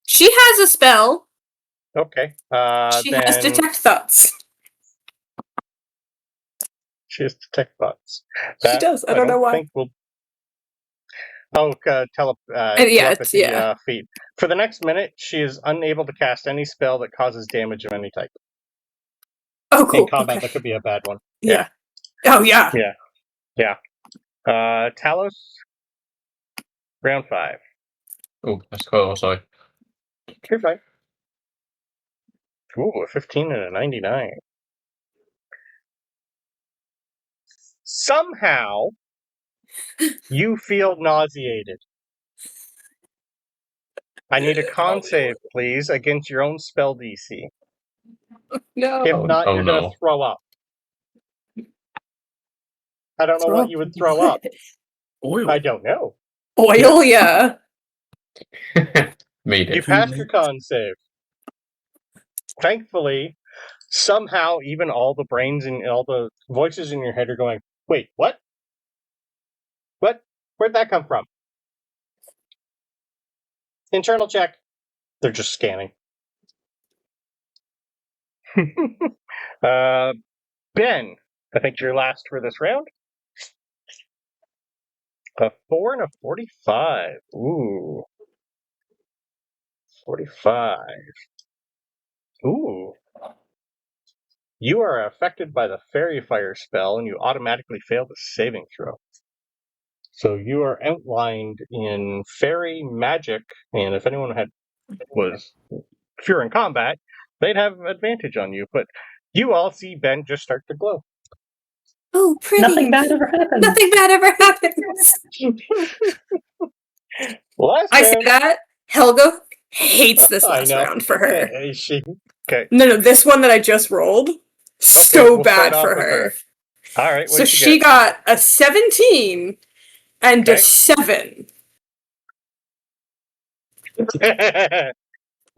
She has a spell. Okay. She then has detect thoughts. She has detect thoughts. She does. I don't know why. Think we'll... Oh, telepathy, feat. For the next minute, she is unable to cast any spell that causes damage of any type. Oh, cool. In combat, okay. that could be a bad one. Yeah. Oh, yeah. Yeah. Talos, round 5. Oh, that's cool. Sorry. You're fine. Ooh, a 15 and a 99. Somehow, you feel nauseated. I need a con save, please, against your own spell DC. No. If not, you're going to throw up. I don't know what you would throw up. Oil. I don't know. Oil, yeah. Made it. You passed your con save. Thankfully, somehow, even all the brains and all the voices in your head are going, wait, what? What? Where'd that come from? Internal check. They're just scanning. Ben, I think you're last for this round. A 4 and a 45. Ooh. 45. Ooh. You are affected by the Fairy Fire spell, and you automatically fail the saving throw. So you are outlined in fairy magic, and if anyone had was, if you're in combat, they'd have advantage on you. But you all see Ben just start to glow. Oh, pretty. Nothing bad ever happens. Nothing bad ever happens. Last I say round. that. Helga hates this I last know. round for her. Okay. No, this one that I just rolled, so we'll bad start off for with her. All right. So she got a 17 and a 7.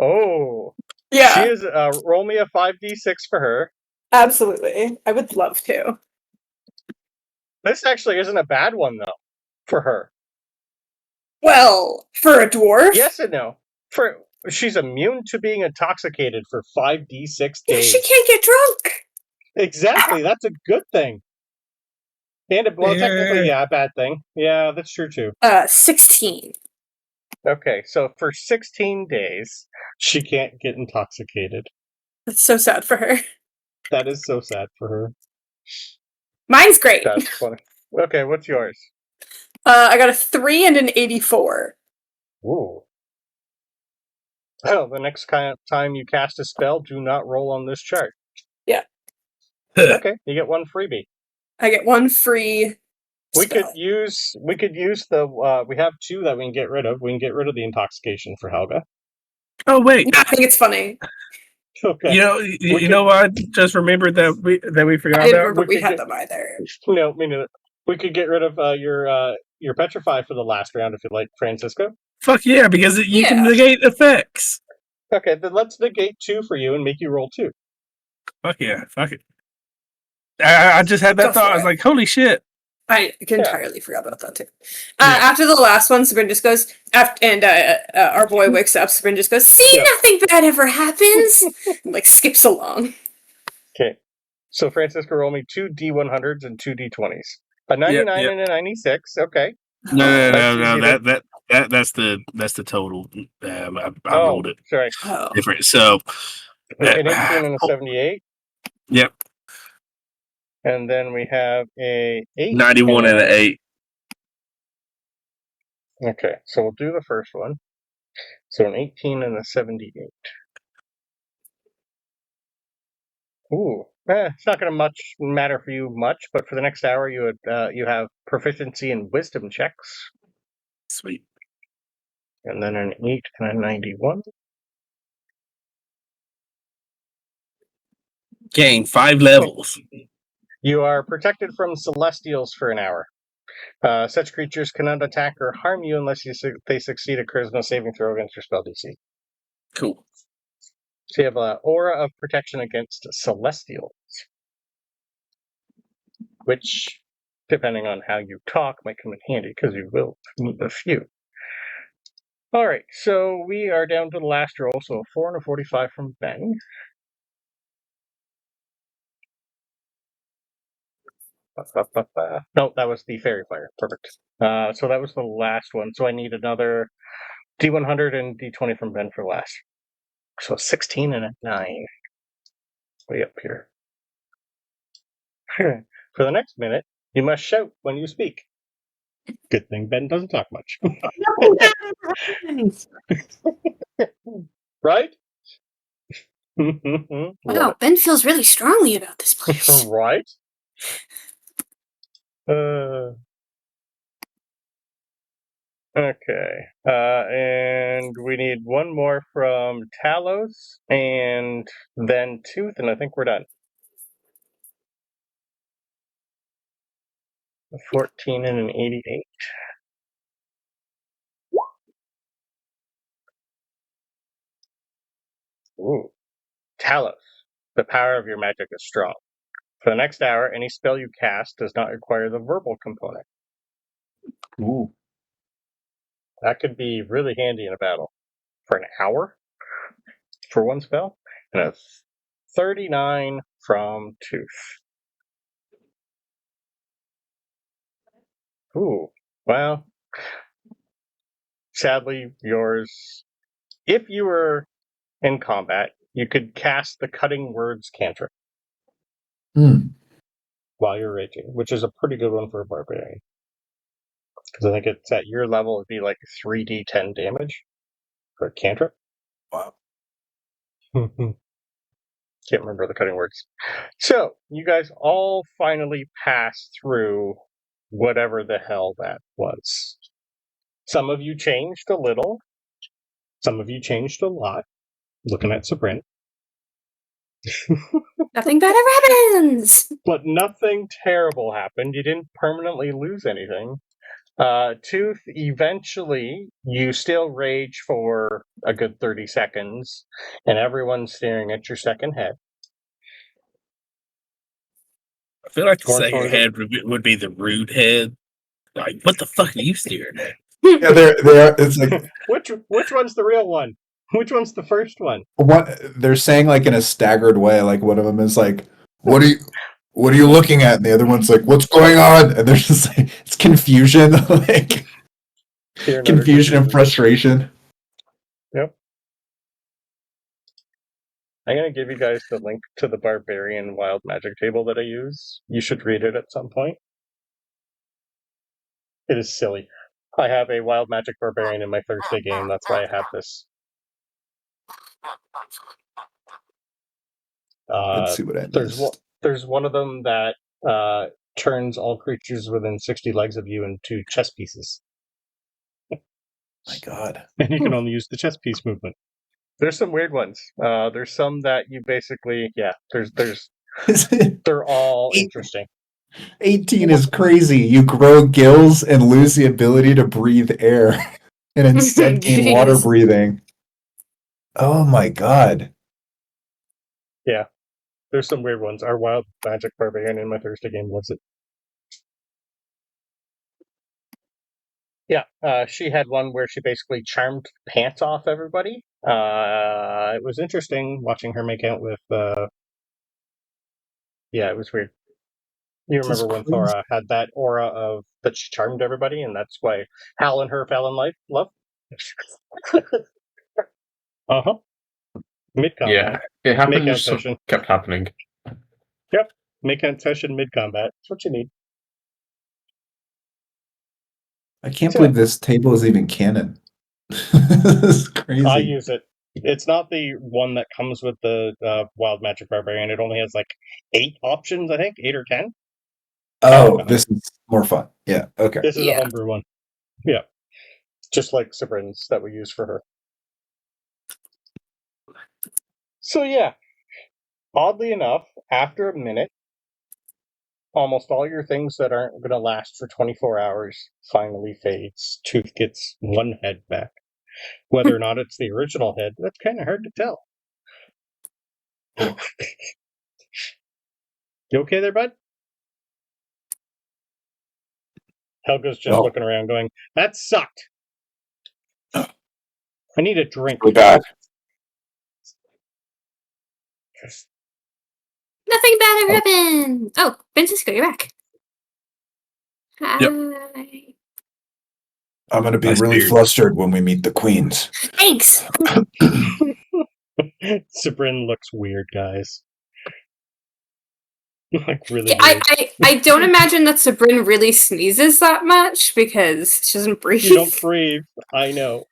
Oh. Yeah. She is. Roll me a 5d6 for her. Absolutely. I would love to. This actually isn't a bad one though, for her. Well, for a dwarf? Yes and no. She's immune to being intoxicated for 5d6 days. Yeah, she can't get drunk. Exactly. That's a good thing. And technically, a bad thing. Yeah, that's true too. 16. Okay, so for 16 days, she can't get intoxicated. That's so sad for her. That is so sad for her. Mine's great. That's funny. Okay, what's yours? I got a 3 and an 84. Ooh. Well, the next time you cast a spell, do not roll on this chart. Yeah. Okay, you get one freebie. I get one free We spell. could use the we have 2 that we can get rid of. We can get rid of the intoxication for Helga. Oh wait. I think it's funny. Okay. You know what? I just remembered that we forgot I didn't about. remember we had them either. No, me neither. We could get rid of your petrify for the last round if you like, Francisco. Fuck yeah, because you can negate effects. Okay, then let's negate 2 for you and make you roll 2. Fuck yeah, fuck it. I just had that thought. I was like, holy shit. I entirely forgot about that too. After the last one, Sabryn just goes, and our boy wakes up. Sabryn just goes, "See, nothing bad ever happens." And, like skips along. Okay, so Francisco, roll me 2 D100s and 2 D20s. A 99 and a 96. Okay. No. That's the total. I rolled it. Sorry. Different. So an 18 and a 78. Yep. And then we have a 8 91 and an 8. Okay, so we'll do the first one. So an 18 and a 78. Ooh, it's not going to matter for you much, but for the next hour, you have proficiency in wisdom checks. Sweet. And then an 8 and a 91. Gain 5 levels. You are protected from celestials for an hour. Such creatures cannot attack or harm you unless they succeed a charisma saving throw against your spell DC. Cool. So you have an aura of protection against celestials, which, depending on how you talk, might come in handy because you will meet a few. All right, so we are down to the last roll, so a 4 and a 45 from Ben. No, that was the fairy fire. Perfect. So that was the last one. So I need another D100 and D20 from Ben for last. So 16 and a 9. Way up here. For the next minute, you must shout when you speak. Good thing Ben doesn't talk much. Right? Wow, Ben feels really strongly about this place. Right? Okay. And we need one more from Talos and then Tooth, and I think we're done. A 14 and an 88. Ooh. Talos. The power of your magic is strong. For the next hour, any spell you cast does not require the verbal component. Ooh. That could be really handy in a battle. For an hour? For one spell? And a 39 from Tooth. Ooh. Well, sadly, yours... If you were in combat, you could cast the Cutting Words cantrip. While you're raging, which is a pretty good one for a barbarian. Because I think it's at your level, it'd be like 3d10 damage for a cantrip. Wow. Can't remember the cutting words. So, you guys all finally passed through whatever the hell that was. Some of you changed a little. Some of you changed a lot. Looking at Sabryn. Nothing bad ever happens! But nothing terrible happened. You didn't permanently lose anything. Tooth, eventually, you still rage for a good 30 seconds, and everyone's staring at your second head. I feel like the Going second forward. head would be the rude head. Like, what the fuck are you staring at? Yeah, they're. It's like Which one's the real one? Which one's the first one? they're saying like in a staggered way. Like one of them is like, "What are you looking at?" And the other one's like, "What's going on?" And they're just like, it's confusion, like confusion and frustration. Yep. I'm going to give you guys the link to the Barbarian Wild Magic table that I use. You should read it at some point. It is silly. I have a Wild Magic Barbarian in my Thursday game. That's why I have this. Let's see what I missed. There's one of them that turns all creatures within 60 legs of you into chess pieces. My God. And you can only use the chess piece movement. There's some weird ones. There's some that you basically, they're all interesting. 18 is crazy. You grow gills and lose the ability to breathe air, and instead gain water breathing. Oh my God. Yeah. There's some weird ones. Our Wild Magic Barbarian in my Thursday game loves it. Yeah, she had one where she basically charmed pants off everybody. It was interesting watching her make out with... Yeah, it was weird. You remember when Thora had that aura of that she charmed everybody, and that's why Hal and her fell in love? Uh-huh. Mid-combat. Yeah, it happened. Make-out So session. kept happening. Yep. Make-out session mid-combat. That's what you need. I can't believe this table is even canon. This is crazy. I use it. It's not the one that comes with the Wild Magic Barbarian. It only has like 8 options, I think. 8 or 10. Oh, this is more fun. Yeah, okay. This is a homebrew one. Yeah. Just like Sabryn's that we use for her. So yeah. Oddly enough, after a minute, almost all your things that aren't going to last for 24 hours finally fades. Tooth gets one head back. Whether or not it's the original head, that's kind of hard to tell. You okay there, bud? Helga's just looking around going, that sucked. I need a drink. Really bad. Nothing bad ever happened! Oh, Francisco, you're back. Hi. Yep. I'm going to be really flustered when we meet the queens. Thanks! Sabryn looks weird, guys. Like really Yeah, weird. I don't imagine that Sabryn really sneezes that much because she doesn't breathe. You don't breathe. I know.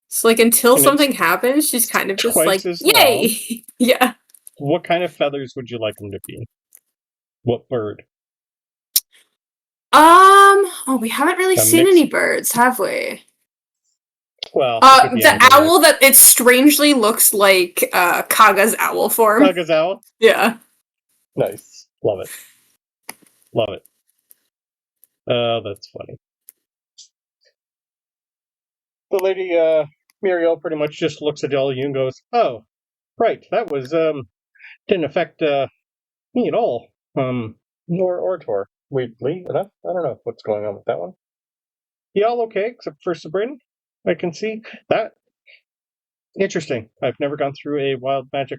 So like until something happens, she's kind of just like, yay! Yeah. What kind of feathers would you like them to be? What bird? Oh, we haven't really seen any birds, have we? Well, the owl that it strangely looks like Kaga's owl form. Kaga's owl? Yeah. Nice. Love it. Love it. Oh, that's funny. The lady, Muriel pretty much just looks at all of you and goes, oh, right, that was, didn't affect, me at all. Nor Ortor. Weirdly enough. I don't know what's going on with that one. Y'all okay, except for Sabryn? I can see that. Interesting. I've never gone through a wild magic,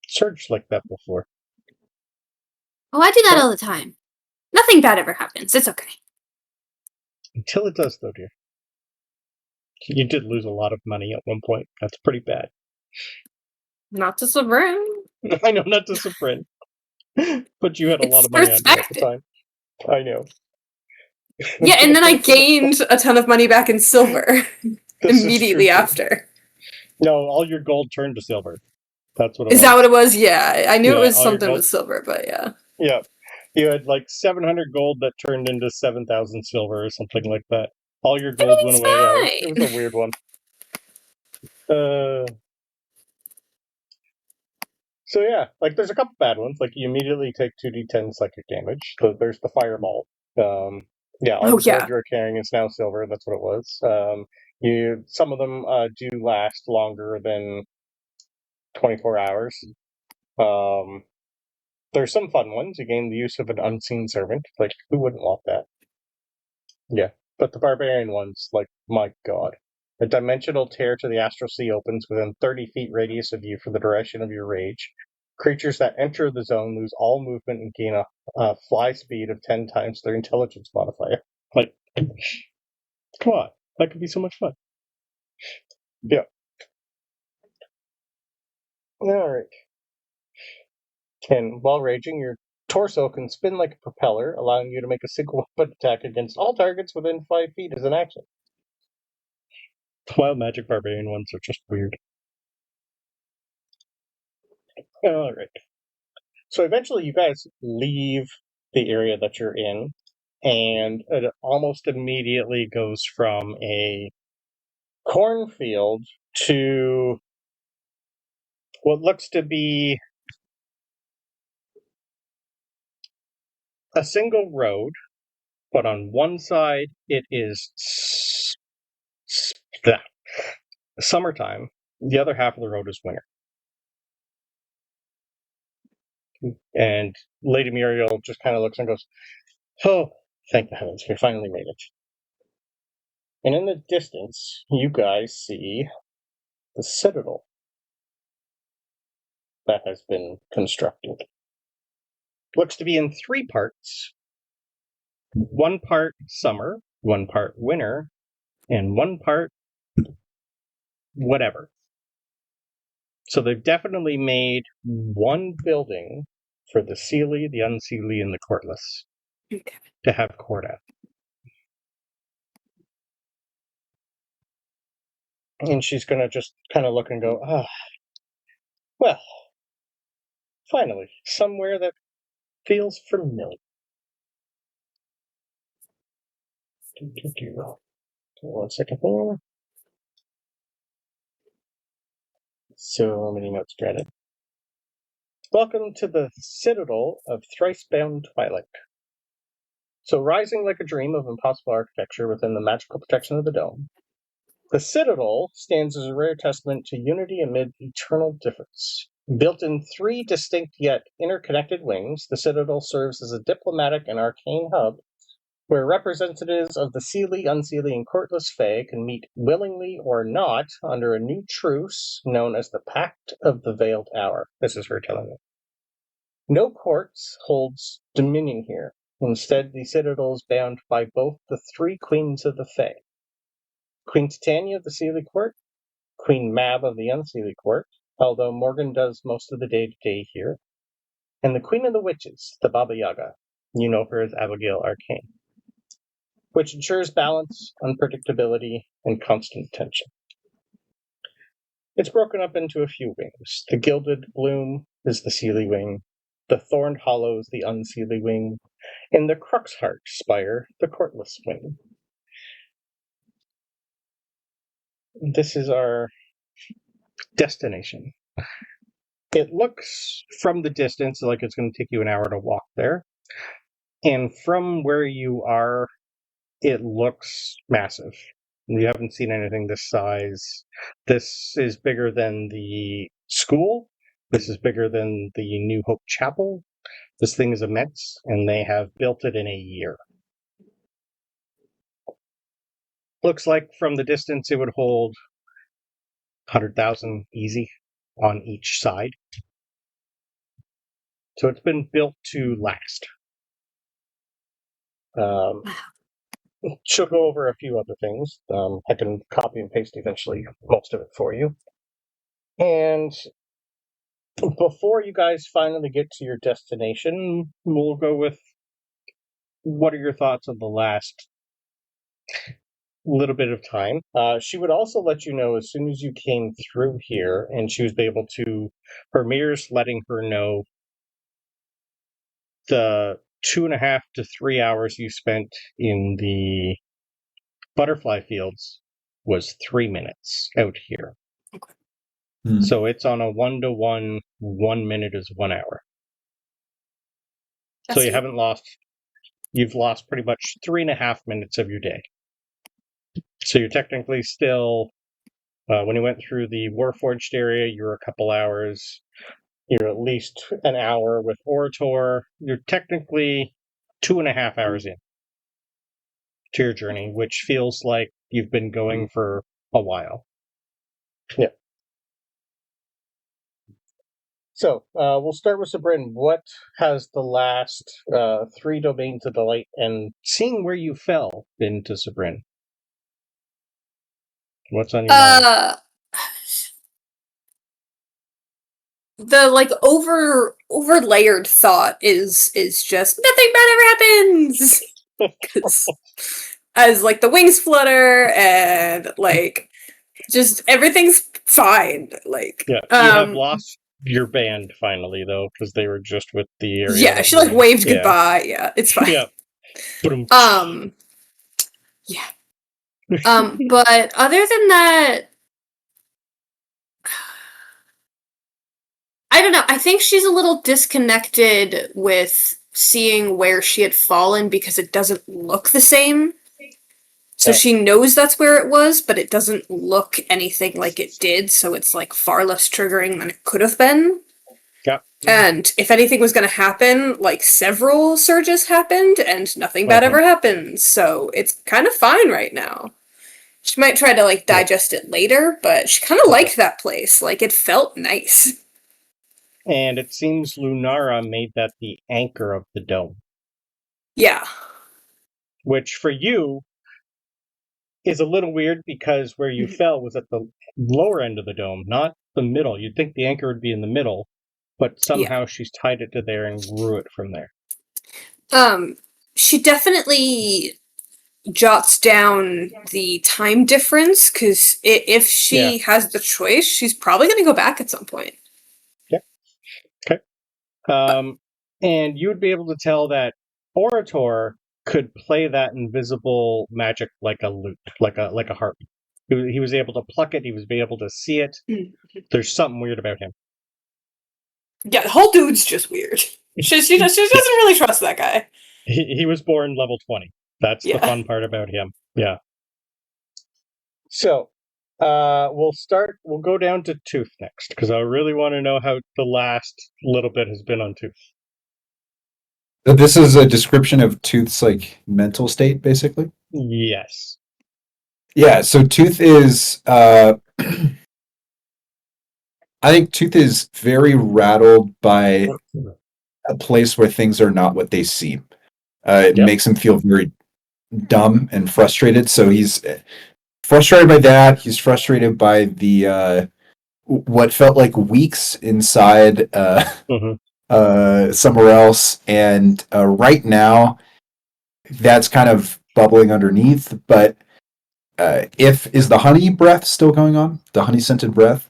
surge like that before. Oh, I do that all the time. Nothing bad ever happens. It's okay. Until it does, though, dear. You did lose a lot of money at one point. That's pretty bad. Not to Sabryn. I know, not to Sabryn. But you had a lot of money on you at the time. I know. Yeah, and then I gained a ton of money back in silver immediately after. No, all your gold turned to silver. That's what it was. Is that what it was? Yeah, I knew it was all your something gold- with silver, but yeah. Yeah. You had like 700 gold that turned into 7,000 silver or something like that. All your gold went away. Yeah, it was a weird one. So yeah, like there's a couple bad ones. Like you immediately take 2d10 psychic damage. So there's the fireball. All the gold you're carrying is now silver. That's what it was. Some of them do last longer than 24 hours. There's some fun ones. You gain the use of an unseen servant. Like, who wouldn't want that? Yeah. But the barbarian ones, like, my god. A dimensional tear to the astral sea opens within 30 feet radius of you for the duration of your rage. Creatures that enter the zone lose all movement and gain a fly speed of 10 times their intelligence modifier. Like, come on. That could be so much fun. Yeah. Alright. And while raging, your torso can spin like a propeller, allowing you to make a single weapon attack against all targets within 5 feet as an action. The wild magic barbarian ones are just weird. Alright. So eventually you guys leave the area that you're in, and it almost immediately goes from a cornfield to what looks to be a single road, but on one side it is summertime, the other half of the road is winter. And Lady Muriel just kind of looks and goes, "Oh, thank the heavens, we finally made it." And in the distance, you guys see the citadel that has been constructed. Looks to be in 3 parts. 1 part summer, 1 part winter, and 1 part whatever. So they've definitely made one building for the Seelie, the Unseelie, and the Courtless to have court at. And she's going to just kind of look and go, well, finally, somewhere that feels familiar. One second here. So many notes dreaded. Welcome to the Citadel of Thrice-Bound Twilight. So rising like a dream of impossible architecture within the magical protection of the dome, the Citadel stands as a rare testament to unity amid eternal difference. Built in 3 distinct yet interconnected wings, the Citadel serves as a diplomatic and arcane hub where representatives of the Seelie, Unseelie, and Courtless Fae can meet willingly or not under a new truce known as the Pact of the Veiled Hour. This is her telling me. No courts holds dominion here. Instead, the Citadel is bound by both the 3 queens of the Fae. Queen Titania of the Seelie Court, Queen Mab of the Unseelie Court, although Morgan does most of the day-to-day here, and the Queen of the Witches, the Baba Yaga. You know her as Abigail Arcane, which ensures balance, unpredictability, and constant tension. It's broken up into a few wings. The Gilded Bloom is the Seelie wing, the Thorned Hollow is the Unseelie wing, and the Cruxheart Spire, the Courtless wing. This is our destination. It looks from the distance like it's going to take you an hour to walk there. And from where you are, it looks massive. You haven't seen anything this size. This is bigger than the school. This is bigger than the New Hope Chapel. This thing is immense, and they have built it in a year. Looks like from the distance it would hold 100,000 easy on each side. So it's been built to last. She'll go over a few other things. I can copy and paste eventually most of it for you. And before you guys finally get to your destination, we'll go with what are your thoughts of the last little bit of time. She would also let you know as soon as you came through here, and she was able to, her mirrors letting her know the 2.5 to 3 hours you spent in the butterfly fields was 3 minutes out here. Hmm. So it's on a 1-to-1, 1 minute is 1 hour. So you haven't lost, you've lost pretty much 3.5 minutes of your day. So you're technically still, when you went through the Warforged area, you were a couple hours. You're at least an hour with Orator. You're technically 2.5 hours in to your journey, which feels like you've been going for a while. Yeah. So we'll start with Sabryn. What has the last 3 domains of the light and seeing where you fell into Sabryn? What's on your mind? The like over layered thought is just nothing bad ever happens. 'Cause as like the wings flutter and like just everything's fine. Like Yeah, you have lost your band finally though, because they were just with the area. Yeah, she like waved goodbye. Yeah, it's fine. Yeah. Yeah. But other than that, I don't know. I think she's a little disconnected with seeing where she had fallen because it doesn't look the same. So she knows that's where it was, but it doesn't look anything like it did, so it's like far less triggering than it could have been. Yeah. And if anything was going to happen, like several surges happened and nothing bad ever happened, so it's kind of fine right now. She might try to like digest it later, but she kind of liked that place. Like it felt nice. And it seems Lunara made that the anchor of the dome. Yeah. Which for you is a little weird because where you fell was at the lower end of the dome, not the middle. You'd think the anchor would be in the middle, but somehow she's tied it to there and grew it from there. She definitely jots down the time difference because if she has the choice, she's probably going to go back at some point. Yeah. Okay. And you would be able to tell that Orator could play that invisible magic like a lute, like a harp. He was able to pluck it. He was able to see it. There's something weird about him. Yeah, the whole dude's just weird. She doesn't really trust that guy. He was born level 20. That's the fun part about him. Yeah. So, we'll go down to Tooth next, because I really want to know how the last little bit has been on Tooth. This is a description of Tooth's like mental state, basically? Yes. Yeah, so Tooth is I think Tooth is very rattled by a place where things are not what they seem. It makes him feel very dumb and frustrated. So he's frustrated by that. He's frustrated by the what felt like weeks inside somewhere else, and right now that's kind of bubbling underneath. But is the honey breath still going on? The honey scented breath?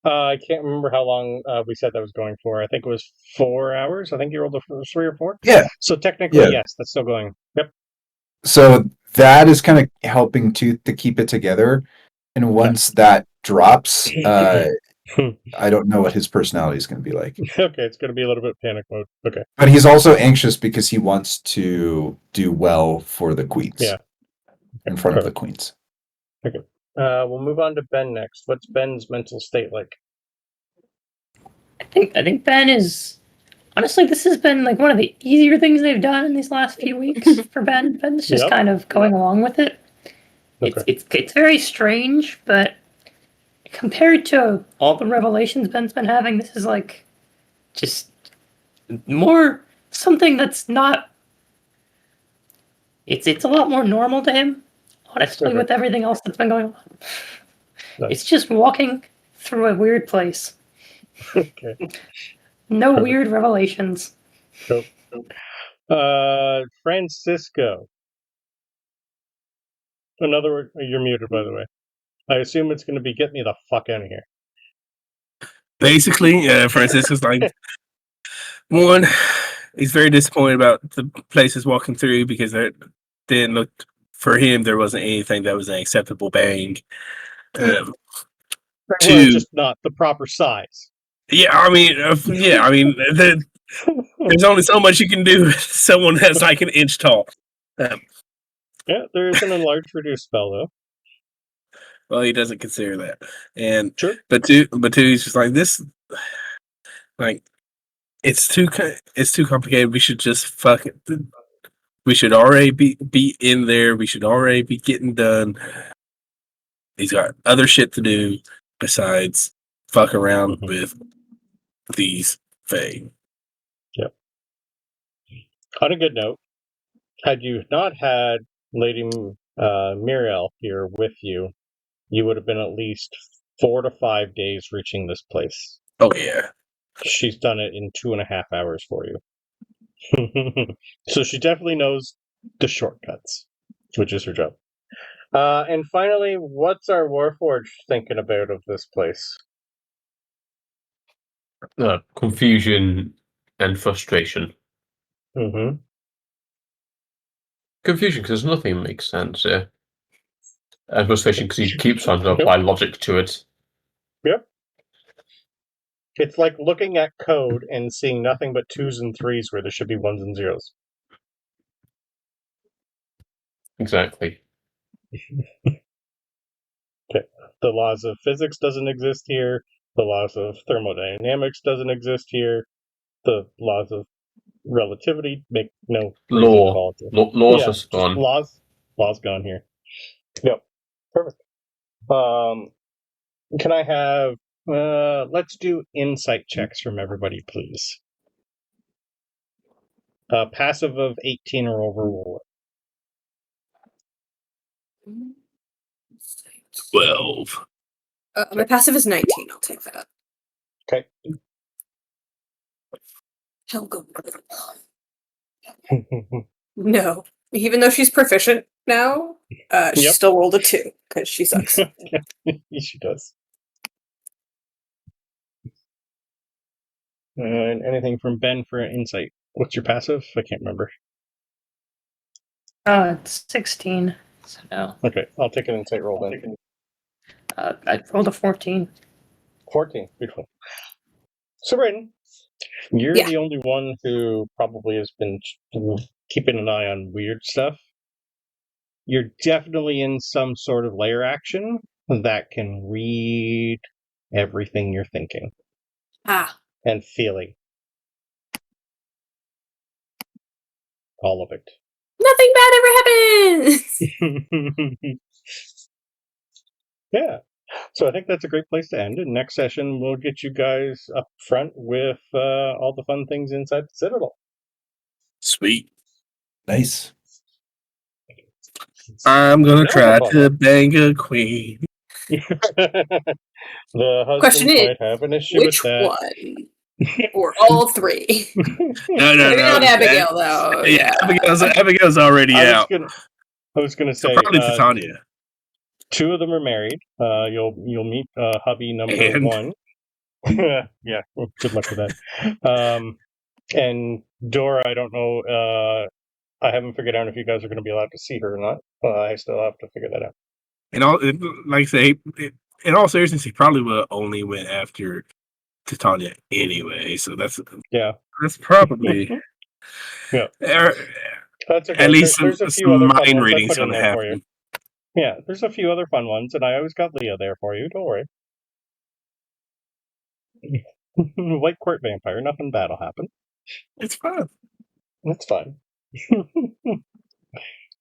I can't remember how long we said that was going for. I think it was 4 hours. I think you rolled a 3 or 4. Yeah. So technically, yes, that's still going. Yep. So that is kind of helping Tooth to keep it together. And once that drops, I don't know what his personality is going to be like. Okay, it's going to be a little bit panic mode. Okay. But he's also anxious because he wants to do well for the queens. Yeah. In front of the queens. Okay. We'll move on to Ben next. What's Ben's mental state like? I think Ben is honestly, this has been like one of the easier things they've done in these last few weeks for Ben. Ben's just kind of going along with it. Okay. It's very strange, but compared to all the revelations Ben's been having, this is like just more something that's not. It's a lot more normal to him, honestly, with everything else that's been going on. Nice. It's just walking through a weird place. Okay. No weird revelations. Cool. Francisco. Another word. You're muted, by the way. I assume it's going to be get me the fuck out of here. Basically, Francisco's like, one, he's very disappointed about the places walking through because they didn't look, for him, there wasn't anything that was an acceptable bang. Well, Two, just not the proper size. yeah, I mean, there's only so much you can do with someone that's like an inch tall. Yeah, there is an enlarge reduce spell, though. Well, he doesn't consider that. And Sure. but two, he's just like this. Like, it's too complicated. We should just fuck it. We should already be in there. We should already be getting done. He's got other shit to do besides fuck around with these Fae. Yep. On a good note, had you not had Lady Muriel here with you, you would have been at least 4 to 5 days reaching this place. Oh, yeah. She's done it in 2.5 hours for you. So she definitely knows the shortcuts, which is her job. And finally, what's our Warforged thinking about of this place? Confusion and frustration. Mm-hmm. Confusion because nothing makes sense here. And frustration because he keeps trying to apply logic to it. Yep. It's like looking at code and seeing nothing but 2s and 3s where there should be 1s and 0s. Exactly. Okay. The laws of physics doesn't exist here. The laws of thermodynamics doesn't exist here. The laws of relativity make no reason at all. Laws Yeah, just gone. Laws gone here. Yep. Perfect. Can I have let's do insight checks from everybody, please. Passive of 18 or over roll. 12. My passive is 19. I'll take that. Okay. Helga. No. Even though she's proficient now, she still rolled a 2 because she sucks. She does. And anything from Ben for insight? What's your passive? I can't remember. It's 16. So no. Okay, I'll take an insight roll then. I rolled a 14. 14. Beautiful. Sabryn, you're the only one who probably has been keeping an eye on weird stuff. You're definitely in some sort of layer action that can read everything you're thinking. And feeling. All of it. Nothing bad ever happens! Yeah. So I think that's a great place to end. And next session, we'll get you guys up front with all the fun things inside the Citadel. Sweet. Nice. I'm going to try to bang a queen. The husband Question might have an issue which with that. one? Or all 3? No. Maybe not Abigail, though. Yeah, Abigail's already out. I was going to say... probably Titania. 2 of them are married. You'll meet hubby number 1. Yeah, good luck with that. And Dora, I don't know. I haven't figured out if you guys are going to be allowed to see her or not. I still have to figure that out. Like I say, in all seriousness, he probably would have only went after Titania anyway. So that's probably That's okay. At least there's a few some other mind fun reading's ones I put in going to there for you. happen. Yeah, there's a few other fun ones, and I always got Leah there for you. Don't worry. White court vampire, nothing bad will happen. It's fun. That's fine.